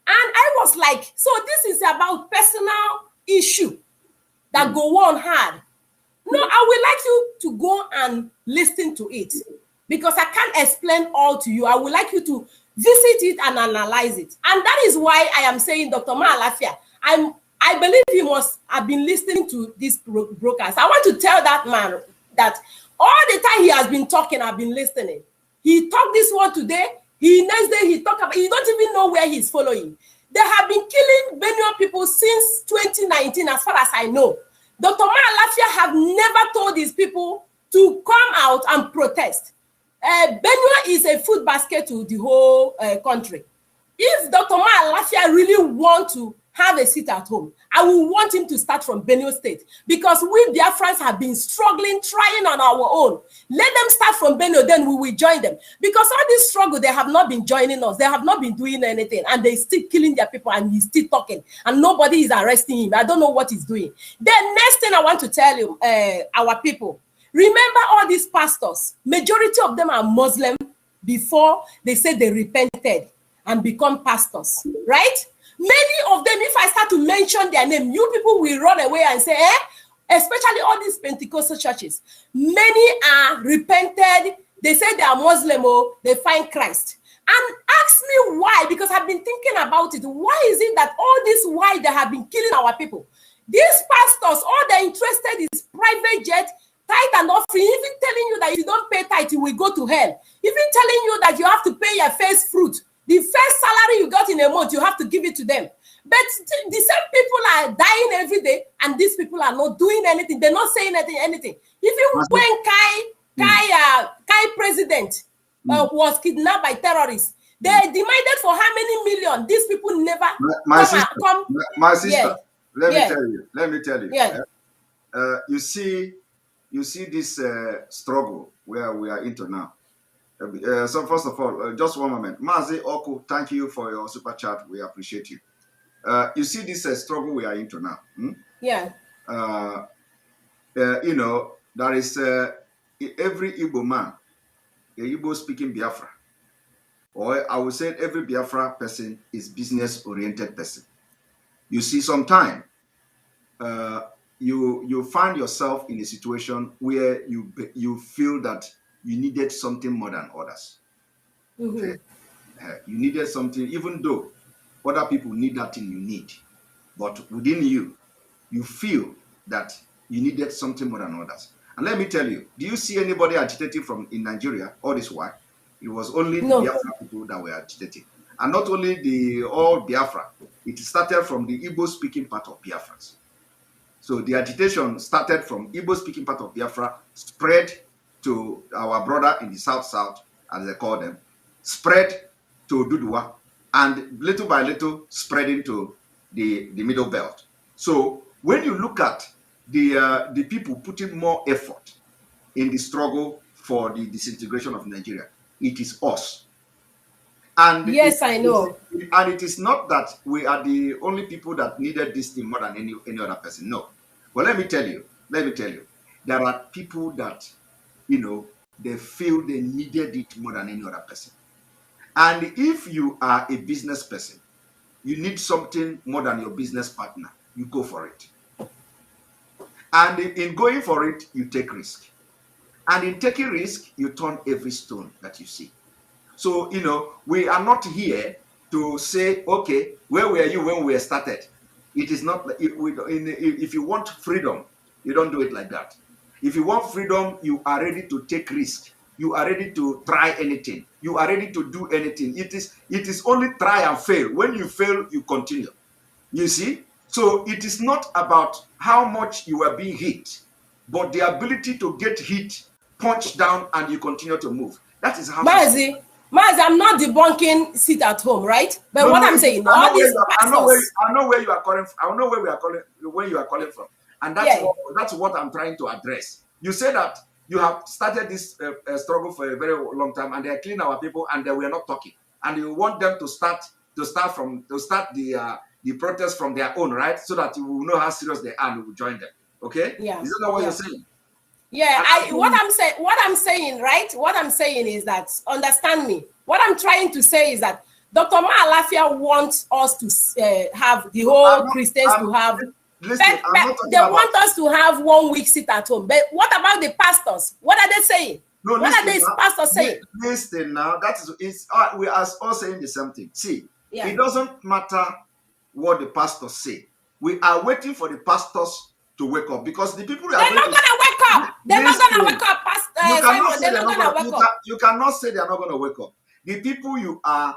And I was like, so this is about personal issue that Gowon had. No, I would like you to go and listen to it because I can't explain all to you. I would like you to visit it and analyze it. And that is why I am saying Dr. Malafia, I believe he must have been listening to this broadcast. I want to tell that man that all the time he has been talking, I've been listening. He talked this one today. Next day he talked about, you don't even know where he's following. They have been killing Benue people since 2019, as far as I know. Dr. Malafia have never told these people to come out and protest. Benue is a food basket to the whole country. If Dr. Malafia really want to have a seat at home, I will want him to start from Benue State because we Biafrans have been struggling, trying on our own. Let them start from Benue, then we will join them. Because all this struggle, they have not been joining us. They have not been doing anything. And they still killing their people and he's still talking. And nobody is arresting him. I don't know what he's doing. Then next thing I want to tell you, our people, Remember all these pastors, majority of them are Muslim before they say they repented and become pastors, right? Many of them, if I start to mention their name, you people will run away and say, especially all these Pentecostal churches, many are repented. They say they are Muslim or they find Christ. And ask me why, because I've been thinking about it. Why is it that all this while they have been killing our people? These pastors, all they're interested is private jet, tithe and offering, even telling you that if you don't pay tithe, you will go to hell. Even telling you that you have to pay your first fruit. The first salary you got in a month, you have to give it to them. But the same people are dying every day, and these people are not doing anything. They're not saying anything. Even when Kai president was kidnapped by terrorists, they demanded for how many million? These people never my sister, Yeah. let me tell you. Yeah. You see this struggle where we are into now. So first of all, just one moment. Mazi Oku, thank you for your super chat. We appreciate you. You see this struggle we are into now. Yeah. You know, there is every Igbo man, a Igbo speaking Biafra, or I would say every Biafra person is business oriented person. You see, sometime you find yourself in a situation where you feel that you needed something more than others. Okay? You needed something, even though other people need that thing you need, but within you, you feel that you needed something more than others. And let me tell you, do you see anybody agitating in Nigeria all this while? It was only the Biafra people that were agitating. And not only all Biafra, it started from the Igbo-speaking part of Biafrans. So the agitation started from Igbo-speaking part of Biafra, spread to our brother in the South, as they call them, spread to Dudua, and little by little spreading to the Middle Belt. So when you look at the people putting more effort in the struggle for the disintegration of Nigeria, it is us. And yes, I know. And it is not that we are the only people that needed this thing more than any other person. No. But let me tell you, there are people that, you know, they feel they needed it more than any other person. And if you are a business person, you need something more than your business partner, you go for it. And in going for it, you take risk. And in taking risk, you turn every stone that you see. So, you know, we are not here to say, okay, where were you when we started? It is not, if you want freedom, you don't do it like that. If you want freedom, you are ready to take risk. You are ready to try anything. You are ready to do anything. It is only try and fail. When you fail, you continue. You see? So it is not about how much you are being hit, but the ability to get hit, punch down, and you continue to move. That is how. Mazi, I'm not debunking sit at home, right? But no, what no, I'm saying, I all these pastors. I know where you are calling. I know where you are calling from, and that's what I'm trying to address. You say that you have started this struggle for a very long time, and they are killing our people, and we are not talking, and you want them to start the protest from their own, right? So that you will know how serious they are and you will join them. Okay? Yeah. Is that not what you're saying? Yeah, what I'm saying, right? What I'm saying is that, understand me. What I'm trying to say is that Dr. Maalafia wants us to have the whole Christians to have. Listen, they want us to have 1 week sit at home. But what about the pastors? What are they saying? No, what are these pastors saying? Listen now, we are all saying the same thing. See, it doesn't matter what the pastors say. We are waiting for the pastors to wake up, because the people they're not gonna wake up. They're not gonna wake up, Simon. They're not gonna wake up. You cannot say they're not gonna wake up. The people you are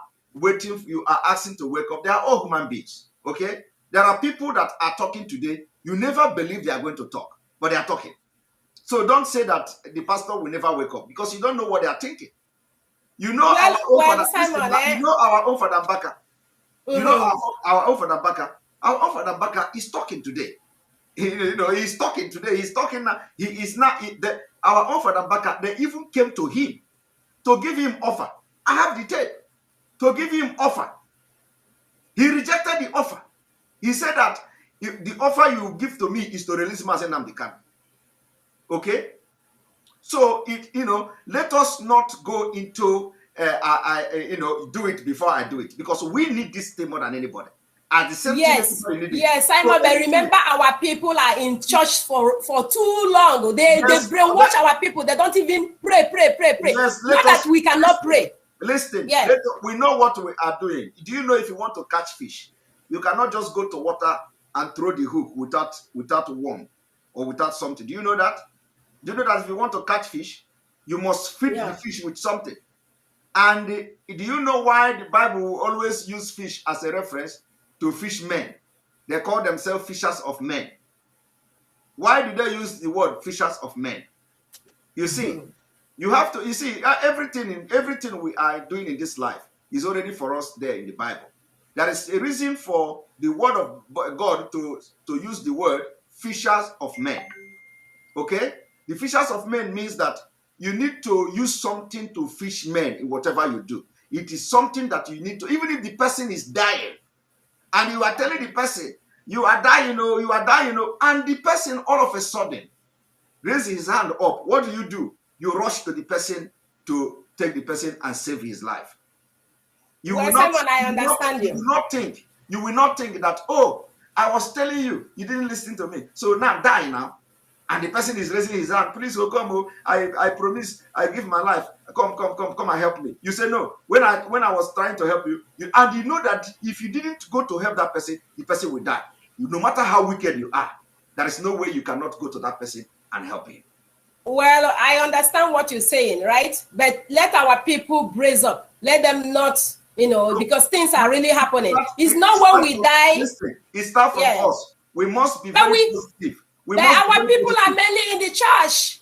asking to wake up, they are all human beings. Okay? There are people that are talking today. You never believe they are going to talk, but they are talking. So don't say that the pastor will never wake up, because you don't know what they are thinking. You know our own Father Baka. You know our own Father Baka. Our own Father Baka is talking today. He's talking today. He's talking now. He is not. Our own Father Baka, they even came to him to give him offer. I have the tape. To give him offer. He rejected the offer. He said that the offer you give to me is to release Mazen Namdekan. Okay? So let us not go into do it before I do it, because we need this thing more than anybody. At the same Yes, time, yes, Simon. But remember, our people are in church for too long. They brainwash our people. They don't even pray. Yes, Not that we cannot pray. Listen, Yeah. we know what we are doing. Do you know if you want to catch fish, you cannot just go to water and throw the hook without worm or without something? Do you know that? Do you know that if you want to catch fish, you must feed the fish with something? And do you know why the Bible will always use fish as a reference to fishmen? They call themselves fishers of men. Why do they use the word fishers of men? You see, everything we are doing in this life is already for us there in the Bible. There is a reason for the word of God to use the word fishers of men. Okay? The fishers of men means that you need to use something to fish men in whatever you do. It is something that you need to, even if the person is dying, and you are telling the person, you are dying, and the person all of a sudden raises his hand up. What do? You rush to the person to take the person and save his life. You will not think that, oh, I was telling you, you didn't listen to me, so now die now. And the person is raising his hand, please, come, I promise, I give my life, come and help me. You say no. When I was trying to help you, and you know that if you didn't go to help that person, the person will die. No matter how wicked you are, there is no way you cannot go to that person and help him. Well, I understand what you're saying, right? But let our people brace up. Let them not, because things are really happening. It's not when we die. Listen, it starts from us. We must be very positive. But our people are mainly in the church.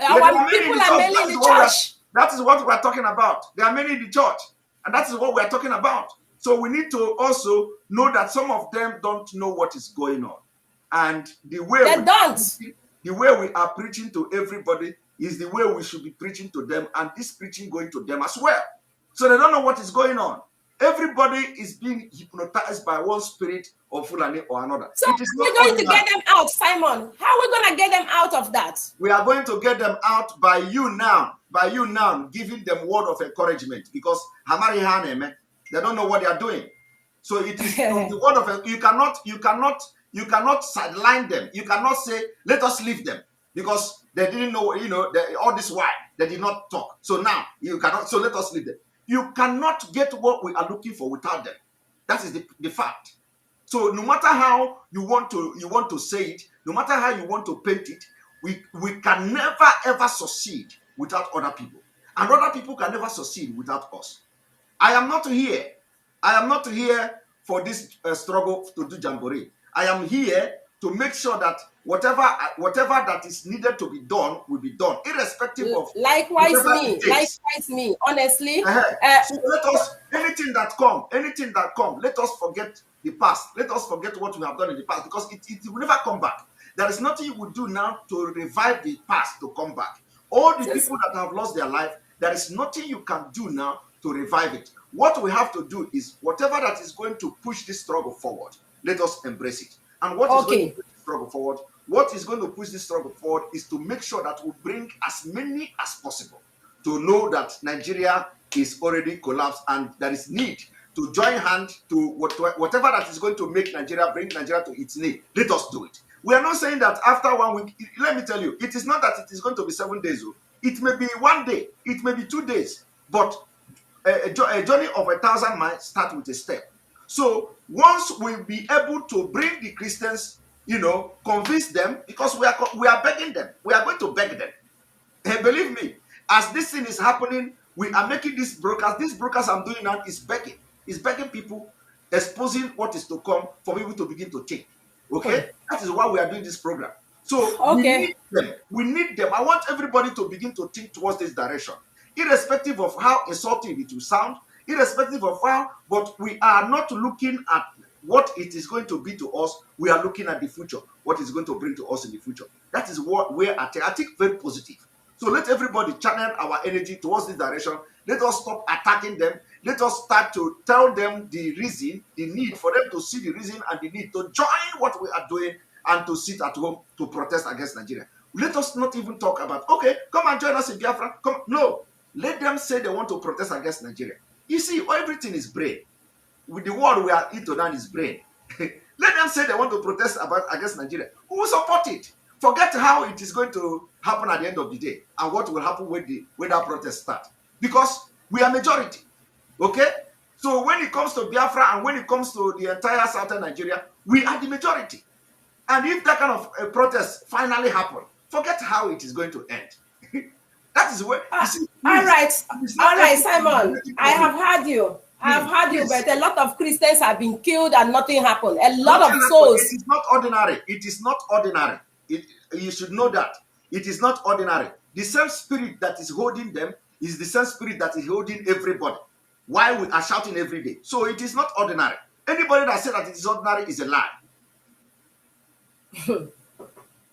Our people are mainly in the church. That is what we are talking about. There are many in the church. And that is what we are talking about. So we need to also know that some of them don't know what is going on. And the way we are preaching to everybody is the way we should be preaching to them, and this preaching going to them as well. So they don't know what is going on. Everybody is being hypnotized by one spirit or Fulani or another. So we're going to get them out, Simon. How are we going to get them out of that? We are going to get them out by you now giving them word of encouragement, because they don't know what they are doing. So it is the word of you cannot sideline them. You cannot say, let us leave them, because they didn't know, all this while they did not talk. So now you cannot, so let us leave them. You cannot get what we are looking for without them. That is the fact. So no matter how you want to say it, no matter how you want to paint it, we can never ever succeed without other people. And other people can never succeed without us. I am not here for this struggle to do jamboree. I am here to make sure that whatever that is needed to be done will be done, irrespective of likewise me. Honestly, so let us anything that come. Let us forget the past. Let us forget what we have done in the past, because it will never come back. There is nothing you will do now to revive the past to come back. All the people that have lost their life, there is nothing you can do now to revive it. What we have to do is whatever that is going to push this struggle forward, let us embrace it. And what is going to push this struggle forward? What is going to push this struggle forward is to make sure that we bring as many as possible to know that Nigeria is already collapsed, and there is need to join hands to whatever that is going to make Nigeria, bring Nigeria to its knee. Let us do it. We are not saying that after 1 week, let me tell you, it is not that it is going to be 7 days. It may be 1 day, it may be 2 days, but a journey of 1,000 miles starts with a step. So once we be able to bring the Christians, convince them, because we are begging them, we are going to beg them. And believe me, as this thing is happening, we are making these brokers. These brokers I'm doing now is begging people, exposing what is to come for people to begin to think. Okay, that is why we are doing this program. So we need them. I want everybody to begin to think towards this direction, irrespective of how insulting it will sound, irrespective of how, but we are not looking at what it is going to be to us. We are looking at the future, what is going to bring to us in the future. That is what I think very positive. So let everybody channel our energy towards this direction. Let us stop attacking them. Let us start to tell them the reason, the need for them to see the reason and the need to join what we are doing and to sit at home to protest against Nigeria. Let us not even talk about, okay, come and join us in Biafra. Come. No, let them say they want to protest against Nigeria. You see, everything is brain. With the world we are into now is brain. Let them say they want to protest against Nigeria. Who will support it? Forget how it is going to happen at the end of the day and what will happen when that protest starts. Because we are majority. Okay? So when it comes to Biafra and when it comes to the entire southern Nigeria, we are the majority. And if that kind of protest finally happens, forget how it is going to end. That is where you see. All right, Simon. I have heard you. I have heard you, but a lot of Christians have been killed and nothing happened. A lot of souls. It is not ordinary. It is not ordinary. You should know that. It is not ordinary. The same spirit that is holding them is the same spirit that is holding everybody. Why we are shouting every day. So it is not ordinary. Anybody that says that it is ordinary is a lie.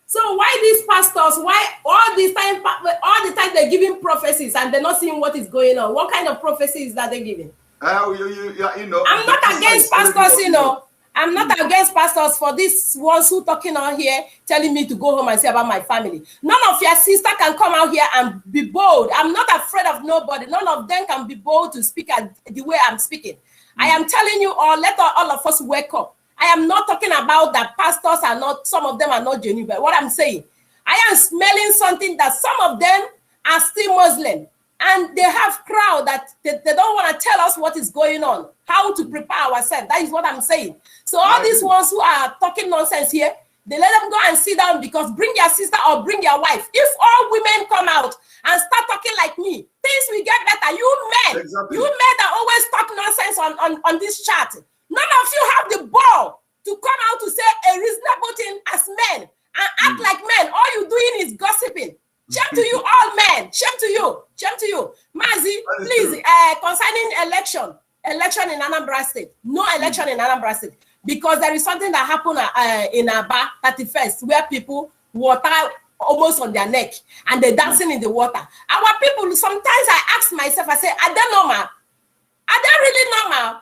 So why these pastors, why all the time they're giving prophecies and they're not seeing what is going on? What kind of prophecies that they're giving? You know, I'm not against pastors, you know. I'm not against pastors for these ones who talking on here, telling me to go home and say about my family. None of your sister can come out here and be bold. I'm not afraid of nobody. None of them can be bold to speak the way I'm speaking. I am telling you all, let all of us wake up. I am not talking about that pastors are not, some of them are not genuine, but what I'm saying, I am smelling something that some of them are still Muslim. And they have crowd that they don't want to tell us what is going on, how to prepare ourselves. That is what I'm saying. So all these ones who are talking nonsense here, they let them go and sit down because bring your sister or bring your wife. If all women come out and start talking like me, things will get better. You men, you men that always talk nonsense on this chat. None of you have the ball to come out to say a reasonable thing as men and act like men. All you're doing is gossiping. Shame to you all men. Shame to you. Shame to you. Mazi, please, concerning election in Anambra State. No election in Anambra State. Because there is something that happened in Aba 31st where people water almost on their neck and they're dancing in the water. Our people, sometimes I ask myself, I say, are they normal? Are they really normal?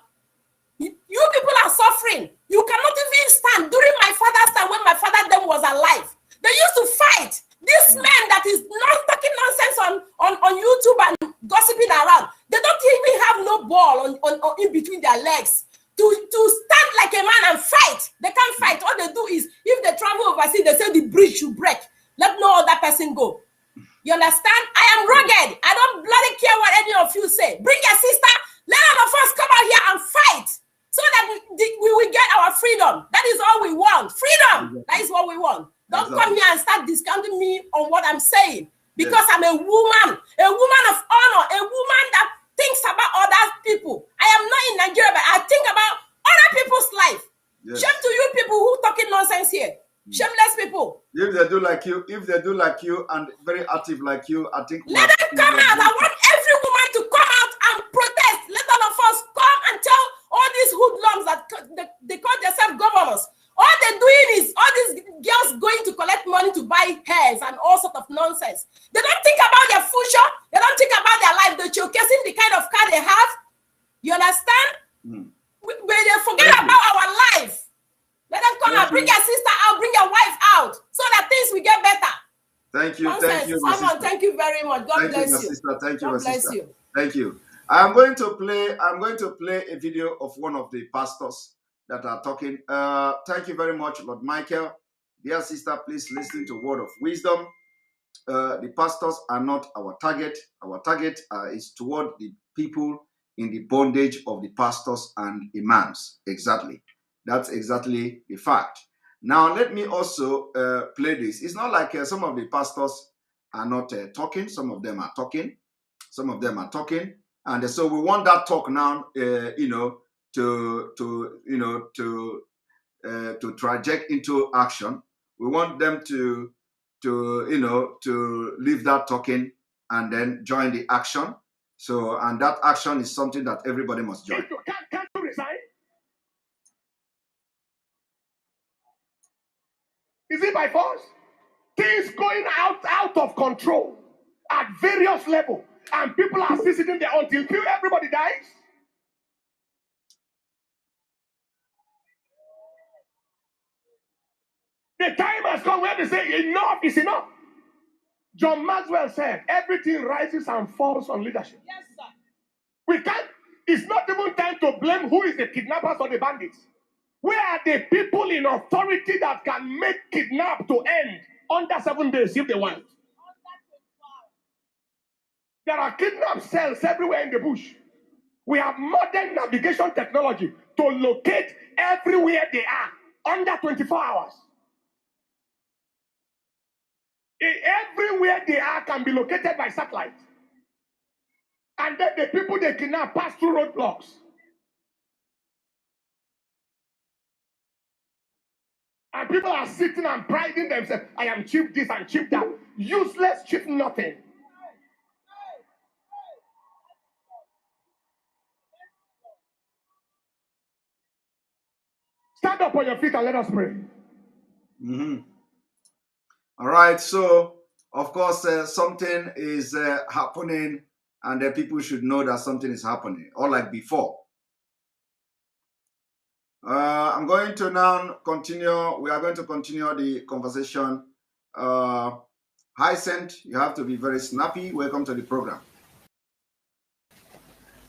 You people are suffering. You cannot even stand. During my father's time, when my father then was alive, they used to fight. This man that is not talking nonsense on YouTube and gossiping around, they don't even have no ball on in between their legs to stand like a man and fight. They can't fight. All they do is, if they travel overseas, they say the bridge should break. Let no other person go. You understand? I am rugged. I don't bloody care what any of you say. Bring your sister. Let all of us come out here and fight so that we will get our freedom. That is all we want. Freedom. That is what we want. Don't come here and start discounting me on what I'm saying. Because I'm a woman of honor, a woman that thinks about other people. I am not in Nigeria, but I think about other people's life. Yes. Shame to you people who talking nonsense here. Shameless people. If they do like you, and very active like you, I think. Let them come out. I want every woman to come out and protest. Let all of us come and tell all these hoodlums that they call themselves governors. All they're doing is all these girls going to collect money to buy hairs and all sort of nonsense. They don't think about their future. They don't think about their life. They're showcasing the kind of car they have. You understand? But they forget about our life. Let them come and bring your sister out, bring your wife out, so that things will get better. Thank you, nonsense. thank you, Simon, thank you very much. God bless you. Sister. Thank you, God my bless sister. you. Thank you. I'm going to play a video of one of the pastors that are talking. Thank you very much, Lord Michael. Dear sister, please listen to word of wisdom. The pastors are not our target. Our target is toward the people in the bondage of the pastors and imams. Exactly. That's exactly the fact. Now, let me also play this. It's not like some of the pastors are not talking. Some of them are talking. Some of them are talking. And so we want that talk now, to traject into action. We want them to leave that talking and then join the action. So, and that action is something that everybody must join. Can't you resign? Is it by force? Things going out of control at various levels, and people are still sitting there until everybody dies. The time has come where they say enough is enough. John Maxwell said, everything rises and falls on leadership. Yes, sir. We can't, it's not even time to blame who is the kidnappers or the bandits. Where are the people in authority that can make kidnap to end under 7 days if they want? There are kidnap cells everywhere in the bush. We have modern navigation technology to locate everywhere they are under 24 hours. Everywhere they are can be located by satellite. And then the people they kidnap pass through roadblocks. And people are sitting and priding themselves. I am chief this and chief that. Useless chief nothing. Stand up on your feet and let us pray. All right. So, of course, something is happening, and people should know that something is happening, or like before. I'm going to now continue. We are going to continue the conversation. Hyacinth, you have to be very snappy. Welcome to the program.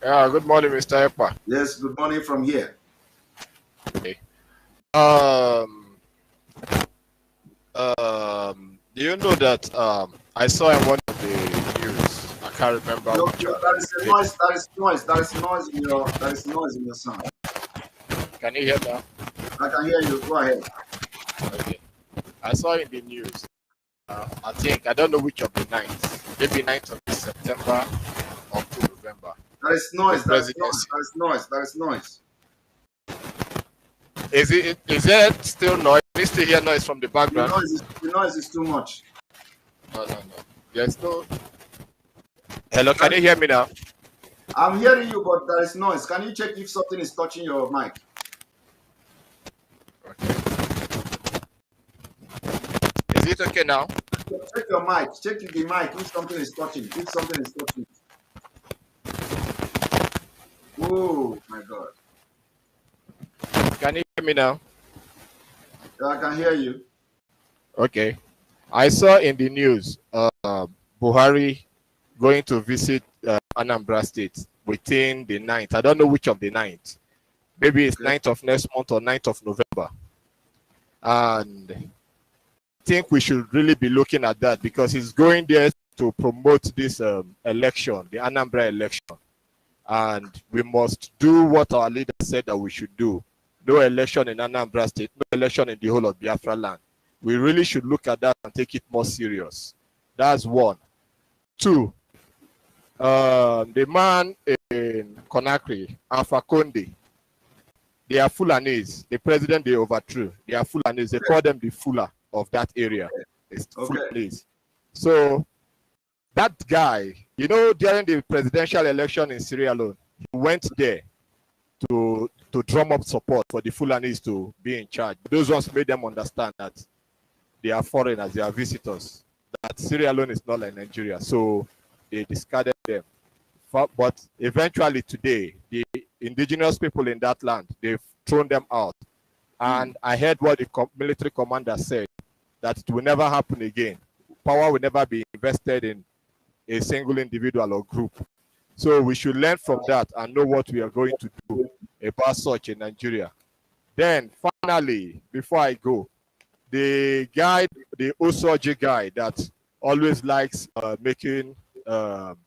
Yeah, good morning, Mr. Ekpa. Yes, good morning from here. Okay. Do you know that I saw in one of the news? I can't remember. No, which there is a noise. There is noise. There is noise in your. There is noise in your sound. Can you hear now? I can hear you. Go ahead. Okay. I saw in the news. I think I don't know which of the 9th. Maybe 9th of September or 2 November. There is noise. There is noise. There is noise. There is noise. Is there still noise? You still hear noise from the background? The noise is too much. No. There's no. Hello, can you hear me now? I'm hearing you, but there is noise. Can you check if something is touching your mic? Is it okay now? Check your mic. Check the mic if something is touching. If something is touching. Oh my God. Can you hear me now? Yeah, I can hear you. Okay. I saw in the news Buhari going to visit Anambra State within the 9th. I don't know which of the 9th. Maybe it's 9th of next month or 9th of November. And I think we should really be looking at that because he's going there to promote this election, the Anambra election. And we must do what our leader said that we should do. No election in Anambra State, no election in the whole of Biafra land. We really should look at that and take it more serious. That's one. Two, the man in Conakry, Alpha Conde, they are Fulanis. The president they overthrew. They are Fulanis. They call them the Fula of that area. It's Fulanis. So that guy, you know, during the presidential election in Sierra Leone, he went there to drum up support for the Fulanis to be in charge. Those ones made them understand that they are foreigners, they are visitors, that Sierra Leone is not like Nigeria. So they discarded them. But eventually today, the indigenous people in that land, they've thrown them out. And I heard what the military commander said, that it will never happen again. Power will never be invested in a single individual or group. So we should learn from that and know what we are going to do about such in Nigeria. Then finally, before I go, the guy, the Osoji guy that always likes making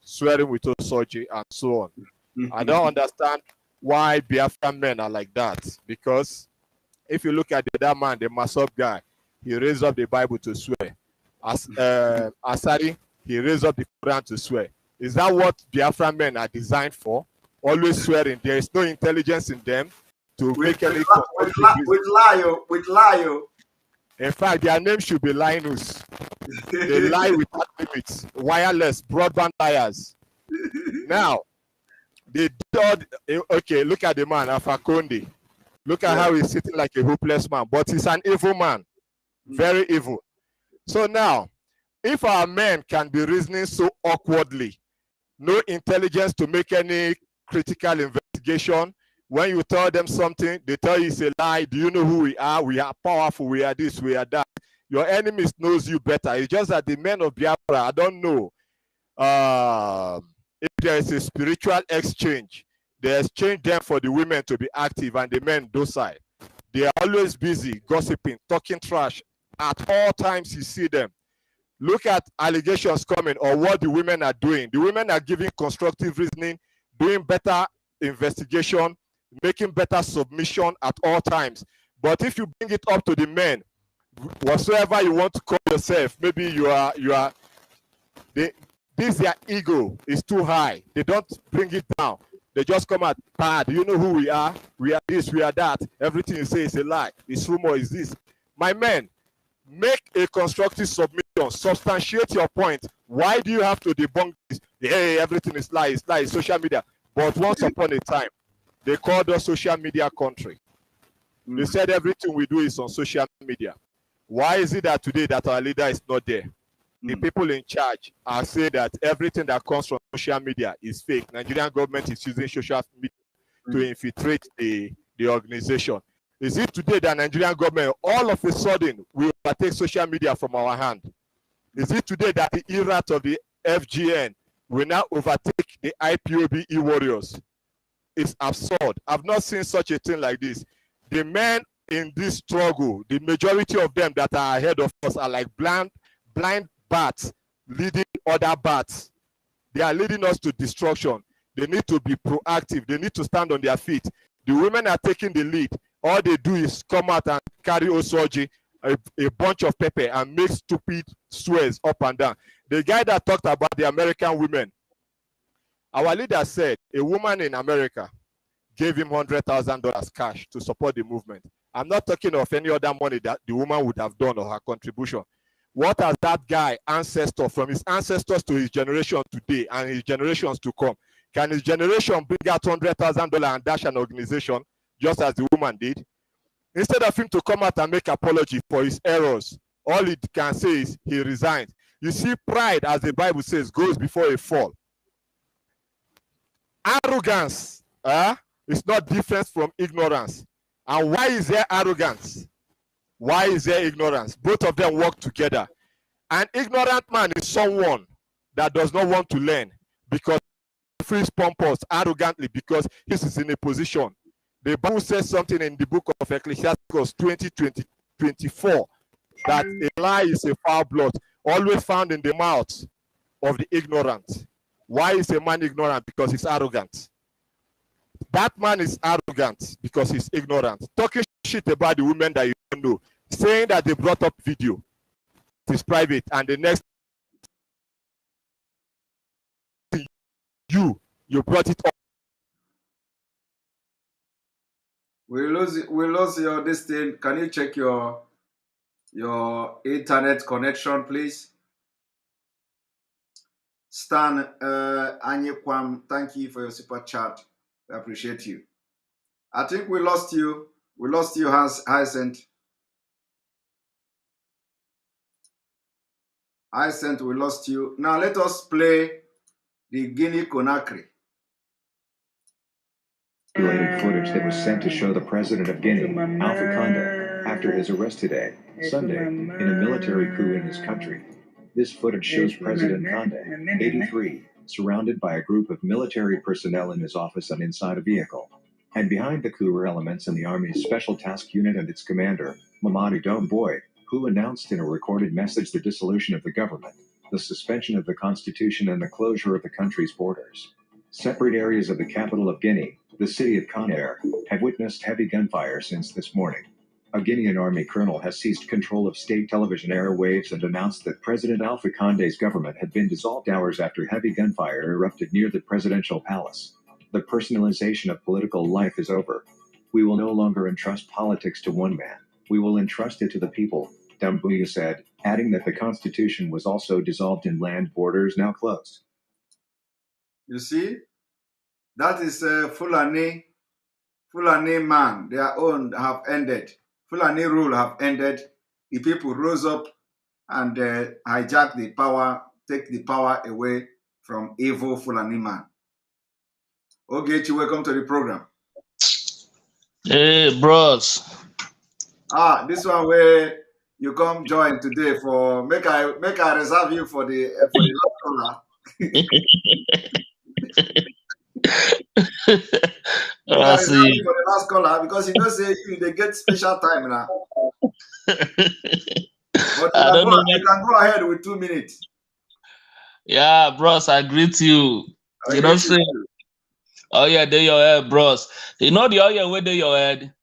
swearing with Osoji and so on. I don't understand why Biafra men are like that. Because if you look at the other man, the Masop guy, he raised up the Bible to swear. As Asari, he raised up the Quran to swear. Is that what Biafra men are designed for? Always swearing. There is no intelligence in them to make any with lie. In fact, their name should be Linus. They lie without limits. Wireless, broadband liars. Now, they did, okay, look at the man, Alpha Conde. Look at how he's sitting like a hopeless man. But he's an evil man. Very evil. So now, if our men can be reasoning so awkwardly, no intelligence to make any critical investigation, when you tell them something, they tell you it's a lie. Do you know who we are? We are powerful. We are this, we are that. Your enemies knows you better. It's just that the men of Biafra, I don't know if there is a spiritual exchange. They exchange them for the women to be active and the men docile. They are always busy gossiping, talking trash. At all times you see them. Look at allegations coming or what the women are doing. The women are giving constructive reasoning, doing better investigation, making better submission at all times. But if you bring it up to the men, whatsoever you want to call yourself, maybe this their ego is too high. They don't bring it down. They just come out, do you know who we are? We are this, we are that. Everything you say is a lie. It's rumor, is this. My men, make a constructive submission. Substantiate your point. Why do you have to debunk this? Hey, everything is lie, it's lie, it's social media. But once upon a time, they called us social media country. They said everything we do is on social media. Why is it that today that our leader is not there? The people in charge are saying that everything that comes from social media is fake. Nigerian government is using social media to infiltrate the organization. Is it today that Nigerian government all of a sudden will overtake social media from our hand? Is it today that the era of the FGN will now overtake the IPOB e-warriors? It's absurd. I've not seen such a thing like this. The men in this struggle, the majority of them that are ahead of us are like blind bats leading other bats. They are leading us to destruction. They need to be proactive. They need to stand on their feet. The women are taking the lead. All they do is come out and carry osoji, a bunch of pepper, and make stupid swears up and down. The guy that talked about the American women, our leader said a woman in America gave him $100,000 cash to support the movement. I'm not talking of any other money that the woman would have done or her contribution. What has that guy ancestor, from his ancestors to his generation today and his generations to come? Can his generation bring out $100,000 and dash an organization just as the woman did? Instead of him to come out and make apology for his errors, all he can say is he resigned. You see, pride, as the Bible says, goes before a fall. Arrogance is not different from ignorance. And why is there arrogance? Why is there ignorance? Both of them work together. An ignorant man is someone that does not want to learn because he feels pompous arrogantly because he is in a position. The Bible says something in the book of Ecclesiastes 20:24 that a lie is a foul blot, always found in the mouth of the ignorant. Why is a man ignorant? Because he's arrogant. That man is arrogant because he's ignorant. Talking shit about the women that you don't know, saying that they brought up video, it's private, and the next you brought it up. We lose your this thing. Can you check your internet connection, please? Stan Anyekwam, thank you for your super chat. I appreciate you. I think we lost you. We lost you, Hyacinth. Hyacinth, we lost you. Now let us play the Guinea Conakry. Footage that was sent to show the president of Guinea, Alpha Condé, after his arrest today, Sunday, in a military coup in his country. This footage shows President Condé, 83, surrounded by a group of military personnel in his office and inside a vehicle. And behind the coup were elements in the Army's Special Task Unit and its commander, Mamadi Doumbouya, who announced in a recorded message the dissolution of the government, the suspension of the constitution and the closure of the country's borders. Separate areas of the capital of Guinea, the city of Conaire, have witnessed heavy gunfire since this morning. A Guinean army colonel has seized control of state television airwaves and announced that President Alpha Condé's government had been dissolved hours after heavy gunfire erupted near the presidential palace. The personalization of political life is over. We will no longer entrust politics to one man. We will entrust it to the people, Doumbouya said, adding that the constitution was also dissolved and land borders now closed. You see, that is Fulani man. Their own have ended. Fulani rule have ended. The people rose up and hijacked the power, take the power away from evil Fulani man. Ogechi, welcome to the program. Hey, bros. This one where you come join today for make I reserve you for the last caller. Make I reserve you for the last caller because you know say they get special time now. But I don't know. you can go ahead with 2 minutes. Yeah, bros, I greet you. You know, say, oh yeah, they your head, bros. You know the oil where they your head.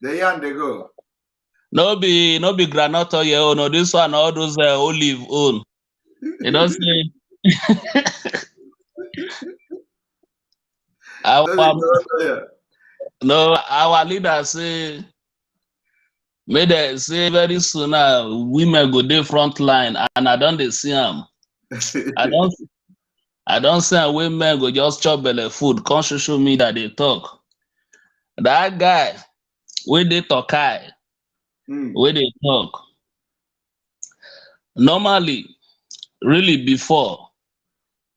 The yarn they go. No be granite oil, no, this one, all those olive own. You know, say, our leader say, may they say very soon women go dey front line, and I don't see them. I don't see women go just chop belle food, come social media they talk. That guy, where they talk, where they talk. Normally, really before,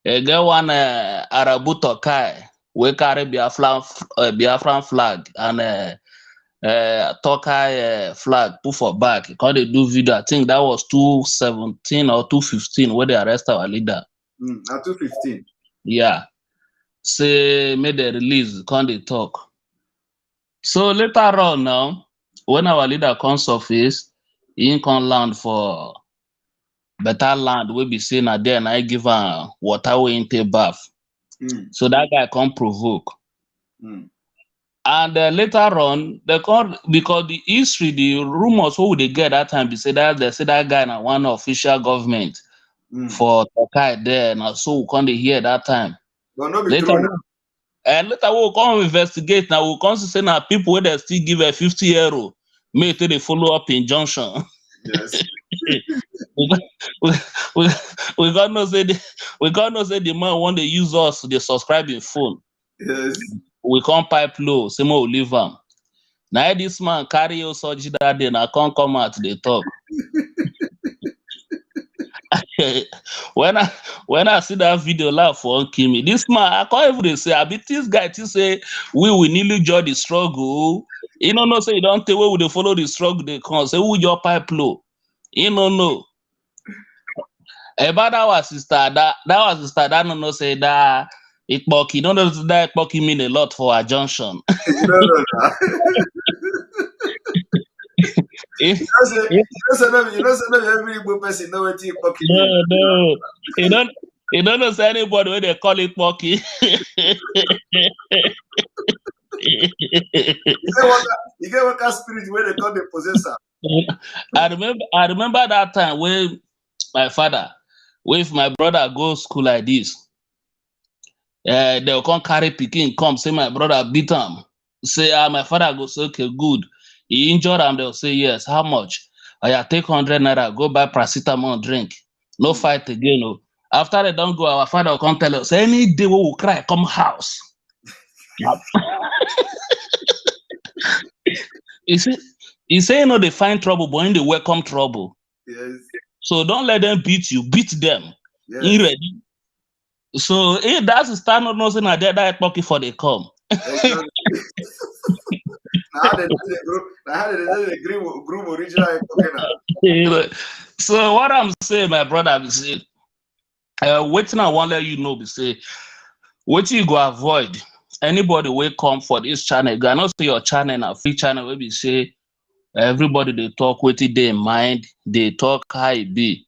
you get one Arabu Tokai, we carry Biafran flag and Tokai flag put for back. Because they do video, I think that was 2017 or 2015 where they arrest our leader. At 2015. Yeah. Say made the release, can't they talk. So later on now, when our leader comes office, he can land for better land we be saying na there and I give water we into bath. So that guy can't provoke. And later on, they can't because the history, the rumors who they get that time, they say that guy na one official government for Tokai there, and so we can't hear that time. But no be true now. And later we'll come investigate now. We'll come to say now people where they still give a 50 euro, may they follow up injunction. Yes. we got no say the man want to use us to subscribe in phone. Yes. We can't pipe low, say more leave him. Now this man carry your surgery that day and I can't come out they talk. when I see that video laugh for Kimi, this man I can't even say I be this guy to say we will nearly judge the struggle. You don't know say you don't tell where they follow the struggle they come say who your pipe low. You don't know. About that was sister that no know say that Ikpoki don't know that Ikpoki mean a lot for our junction. You don't know that. You know say every Igbo person know what Ikpoki mean. No. You don't know say anybody when they call it Ikpoki. You get what spirit where they call the possessor. I remember that time when my father with my brother go school like this. They'll come carry Pikin come say my brother beat him. Say my father go say okay good. He injured him, they'll say yes. How much? I take 100 naira, go buy paracetamol, drink. No fight again. No. After they don't go, our father will come tell us any day we will cry, come house. He say you know they find trouble, but in they welcome trouble. Yes. So don't let them beat you, beat them. Yes. You ready? So that's the stand up nothing I did that pocket for they come. Now they groom original. So what I'm saying, my brother, be say, waiting I want to let you know, be say, what you go avoid. Anybody will come for this channel. You not say your channel a free channel where we say everybody they talk with it they mind, they talk how it be.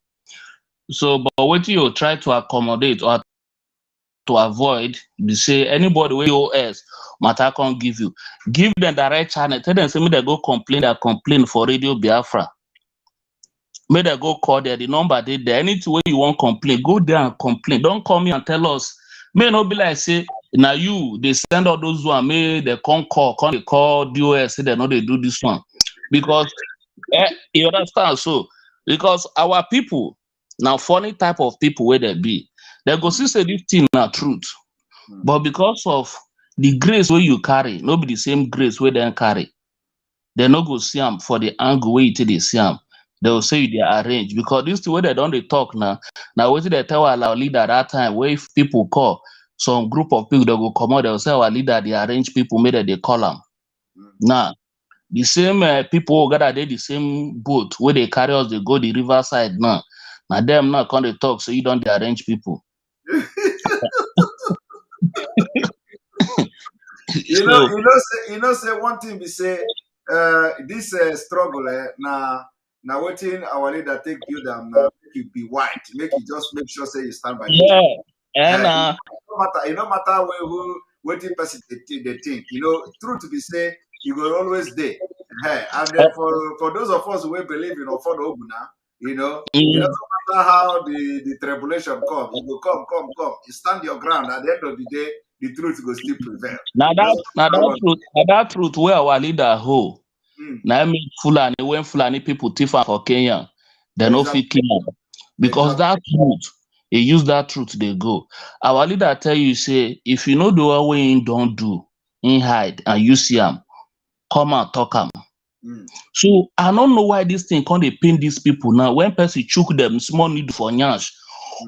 So but what you try to accommodate or to avoid, be say anybody with OS matter can't give you. Give them the right channel. Tell them say me they go complain for Radio Biafra. May they go call there. The number they there. Anything where you want complain, go there and complain. Don't come here and tell us. May not be like say now you they send all those one. May they come they call DOS. Say they know they do this one because you understand. So because our people now funny type of people where they be, they go see say this thing na truth, but because of the grace where you carry, nobody the same grace where they carry. They no go see them for the angle where you take they see them. They will say they arrange because this the way they don't they talk now. Now what they tell our leader that time where if people call some group of people they go come out, they will say our leader they arrange people made they call them. Now The same people gather dey the same boat where they carry us, they go the riverside now. Now them now come they talk, so you don't dey arrange people. So say one thing we say this struggle now waiting our leader take build them now make you be white, make you just make sure say you stand by the truth. yeah, and It no matter who waiting person they think, truth to be say you will always there. And then for those of us who believe in Ofodo Obuna, it doesn't matter how the tribulation come, it will come. You stand your ground. At the end of the day, the truth will still prevail. now that truth where our leader hold. Now make Fulani when Fulani people thief am for Kenya, they no fit kill am. Because that truth, he use that truth they go. Our leader tell you say if you know the one way he don't do, he hide and you see him, come and talk am. So I don't know why this thing can't they pain these people now. When person chook them small need for nyash,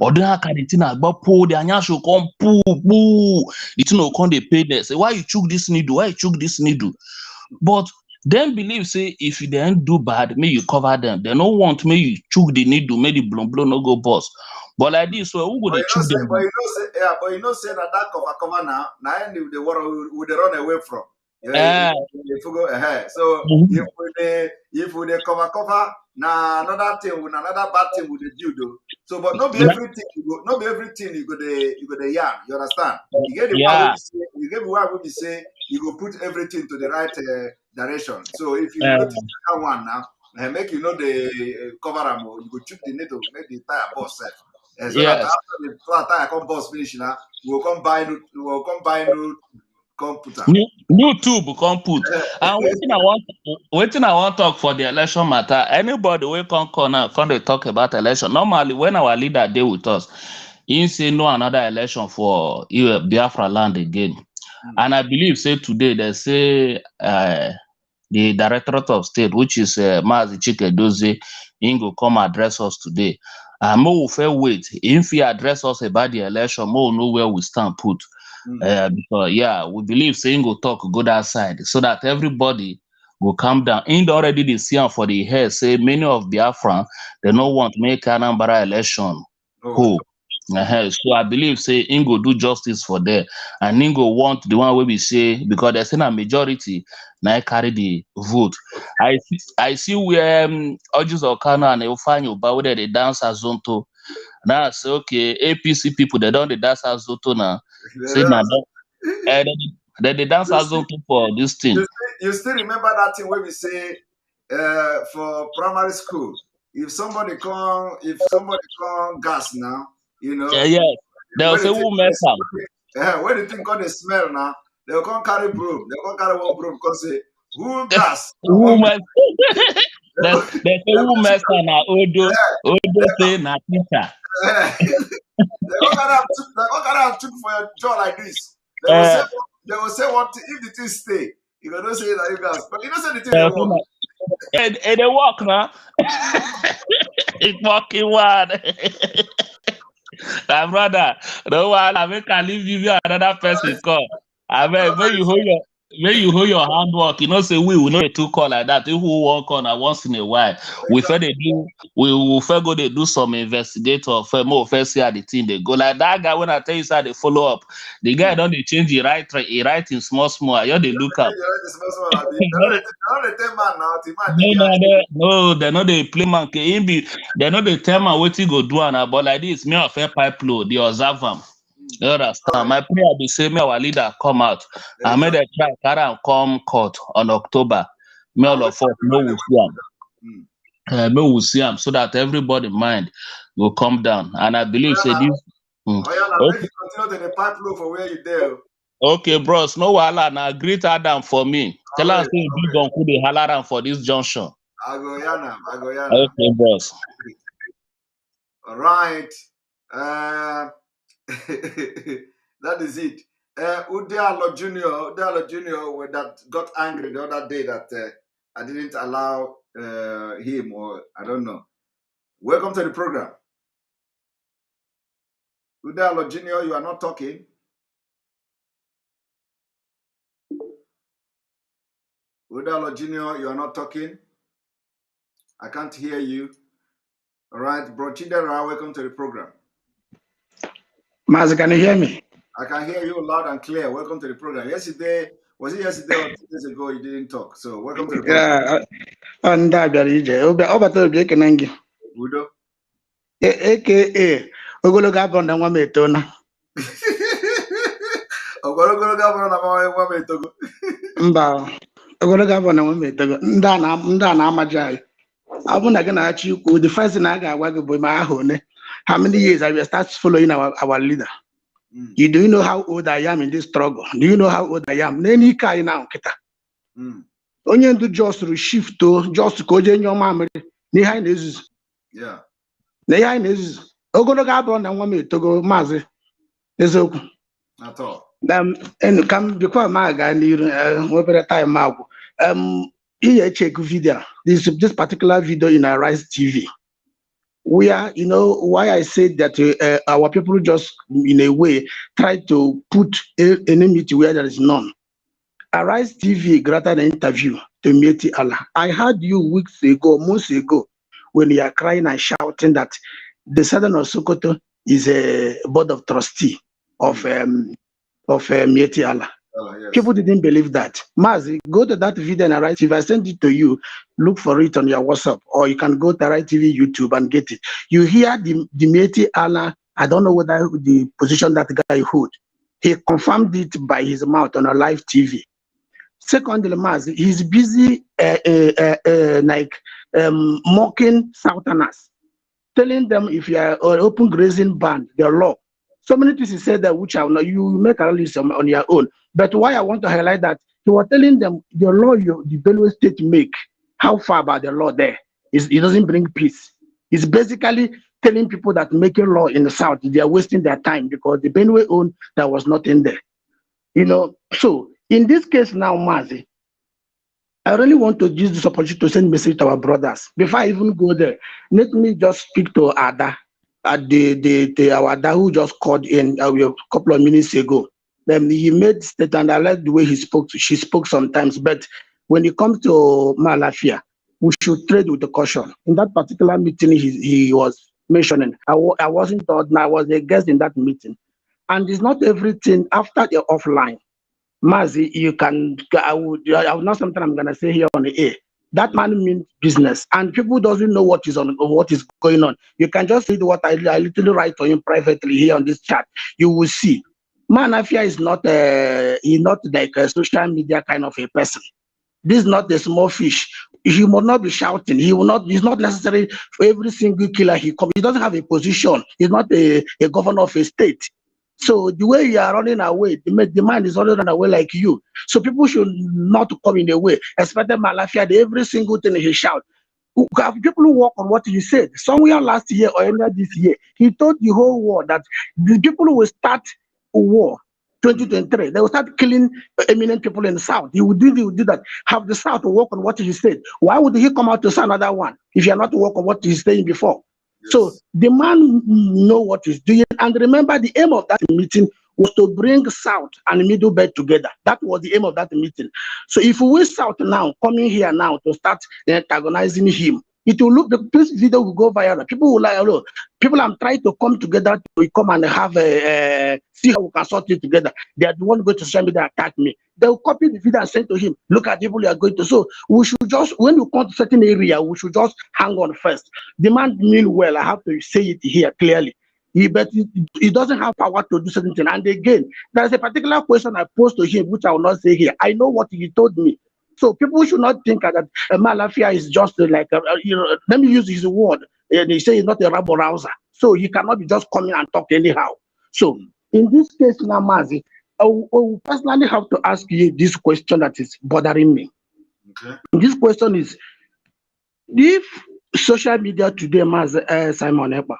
or they have caritina but pull their nyash will come pull. It no can't they pay them. Say why you chook this needle? Why you chook this needle? But then believe say if you then do bad, may you cover them. They don't want me you chook the needle, may the blow no go bust. But like this, so who would they chook them? But say that cover now end the world would they run away from. If you go ahead. So if we cover now another bad thing would they do though. So but not be everything you go the yarn, you understand? You get the one we say you go put everything to the right direction. So if you notice that one now, make the cover them, you go chook the needle, make the tire bust set. So that after the tire come bust finish now, we will come buy new computer. New tube come put. And waiting I want talk for the election matter. Anybody we come now, come they talk about election. Normally when our leader deal with us, he say no another election for Biafra land again. And I believe say today they say the Directorate of State, which is Mazi Chikedozie, he go come address us today. And more will fair wait. If he address us about the election, more know where we stand put. Because we believe saying go talk go that side so that everybody will calm down. In already the see for the hair say many of Biafran they don't want make Anambra election. So I believe say Ingo do justice for there, and Ingo want the one where we say because there's a majority now carry the vote. I see where Ojus Okano and Eufanyo Bawde they dance as Zonto. Now say okay, APC people they don't dance as Zonto now. Say now they dance as Zonto for this thing. You still remember that thing where we say for primary school, if somebody come gas now, They'll say who mess up. when the thing called the smell now, they'll come carry broom. They'll come carry one broom because say who gas? Who mess? They say who mess up now? Odo say na teacher. They go carry a took for your jaw like this. They will say what if the thing stay. You don't say that you guys, but you don't say the thing they work. And they walk now. It's walking one. My brother, no one I make can leave you another person call. I mean, when you hold your handwork, say we will not too call like that. If we walk on once in a while, we will go they do some investigator more first see how the thing they go. Like that guy when I tell you how they follow up, the guy don't they change he write in small. You they look up. No, they know they play man. They know they tell man what he go do and but like this, me a fair pipe load, they observe them. You understand? My prayer be say me our leader come out. I made a try carry and come court on October. Me all of us we see him. We see him so that everybody mind will come down. And I believe say this. Make you continue to the pipe low for where you there. Okay, bros, no wahala now. Greet Adam for me. Tell us say big uncle dey halaran for this junction. I go yana. Okay, bros. All right. That is it. Udialo Junior that got angry the other day that I didn't allow him, or I don't know. Welcome to the program. Udialo Junior, you are not talking. Udalo Junior, you are not talking. I can't hear you. All right, Bro Chidera, welcome to the program. Master, can you hear me? I can hear you loud and clear. Welcome to the program. Yesterday, was it yesterday or 2 days ago you didn't talk? So welcome to the program. Yeah, and I believe it. Obato Bekanangi. Udo. AKA Ogologo abọ na nwa m etona. Ogologo abọ na nwa m etogo. Mba, ogologo abọ na nwa m etogo. Ndị a na-amaja anyị. Ọ bụ na gị na-achị ikwu, the first thing I ga-agwa gị bụ ma aha one. How many years I will start following our leader? Do you know how old I am in this struggle? Do you know how old I am? N'enye ike anyị na nkịta. Onye ndu just shift to just ka o jee nye ọma amịrị n'ihe anyị na-ezuzu. Na ihe anyị na-ezuzu. Ogologo abụọ na nwa m etogo maazị eziokwu. Ka m bikwa ma aga n'iru nwebere time agwụ. Ihe check video, this particular video in Arise TV. Where, you know, why I said that our people just, in a way, try to put enmity where there is none. Arise TV granted an interview to Mieti Allah. I heard you weeks ago, months ago, when you are crying and shouting that the Southern of Sokoto is a board of trustee of Mieti Allah. Yes. People didn't believe that. Mazi, go to that video and Arise TV. I send it to you. Look for it on your WhatsApp, or you can go to Arise TV YouTube and get it. You hear the Mieti Allah. I don't know whether the position that guy hold. He confirmed it by his mouth on a live TV. Secondly, Mazi, he's busy mocking Southerners, telling them if you are an open grazing ban, the law. So many things he said that which I know you make a list on your own. But why I want to highlight that he was telling them the law the Benue state make, how far about the law there? It doesn't bring peace. It's basically telling people that making law in the south, they are wasting their time because the Benue own there was nothing there. You know, so in this case now, Mazi, I really want to use this opportunity to send a message to our brothers. Before I even go there, let me just speak to Ada. Our Ada who just called in a couple of minutes ago. Then he made statement, and I like the way she spoke sometimes. But when it comes to Malafia, we should trade with the caution. In that particular meeting, he was mentioning, I wasn't told, I was a guest in that meeting. And it's not everything after the offline. Mazi, you can, I would not something I'm gonna say here on the air. That man means business, and people doesn't know what is going on. You can just read what I literally write to him privately here on this chat. You will see. Manafia is not he's not like a social media kind of a person. This is not a small fish. He will not be shouting. He will not. It's not necessary for every single killer he comes. He doesn't have a position. He's not a governor of a state. So the way you are running away, the man is running away like you. So people should not come in a way, especially Malafia. Every single thing he shout. People who work on what he said. Somewhere last year or earlier this year, he told the whole world that the people who will start a war 2023, they will start killing eminent people in the south. He would do that. Have the south to work on what he said. Why would he come out to say another one if you are not to work on what he's saying before? Yes. So the man know what he's doing. And remember, the aim of that meeting was to bring South and Middle Belt together. That was the aim of that meeting. So if we South now, coming here now to start antagonizing him, it will look, this video will go viral. People will like, hello, people are trying to come together to come and have see how we can sort it together. They are the one going to social media attack me. They will copy the video and send to him. Look at people you are going to. So we should just, when you come to certain area, we should just hang on first. The man mean well. I have to say it here clearly. But he doesn't have power to do certain things. And again, there is a particular question I posed to him, which I will not say here. I know what he told me. So people should not think that Malafia is just like, let me use his word. They say he's not a rabble rouser. So he cannot be just coming and talk anyhow. So in this case, Namazi, I will personally have to ask you this question that is bothering me. Okay. This question is, if social media today, Simon Eber,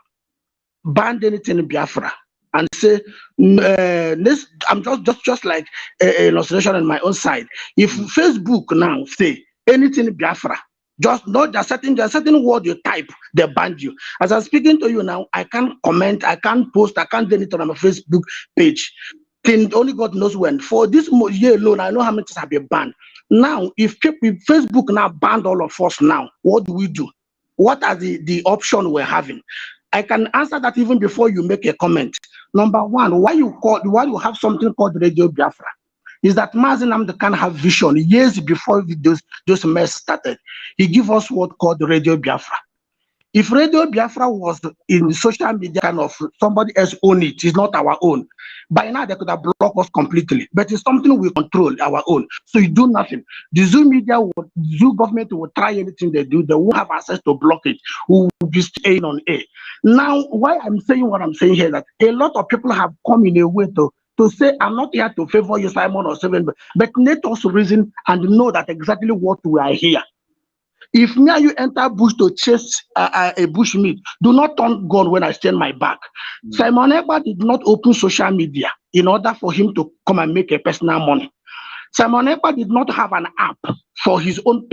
banned anything in Biafra and say, this, I'm just like an illustration on my own side. If Facebook now say anything in Biafra, just not there's certain word you type, they ban you. As I'm speaking to you now, I can't comment, I can't post, I can't do anything on my Facebook page. Only God knows when. For this year alone, I know how many things have been banned. Now, if Facebook now banned all of us now, what do we do? What are the option we're having? I can answer that even before you make a comment. Number one, why you have something called Radio Biafra is that Mazi Nnamdi Kanu have vision years before those mess started. He gave us what called Radio Biafra. If Radio Biafra was in social media kind of somebody else own it, it's not our own. By now they could have blocked us completely. But it's something we control, our own. So you do nothing. The Zoo media, Zoo government will try anything they do. They won't have access to block it. We will be staying on air. Now, why I'm saying what I'm saying here, that a lot of people have come in a way to say, I'm not here to favor you, Simon or Seven, but let us reason and know that exactly what we are here. If me and you enter bush to chase a bush meat, do not turn gun when I stand my back. Simon Ekpa did not open social media in order for him to come and make a personal money. Simon Ekpa did not have an app for his own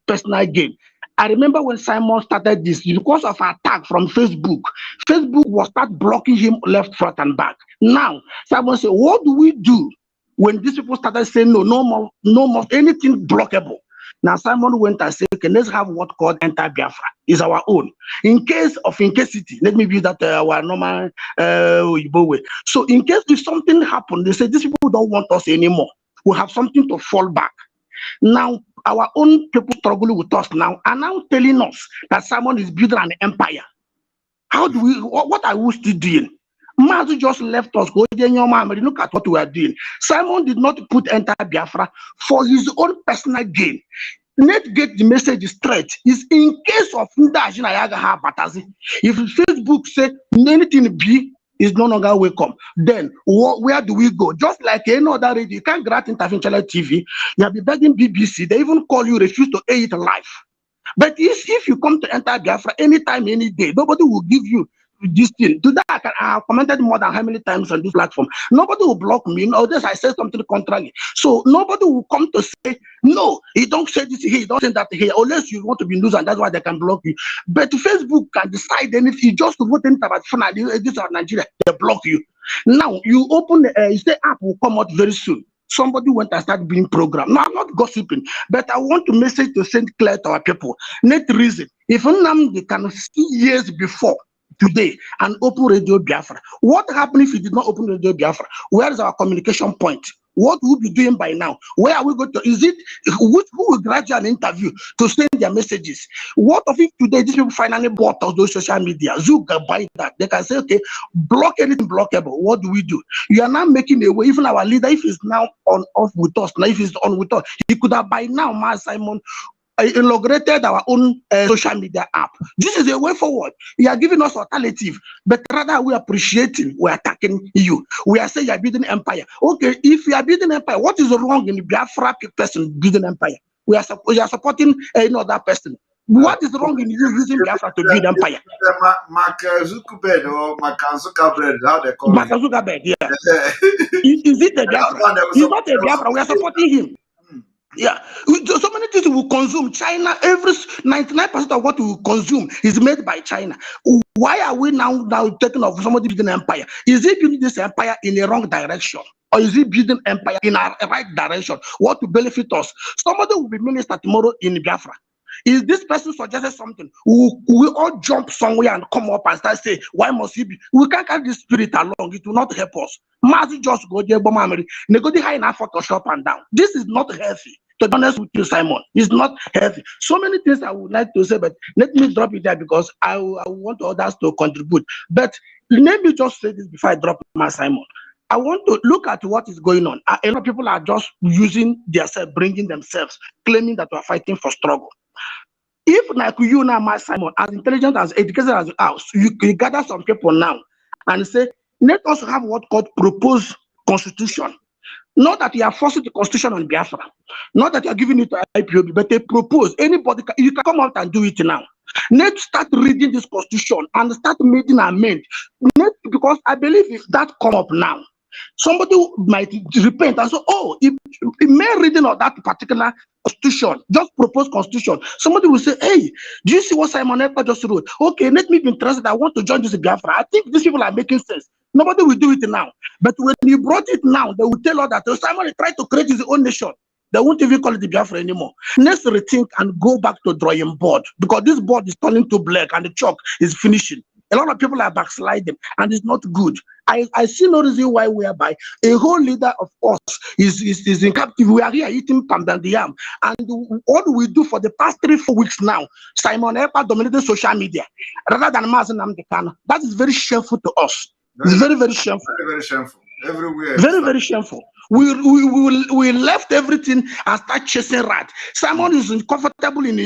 personal gain. I remember when Simon started this, because of attack from Facebook, Facebook was start blocking him left, front, and back. Now, Simon said, what do we do when these people started saying no more anything blockable? Now Simon went and said, okay, let's have what called Enter Biafra. Is our own. In case of incasity, let me use that our normal way. So in case if something happened, they say these people don't want us anymore. We have something to fall back. Now our own people struggling with us now are now telling us that Simon is building an empire. How do we? What are we still doing? Mazu just left us. Go look at what we are doing. Simon did not put Enter Biafra for his own personal gain. Let's get the message straight. Is in case of if Facebook say anything B is no longer welcome, then where do we go? Just like any other radio, you can't grant interventional TV. You'll be begging BBC. They even call you, refuse to air it live. But if you come to Enter Biafra anytime, any day, nobody will give you this thing. To that, I have commented more than how many times on this platform. Nobody will block me. Unless I say something contrary. So nobody will come to say, no, he don't say this here, he don't say that here, unless you want to be news, and that's why they can block you. But Facebook can decide anything. You just vote anything about this or Nigeria, they block you. Now you open you say app will come out very soon. Somebody went and started being programmed. No, I'm not gossiping, but I want to message to send clear to our people. Net reason, if Nnamdi can see years before today and open Radio Biafra, what happened if he did not open Radio Biafra? Where is our communication point? What will we be doing by now? Where are we going to? Is it who will grant you an interview to send their messages? What if today these people finally bought all those social media? Zoom can buy that. They can say, okay, block anything blockable. What do we do? You are now making a way. Even our leader, if he's now off with us, now if he's on with us, he could have by now, Simon, inaugurated our own social media app. This is a way forward. You are giving us alternative, but rather we are appreciating, we are attacking you. We are saying you are building empire. Okay, if you are building empire, what is wrong in the Biafra person building empire? We are supporting another person. What is wrong in you using Biafra to build empire? Mark Zuckerberg or Mark Zuckerberg, how they call Mark Zuckerberg, yeah. Is it a Biafra? He's not a Biafra. We are supporting him. Yeah, so many things we consume. China, every 99% of what we consume is made by China. Why are we now taking off somebody building an empire? Is he building this empire in a wrong direction? Or is he building empire in a right direction? What to benefit us? Somebody will be minister tomorrow in Biafra. Is this person suggested something? We all jump somewhere and come up and start saying, why must he be? We can't carry this spirit along. It will not help us. Mazi just go there, negoti high in Photoshop and down. This is not healthy. To be honest with you, Simon, it's not healthy. So many things I would like to say, but let me drop it there because I want others to contribute. But let me just say this before I drop my Simon. I want to look at what is going on. A lot of people are just using themselves, bringing themselves, claiming that we are fighting for struggle. If like you now, my Simon, as intelligent, as educated as us, you gather some people now and say, let us have what called proposed constitution. Not that you are forcing the constitution on Biafra, not that you are giving it to IPOB, but they propose. Anybody, you can come out and do it now. Let's start reading this constitution and start making an amendment. Because I believe if that come up now, somebody might repent and say, oh, if mere reading of that particular constitution, just proposed constitution, somebody will say, hey, do you see what Simon Ekpa just wrote? Okay, let me be interested. I want to join this Biafra. I think these people are making sense. Nobody will do it now. But when you brought it now, they will tell us that Simon is trying to create his own nation. They won't even call it the Biafra anymore. Let's rethink and go back to drawing board, because this board is turning to black and the chalk is finishing. A lot of people are backsliding, and it's not good. I see no reason why, whereby a whole leader of us is in captivity. We are here eating pounded yam, and what we do for the past 3-4 weeks now, Simon Ekpa dominated social media rather than Mazi Nnamdi Kanu. That is very shameful to us. It's very, very shameful. Very, very shameful. Everywhere. Very, very shameful. We left everything and start chasing rat. Simon is comfortable in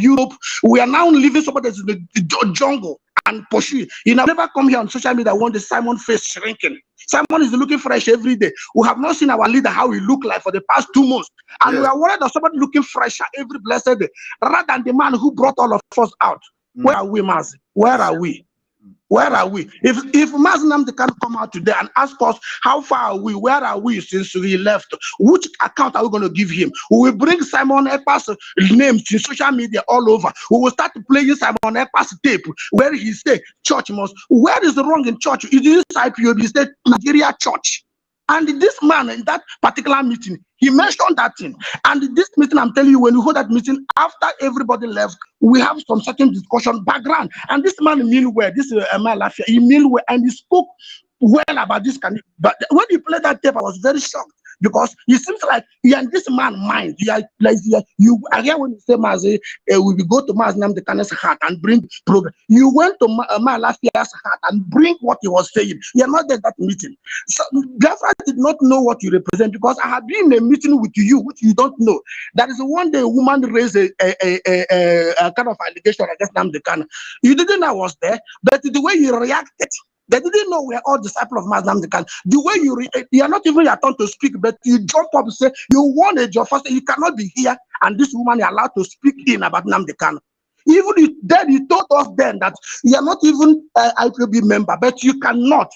Europe. We are now living somebody that's in the jungle and pursue. You know, never come here on social media want the Simon face shrinking. Simon is looking fresh every day. We have not seen our leader how he look like for the past 2 months, and we are worried of somebody looking fresher every blessed day, rather than the man who brought all of us out. Where are we, Mazi? Where are we? Where are we? If Mazi Nnamdi can come out today and ask us how far are we, where are we since he left, which account are we going to give him? We will bring Simon Ekpa's names in social media all over. We will start playing Simon Ekpa's tape where he said church must. Where is the wrong in church? It is IPOB, he said Nigeria church. And this man in that particular meeting, he mentioned that thing. And this meeting, I'm telling you, when you hold that meeting, after everybody left, we have some certain discussion background. And this man mean well, this is Emma Lafia, he mean well, and he spoke well about this. But when he played that tape, I was very shocked, because it seems like he and this man mind. You I hear when you say Mazi, we will go to Mazi Nnamdi Kanu's heart and bring progress. You went to Lafia's heart and bring what he was saying. You are not there at that meeting. So Biafra did not know what you represent, because I have been in a meeting with you, which you don't know. That is one day a woman raised a kind of allegation against Nnamdi Kanu. You didn't know I was there, but the way you reacted, they didn't know we are all disciples of Mazi Nnamdi Kanu. The way you are not even your turn to speak, but you jump up and say you wanted your first. You cannot be here, and this woman is allowed to speak in about Nnamdi Kanu. Even then, you told us then that you are not even IPOB member, but you cannot.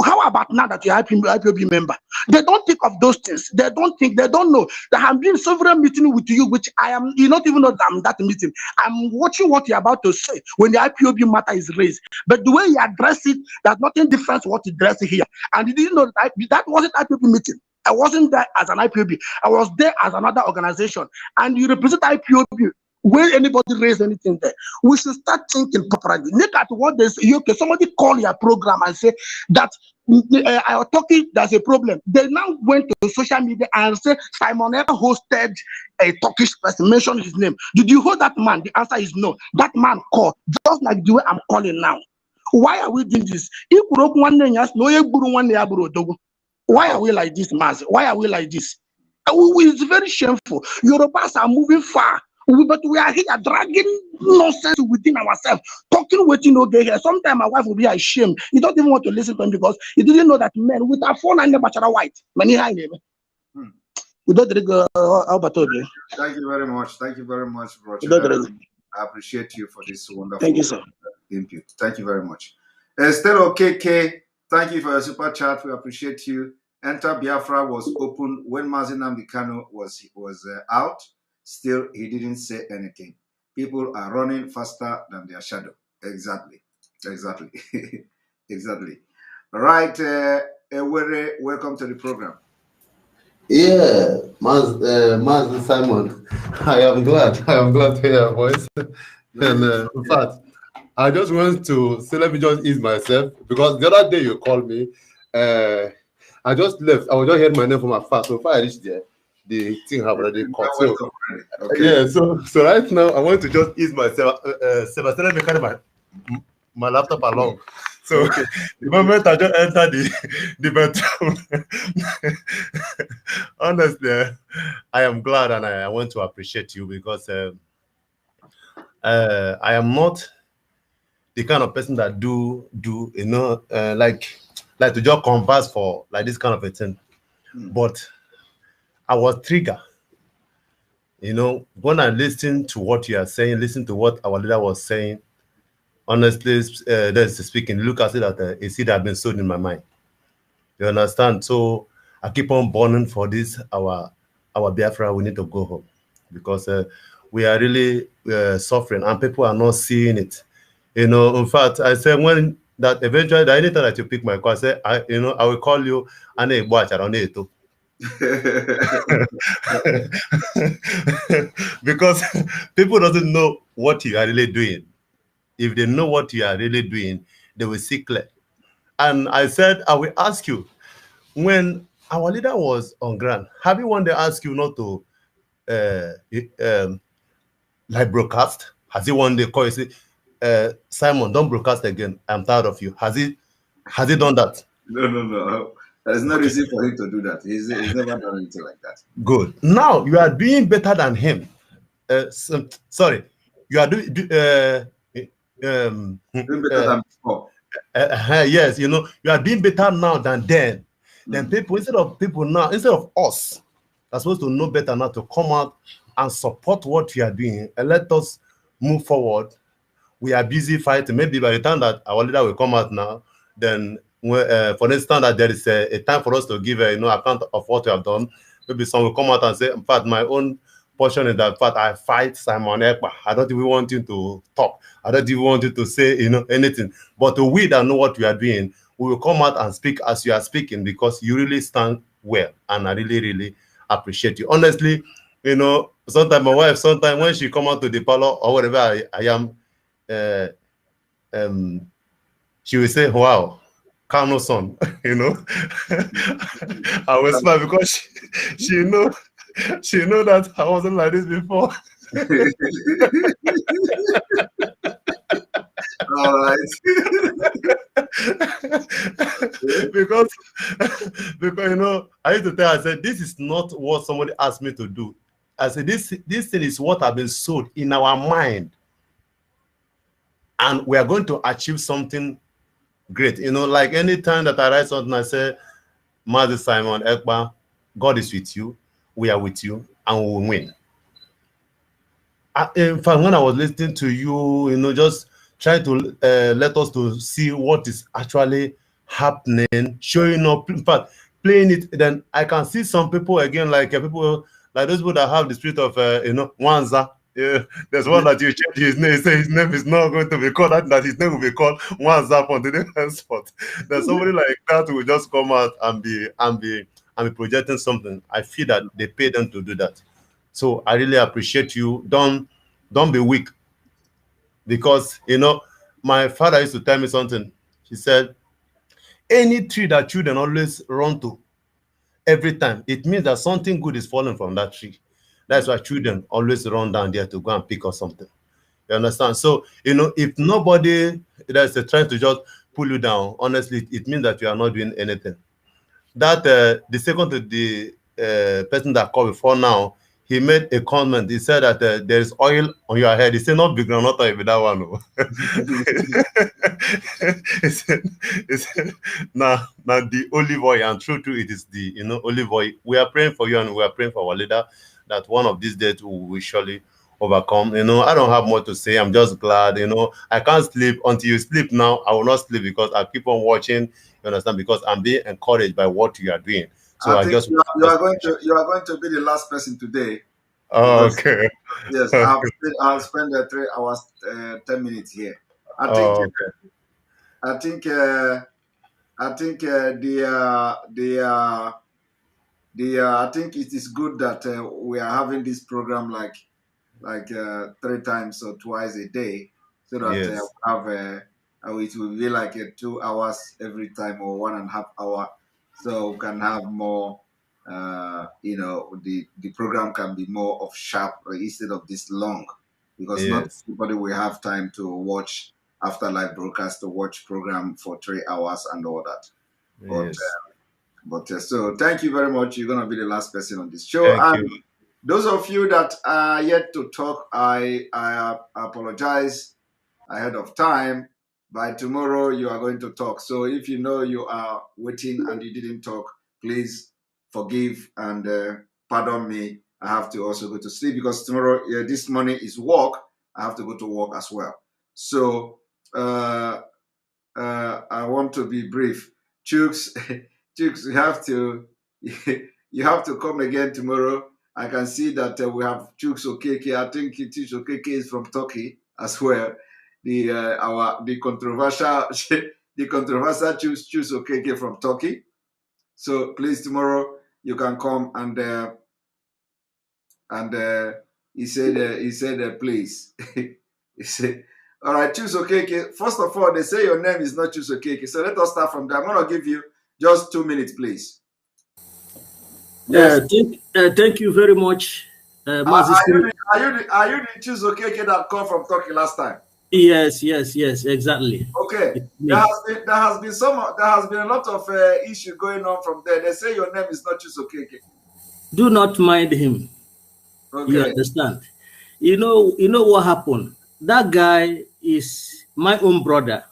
How about now that you're IPOB member? They don't think of those things. They don't think, they don't know. There have been several meetings with you, which I am, you not even know that I'm that meeting. I'm watching what you're about to say when the IPOB matter is raised. But the way you address it, there's nothing different from what you address it here. And you didn't know that that wasn't IPOB meeting. I wasn't there as an IPOB. I was there as another organization. And you represent IPOB. When anybody raise anything there, we should start thinking properly. Look at what they say. Okay, somebody call your program and say that our Turkey, there's a problem. They now went to social media and say Simon Ekpa hosted a Turkish person, mention his name. Did you hold that man? The answer is no. That man called, just like the way I'm calling now. Why are we doing this? Why are we like this, Maz? Why are we like this? It's very shameful. Yorubas are moving far. But we are here dragging nonsense within ourselves, talking waiting okay here. Sometimes my wife will be ashamed. You don't even want to listen to him, because he didn't know that men with a phone and the bachelor white. Many high name. We don't Thank you very much. Thank you very much, bro. I appreciate you for this wonderful input. Thank you very much. Estelle OKK, thank you for your super chat. We appreciate you. Enter Biafra was open when Mazi Nnamdi Kanu was out. Still, he didn't say anything. People are running faster than their shadow. Exactly. Exactly. All right, welcome to the program. Yeah, Maz Simon, I am glad to hear your voice. And in fact, I just want to say, let me just ease myself, because the other day you called me. I just left. I was just hearing my name from afar. So far I reached there, the thing have already cut. So, yeah, so right now I want to just ease myself. Sebastian, let me carry my laptop along. So the moment I just enter the bedroom, honestly, I am glad, and I want to appreciate you, because I am not the kind of person that do you know like to just converse for like this kind of a thing, but I was triggered. You know, when I listen to what you are saying, listen to what our leader was saying, honestly, that's speaking, look at it that a seed has been sown in my mind. You understand? So I keep on burning for this, our Biafra. We need to go home, because we are really suffering, and people are not seeing it. You know, in fact, I said when that eventually, anytime that you pick my call, I say, I will call you and watch around it. Because people doesn't know what you are really doing. If they know what you are really doing, they will see clear. And I said, I will ask you, when our leader was on ground, have you one day asked you not to like broadcast? Has he one day called you say, Simon, don't broadcast again. I'm tired of you. Has he done that? No. There's no reason for him to do that. He's never done anything like that. Good. Now you are doing better than him. Sorry, you are doing Doing better than before. yes, you know, you are doing better now than then. Then people, instead of us, are supposed to know better now to come out and support what you are doing and let us move forward. We are busy fighting. Maybe by the time that our leader will come out now, then for instance, that there is a time for us to give a account of what we have done. Maybe some will come out and say, in fact, my own portion is that, in fact, I fight Simon Ekpa. I don't even want him to talk. I don't even want him to say anything. But we that know what we are doing, we will come out and speak as you are speaking, because you really stand well, and I really, really appreciate you. Honestly, sometimes my wife, sometimes when she come out to the parlor or whatever I am, she will say, "Wow, Kano son," I will smile because she know that I wasn't like this before. All right. because I used to tell her, I said, this is not what somebody asked me to do. I said, this thing is what I've been sold in our mind, and we are going to achieve something great. Like any time that I write something, I say, Master Simon Ekpa, God is with you, we are with you, and we will win. In fact, when I was listening to you, just trying to let us to see what is actually happening, showing up, in fact, playing it, then I can see some people again, like people like those people that have the spirit of Wanza. There's one that you change his name, say his name is not going to be called that his name will be called Wanza on the next spot. There's somebody like that who will just come out and be projecting something. I feel that they pay them to do that. So I really appreciate you. Don't be weak, because my father used to tell me something. He said, any tree that children always run to every time, it means that something good is falling from that tree. That's why children always run down there to go and pick up something. You understand? So if nobody that's trying to just pull you down, honestly, it means that you are not doing anything. That the second to the person that called before now, he made a comment. He said that there is oil on your head. He said, not big not oil with that one. he said now the olive oil, and true, it is the olive oil. We are praying for you, and we are praying for our leader that one of these days we will surely overcome. I don't have more to say. I'm just glad. I can't sleep until you sleep now. I will not sleep because I keep on watching. You understand? Because I'm being encouraged by what you are doing. So I think just you are going to be the last person today. Okay. Yes, I'll spend 3 hours 10 minutes here. I think I think it is good that we are having this program like 3 times or twice a day, so that Yes. it will be like 2 hours every time, or 1.5 hour, so we can have more. The program can be more of sharp instead of this long, because not Yes. everybody will have time to watch after live broadcast, to watch program for 3 hours and all that. But Yes. so thank you very much. You're gonna be the last person on this show. Thank And you. those of you that are yet to talk, I apologize ahead of time. By tomorrow, you are going to talk. So if you know you are waiting and you didn't talk, please forgive and pardon me. I have to also go to sleep, because tomorrow, this morning is work. I have to go to work as well. So I want to be brief. Chooks, Chooks, you have to come again tomorrow. I can see that we have Chooks Okeke. I think Chooks Okeke is from Turkey as well. The controversial Chooks Okeke from Turkey. So please, tomorrow you can come. And he said, please. He said, all right, choose Okeke. First of all, they say your name is not choose Okeke. So let us start from there. I'm going to give you just 2 minutes, please. Yes. Thank you very much. Are you the choose Okeke that come from Turkey last time? Yes, exactly. Okay. There has been a lot of issue going on from there. They say your name is not choose Okeke. Do not mind him. Okay. You understand? You know what happened? That guy is my own brother.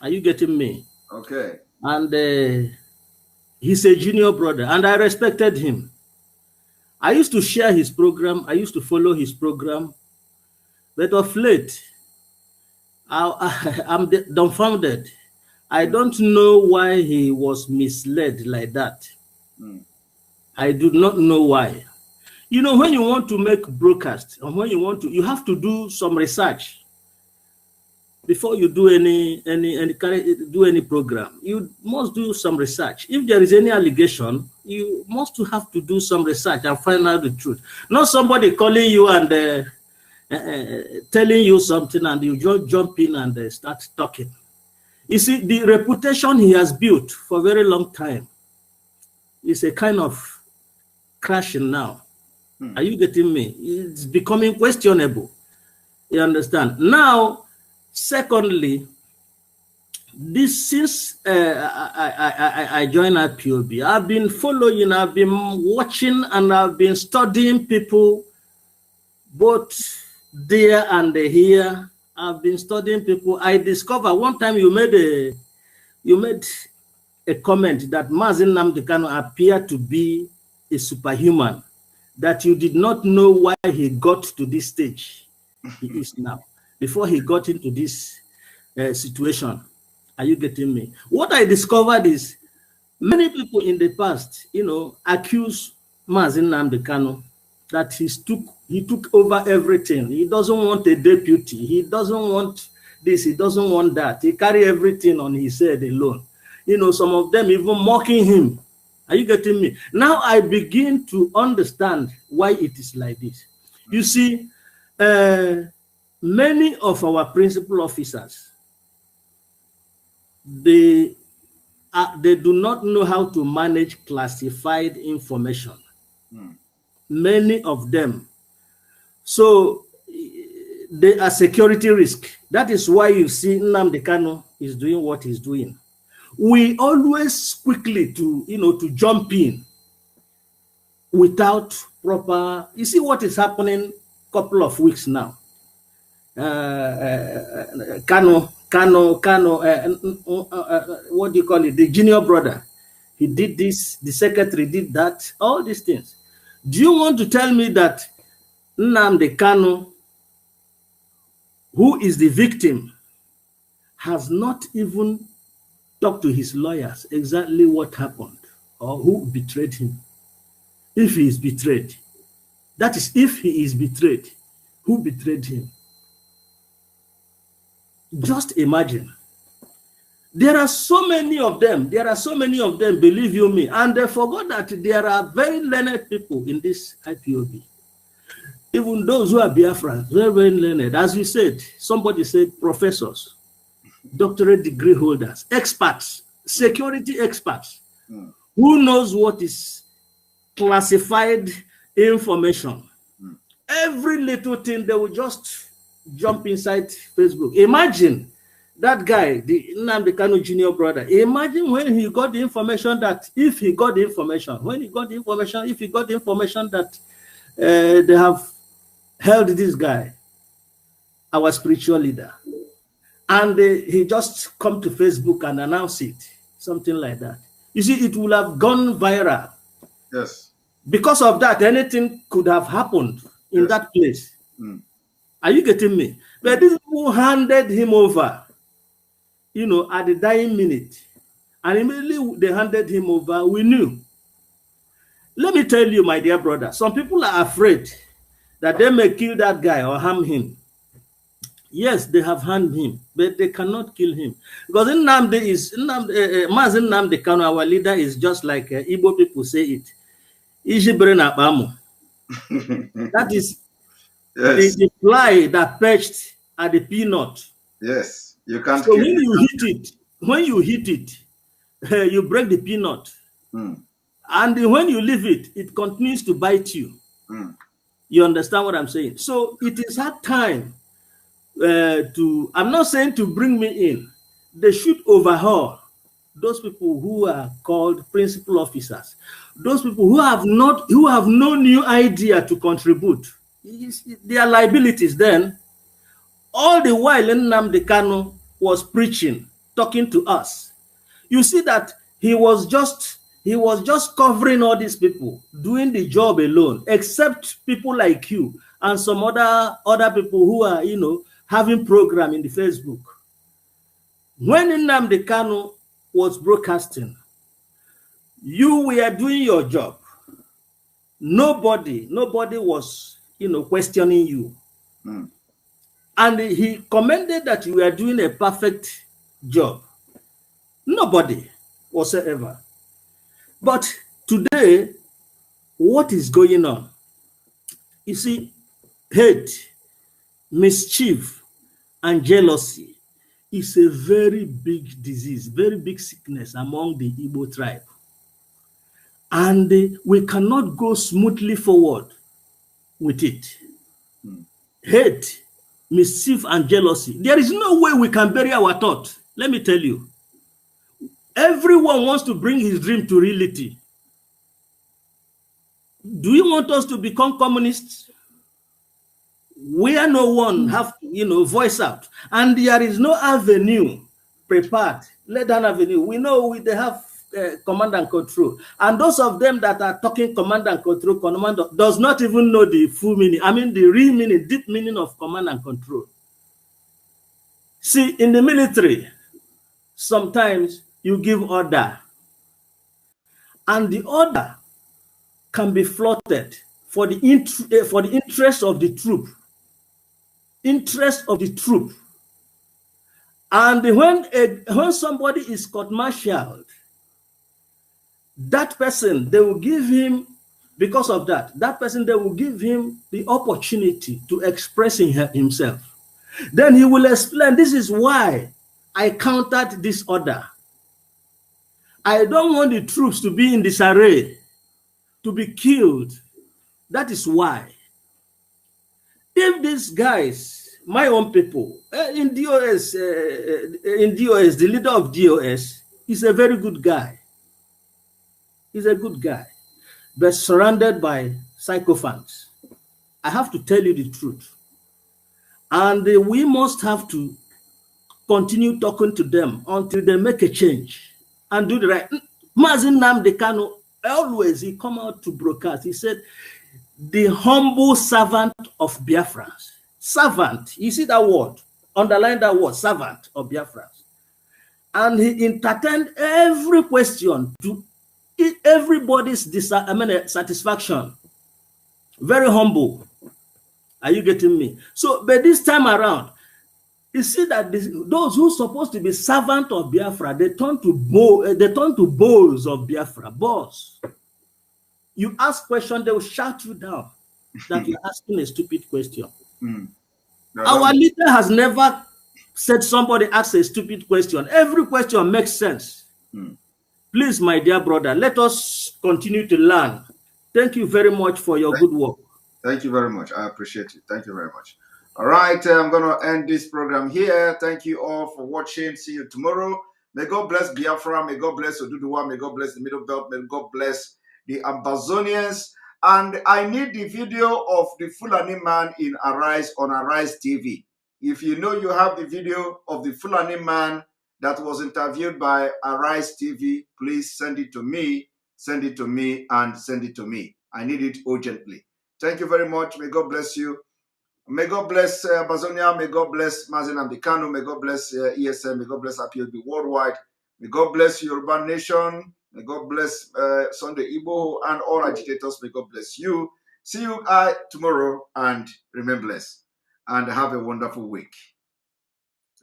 Are you getting me? Okay. And he's a junior brother, and I respected him. I used to share his program. I used to follow his program. But of late, I'm dumbfounded. I don't know why he was misled like that. I do not know why. You know, when you want to make broadcast, and when you have to do some research before you do any program. You must do some research. If there is any allegation, you must have to do some research and find out the truth. Not somebody calling you and telling you something and you just jump in and start talking. You see, the reputation he has built for a very long time is a kind of crashing now. Are you getting me? It's becoming questionable. You understand? Now, secondly, since I joined IPOB, I've been following, I've been watching, and I've been studying people both there and here. I've been studying people. I discovered one time you made a comment that Mazi Nnamdi Kanu appeared to be a superhuman, that you did not know why he got to this stage he is now, before he got into this situation. Are you getting me? What I discovered is many people in the past, accuse Mazi Nnamdi Kanu that he took over everything. He doesn't want a deputy. He doesn't want this. He doesn't want that. He carry everything on his head alone. Some of them even mocking him. Are you getting me? Now I begin to understand why it is like this. You see, many of our principal officers, they do not know how to manage classified information. Many of them. So they are security risk. That is why you see Nnamdi Kanu is doing what he's doing. We always quickly to jump in without proper. You see what is happening couple of weeks now. Kano, what do you call it? The junior brother. He did this, the secretary did that, all these things. Do you want to tell me that Nnamdi Kanu, who is the victim, has not even talked to his lawyers exactly what happened or who betrayed him? If he is betrayed, that is, if he is betrayed, who betrayed him? Just imagine. There are so many of them. Believe you me. And they forgot that there are very learned people in this IPOB. Even those who are Biafrans, very, very learned. As we said, somebody said professors, doctorate degree holders, experts, security experts, who knows what is classified information. Every little thing, they will just jump inside Facebook. Imagine that guy, the Nnamdi Kanu junior brother. Imagine when he got the information that if he got the information that they have held this guy, our spiritual leader, and he just come to Facebook and announce it, something like that. You see, it will have gone viral. Yes. Because of that, anything could have happened in that place. Are you getting me? But these people handed him over, at the dying minute. And immediately they handed him over, we knew. Let me tell you, my dear brother, some people are afraid that they may kill that guy or harm him. Yes, they have hanged him, but they cannot kill him. Because Mazi Nnamdi Kanu, our leader, is just like Igbo people say it. That is Yes. the fly that perched at the peanut. Yes. You can't So kill when it. you hit it, you break the peanut. Mm. And when you leave it, it continues to bite you. Mm. You understand what I'm saying? So it is hard time I'm not saying to bring me in. They should overhaul those people who are called principal officers, those people who have no new idea to contribute. Their liabilities then. All the while Nnamdi Kanu was preaching, talking to us. You see that he was just covering all these people, doing the job alone, except people like you and some other people who are, having program in the Facebook. When Nnamdi Kanu was broadcasting, you were doing your job. Nobody was, questioning you. Mm. And he commended that you were doing a perfect job. Nobody whatsoever. But today, what is going on? You see, hate, mischief, and jealousy is a very big disease, very big sickness among the Igbo tribe. And we cannot go smoothly forward with it. Hate, mischief, and jealousy. There is no way we can bury our thought. Let me tell you. Everyone wants to bring his dream to reality. Do you want us to become communists? Where no one have to, voice out. And there is no avenue prepared. Let that avenue. We know they have command and control. And those of them that are talking command and control, command does not even know the full meaning. I mean, the real meaning, deep meaning of command and control. See, in the military, sometimes you give order. And the order can be flouted for the interest of the troop. Interest of the troop. And when somebody is court-martialed, that person, they will give him, because of that person, they will give him the opportunity to express himself. Then he will explain, this is why I countered this order. I don't want the troops to be in disarray, to be killed. That is why. If these guys, my own people, in DOS, the leader of DOS, is a very good guy. He's a good guy, but surrounded by sycophants. I have to tell you the truth. And we must have to continue talking to them until they make a change and do the right. Mazi Nnamdi Kanu, always he come out to broadcast. He said, the humble servant of Biafrans. Servant, you see that word, underline that word, servant of Biafrans. And he entertained every question to everybody's satisfaction. Very humble. Are you getting me? So, but this time around, you see that those who are supposed to be servant of Biafra, they turn to bulls of Biafra, boss. You ask question, they will shout you down that you're asking a stupid question. Mm. Our leader has never said somebody asks a stupid question. Every question makes sense. Mm. Please, my dear brother, let us continue to learn. Thank you very much for your good work. Thank you very much. I appreciate it. Thank you very much. All right, I'm going to end this program here. Thank you all for watching. See you tomorrow. May God bless Biafra. May God bless Oduduwa. May God bless the Middle Belt. May God bless the Amazonians. And I need the video of the Fulani man in Arise on Arise TV. If you know you have the video of the Fulani man that was interviewed by Arise TV, please send it to me. Send it to me and send it to me. I need it urgently. Thank you very much. May God bless you. May God bless Amazonia. May God bless Mazi Nnamdi Kanu. May God bless ESM. May God bless APLB worldwide. May God bless Yoruba Nation. May God bless Sunday Igbo and all agitators. May God bless you. See you tomorrow and remain blessed. And have a wonderful week.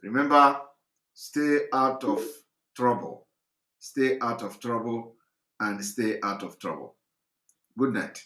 Remember, stay out of trouble. Stay out of trouble and stay out of trouble. Good night.